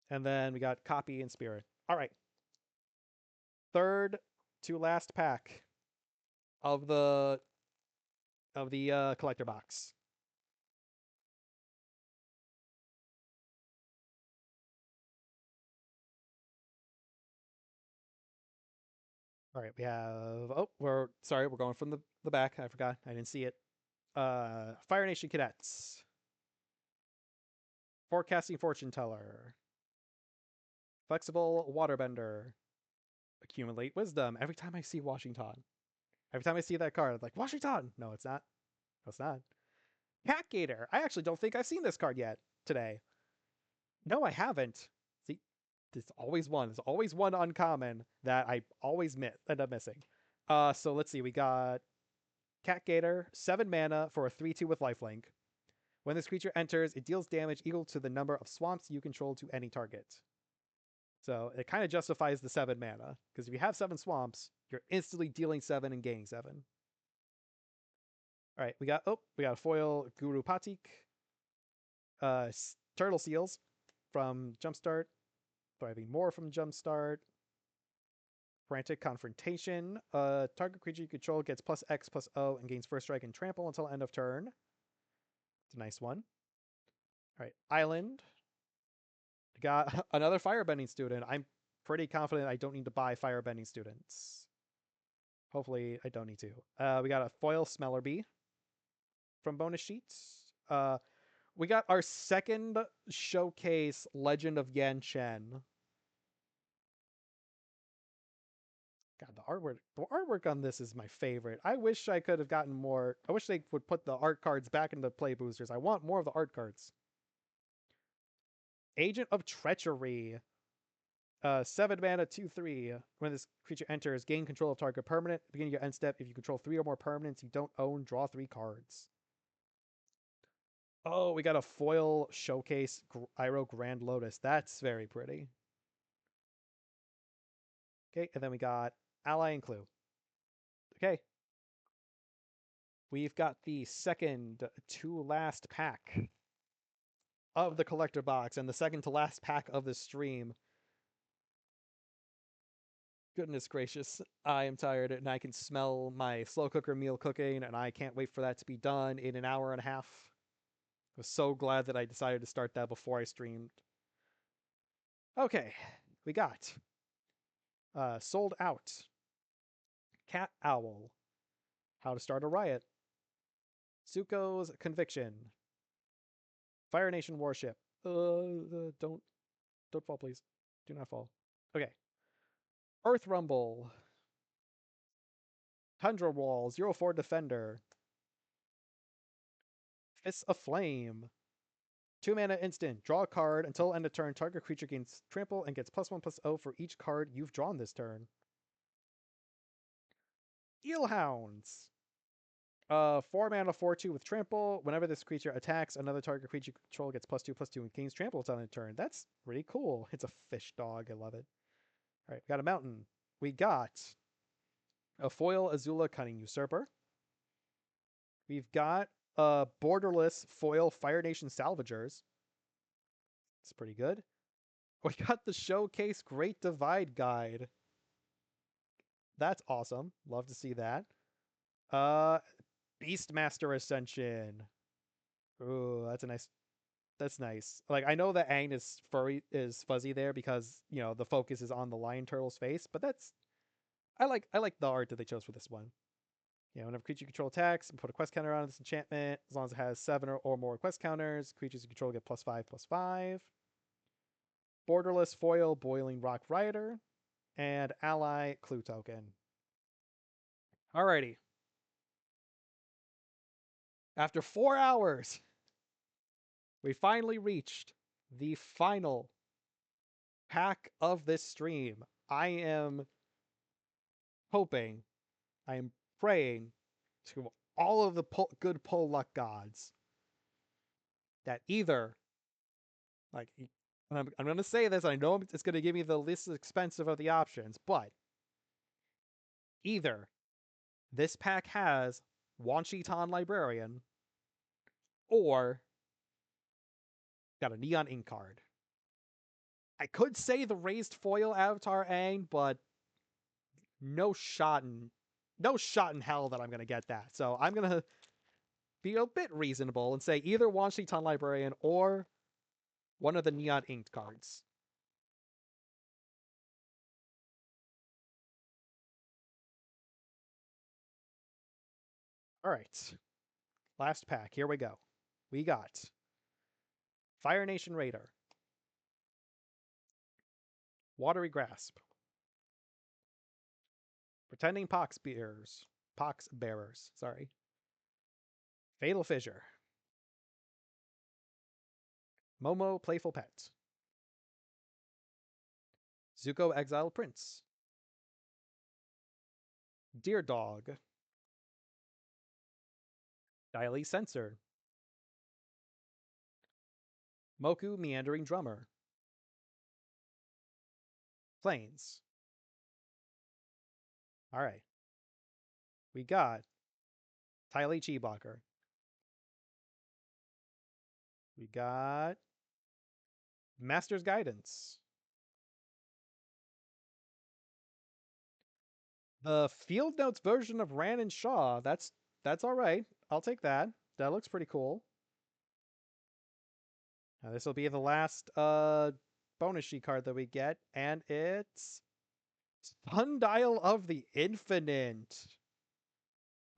And then we got Copy and Spirit. All right. Third to last pack of the collector box. All right, we have. Oh, we're going from the back. I forgot. I didn't see it. Fire Nation Cadets. Forecasting Fortune Teller. Flexible Waterbender. Accumulate Wisdom. Every time I see Washington. Every time I see that card, I'm like, Washington! No, it's not. No, it's not. Cat Gator. I actually don't think I've seen this card yet today. No, I haven't. See, there's always one. There's always one uncommon that I always end up missing. So let's see. We got Cat Gator, 7 mana for a 3/2 with lifelink. When this creature enters, it deals damage equal to the number of swamps you control to any target. So it kind of justifies the 7 mana, because if you have 7 swamps, you're instantly dealing 7 and gaining 7. All right, we got a foil Guru Patik, Turtle Seals from Jumpstart, Thriving More from Jumpstart, Frantic Confrontation. Target creature you control gets +X/+O and gains first strike and trample until end of turn. It's a nice one. All right, Island. Got another Firebending student. I'm pretty confident I don't need to buy Firebending students. Hopefully, I don't need to. We got a foil Smeller Bee from bonus sheets. We got our second showcase Legend of Yan Chen. The artwork on this is my favorite. I wish I could have gotten more. I wish they would put the art cards back into play boosters. I want more of the art cards. Agent of Treachery. 7 mana, 2/3. When this creature enters, gain control of target permanent. Beginning your end step, if you control 3 or more permanents you don't own, draw 3 cards. Oh, we got a foil showcase Iroh Grand Lotus. That's very pretty. Okay, and then we got Ally and Clue. Okay. We've got the second to last pack of the collector box and the second to last pack of the stream. Goodness gracious, I am tired and I can smell my slow cooker meal cooking and I can't wait for that to be done in an hour and a half. I was so glad that I decided to start that before I streamed. Okay, we got Sold Out, Cat Owl, How to Start a Riot, Zuko's Conviction, Fire Nation Warship. Don't fall, please. Do not fall. Okay. Earth Rumble, Tundra Wall, 0/4 Defender, Fists of Flame, 2 mana instant. Draw a card until end of turn. Target creature gains trample and gets +1/+0 for each card you've drawn this turn. Eelhounds. 4 mana 4/2 with trample. Whenever this creature attacks, another target creature control gets +2/+2 and gains trample until end of turn. That's really cool. It's a fish dog. I love it. All right, we got a mountain. We got a foil Azula Cunning Usurper. We've got a borderless foil Fire Nation Salvagers. It's pretty good. We got the Showcase Great Divide Guide. That's awesome. Love to see that. Beastmaster Ascension. Ooh, that's nice. Like, I know that Aang is fuzzy there because, you know, the focus is on the lion turtle's face, but I like the art that they chose for this one. You know, whenever creature you control attacks, and put a quest counter on this enchantment, as long as it has 7 or more quest counters, creatures you control get +5/+5. Borderless foil Boiling Rock Rider, and ally Clue token. Alrighty. After 4 hours, we finally reached the final pack of this stream. I am hoping, I am praying to all of the good pull luck gods that either, like, and I'm going to say this, I know it's going to give me the least expensive of the options, but either this pack has Wan Shi-Tan Librarian or got a Neon Ink card. I could say the raised foil Avatar Aang, but no shot in hell that I'm gonna get that. So I'm gonna be a bit reasonable and say either Wan Shi-Tan Librarian or one of the Neon Inked cards. Alright. Last pack. Here we go. We got Fire Nation Raider, Watery Grasp, Pretending Poxbearers, sorry. Fatal Fissure, Momo Playful Pet, Zuko Exiled Prince, Deer Dog, Daily Censor, Moku Meandering Drummer, Plains. Alright. We got Ty Lee Chi Blocker. We got Master's Guidance. The Field Notes version of Ran and Shaw. That's alright. I'll take that. That looks pretty cool. Now this will be the last bonus sheet card that we get, and it's Sundial of the Infinite.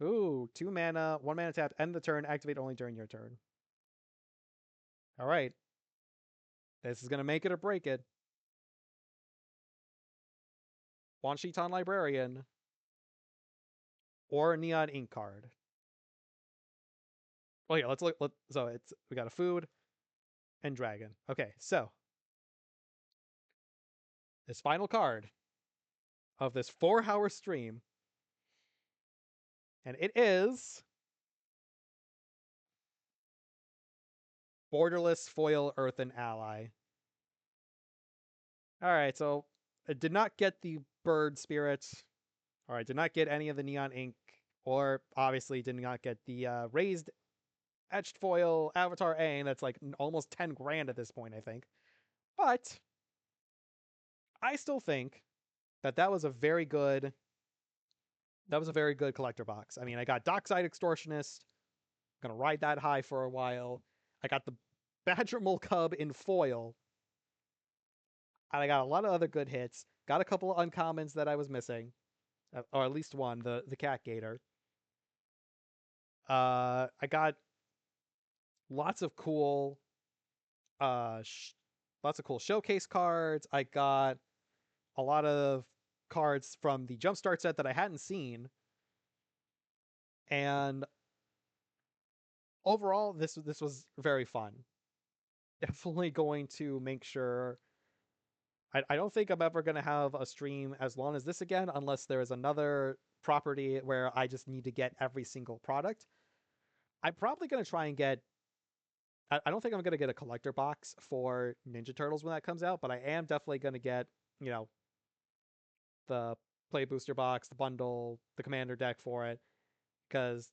Ooh, 2 mana, 1 mana tap, end the turn, activate only during your turn. Alright. This is gonna make it or break it. Wan Shi-Tan Librarian or a neon ink card. Well, yeah, let's look. So we got a food and dragon. Okay, so this final card of this 4-hour stream, and it is Borderless Foil Earthen Ally. Alright, so I did not get the bird spirit, or I did not get any of the neon ink, or obviously did not get the raised etched foil Avatar A, and that's like almost 10 grand at this point, I think. But I still think that that was a very good collector box. I mean, I got Dockside Extortionist. I'm gonna ride that high for a while. I got the Badger Mole Cub in foil. And I got a lot of other good hits. Got a couple of uncommons that I was missing, or at least one, the Cat Gator. I got lots of cool, lots of cool showcase cards. I got a lot of cards from the Jumpstart set that I hadn't seen, and overall, this was very fun. Definitely going to make sure. I don't think I'm ever going to have a stream as long as this again, unless there is another property where I just need to get every single product. I'm probably going to try and get. I don't think I'm going to get a collector box for Ninja Turtles when that comes out, but I am definitely going to get, you know, the Play Booster box, the bundle, the Commander deck for it, because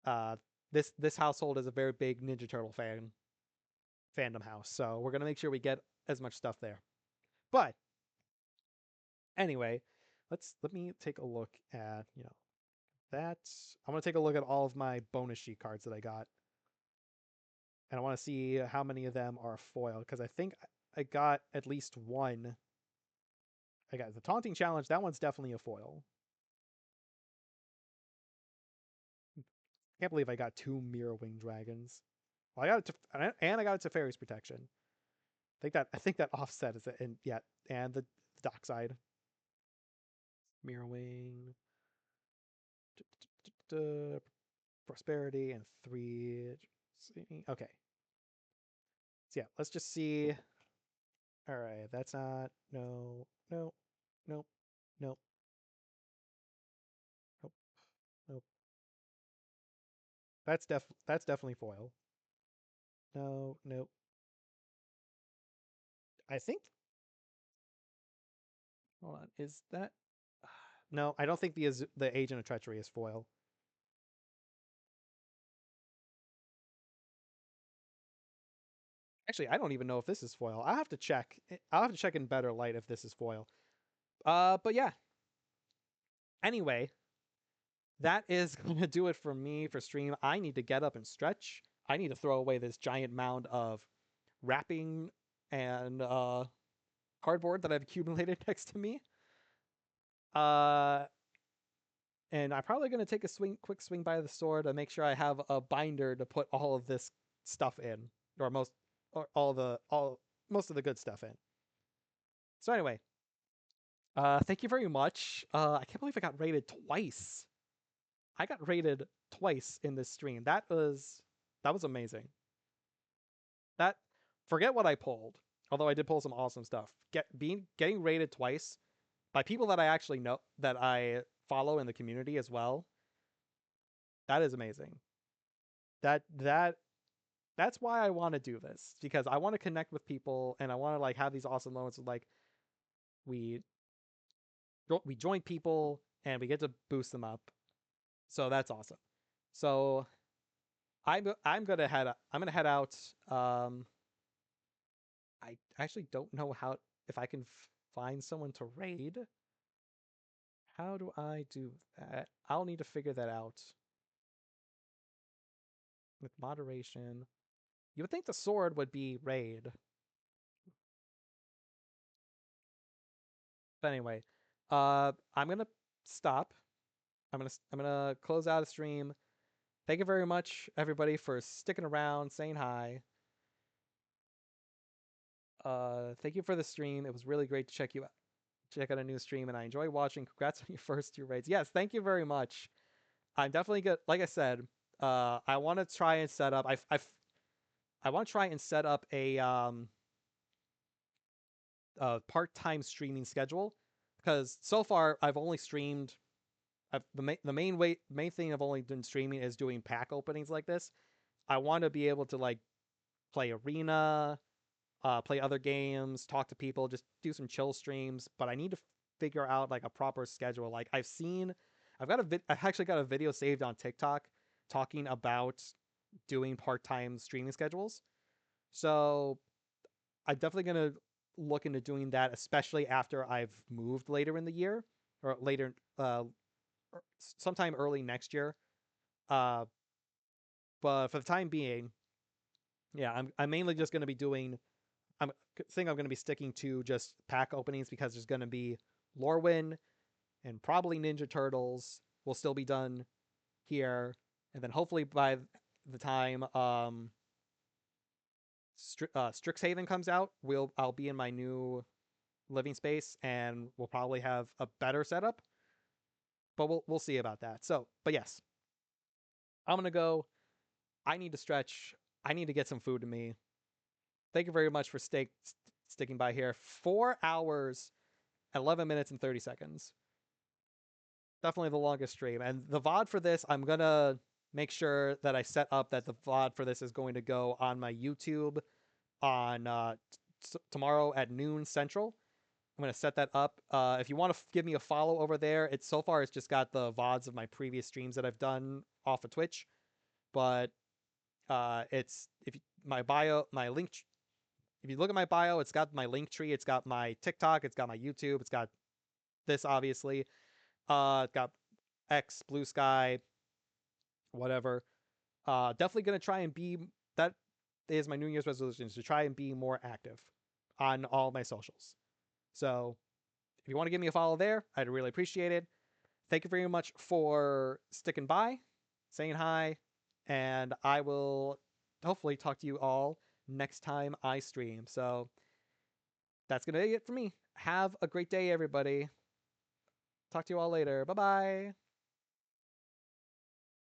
uh, this household is a very big Ninja Turtle fandom house, so we're going to make sure we get as much stuff there. But anyway, let me take a look at, you know, that. I'm going to take a look at all of my bonus sheet cards that I got. And I want to see how many of them are foil, because I think I got at least one. I got the Taunting Challenge. That one's definitely a foil. Can't believe I got 2 Mirror Wing Dragons. Well, I got it to, and I got it to Fairy's Protection. I think that offset is it, and yeah, and the Dockside. Mirror Wing, Prosperity, and 3. Okay. So yeah, let's just see. All right, that's not. No, no, nope, nope, nope, nope. That's definitely foil. No, nope. I think. Hold on, is that? No, I don't think the Agent of Treachery is foil. Actually, I don't even know if this is foil. I have to check. I'll have to check in better light if this is foil. But yeah. Anyway, that is gonna do it for me for stream. I need to get up and stretch. I need to throw away this giant mound of wrapping and cardboard that I've accumulated next to me. And I'm probably gonna take a quick swing by the store to make sure I have a binder to put all of this stuff in, or most of the good stuff in. So anyway, thank you very much. I can't believe I got rated twice. I got rated twice in this stream. That was amazing. That forget what I pulled, although I did pull some awesome stuff. Getting rated twice by people that I actually know, that I follow in the community as well. That is amazing. That's why I want to do this, because I want to connect with people and I want to like have these awesome moments of like we join people and we get to boost them up. So that's awesome. So I'm gonna head out. I actually don't know how, if I can find someone to raid. How do I do that? I'll need to figure that out. With moderation. You would think the sword would be raid. But anyway, I'm gonna stop. I'm gonna close out a stream. Thank you very much, everybody, for sticking around, saying hi. Thank you for the stream. It was really great to check out a new stream, and I enjoy watching. Congrats on your first 2 raids. Yes, thank you very much. I'm definitely good. Like I said, I want to try and set up. I want to try and set up a part-time streaming schedule, because so far I've only streamed. The main thing I've only been streaming is doing pack openings like this. I want to be able to like play arena, play other games, talk to people, just do some chill streams. But I need to figure out like a proper schedule. Like I've actually got a video saved on TikTok talking about doing part-time streaming schedules. So I'm definitely gonna look into doing that, especially after I've moved later in the year, or later, sometime early next year. Uh, but for the time being, yeah, I'm mainly just gonna be doing. I'm I'm gonna be sticking to just pack openings, because there's gonna be Lorwyn and probably Ninja Turtles will still be done here, and then hopefully by the time Strixhaven comes out, I'll be in my new living space, and we'll probably have a better setup. But we'll see about that. So, but yes, I'm gonna go. I need to stretch. I need to get some food to me. Thank you very much for sticking by here. 4 hours, 11 minutes, and 30 seconds. Definitely the longest stream. And the VOD for this, I'm gonna make sure that I set up that the VOD for this is going to go on my YouTube on tomorrow at noon Central. I'm gonna set that up. If you want to give me a follow over there, so far it's just got the VODs of my previous streams that I've done off of Twitch. But it's if you, my bio, my link. If you look at my bio, it's got my link tree. It's got my TikTok. It's got my YouTube. It's got this, obviously. It's got X, Blue Sky, whatever. Definitely gonna try and be. That is my New Year's resolution, is to try and be more active on all my socials. So if you want to give me a follow there, I'd really appreciate it. Thank you very much for sticking by, saying hi, and I will hopefully talk to you all next time I stream. So that's going to be it for me. Have a great day, everybody. Talk to you all later. Bye bye.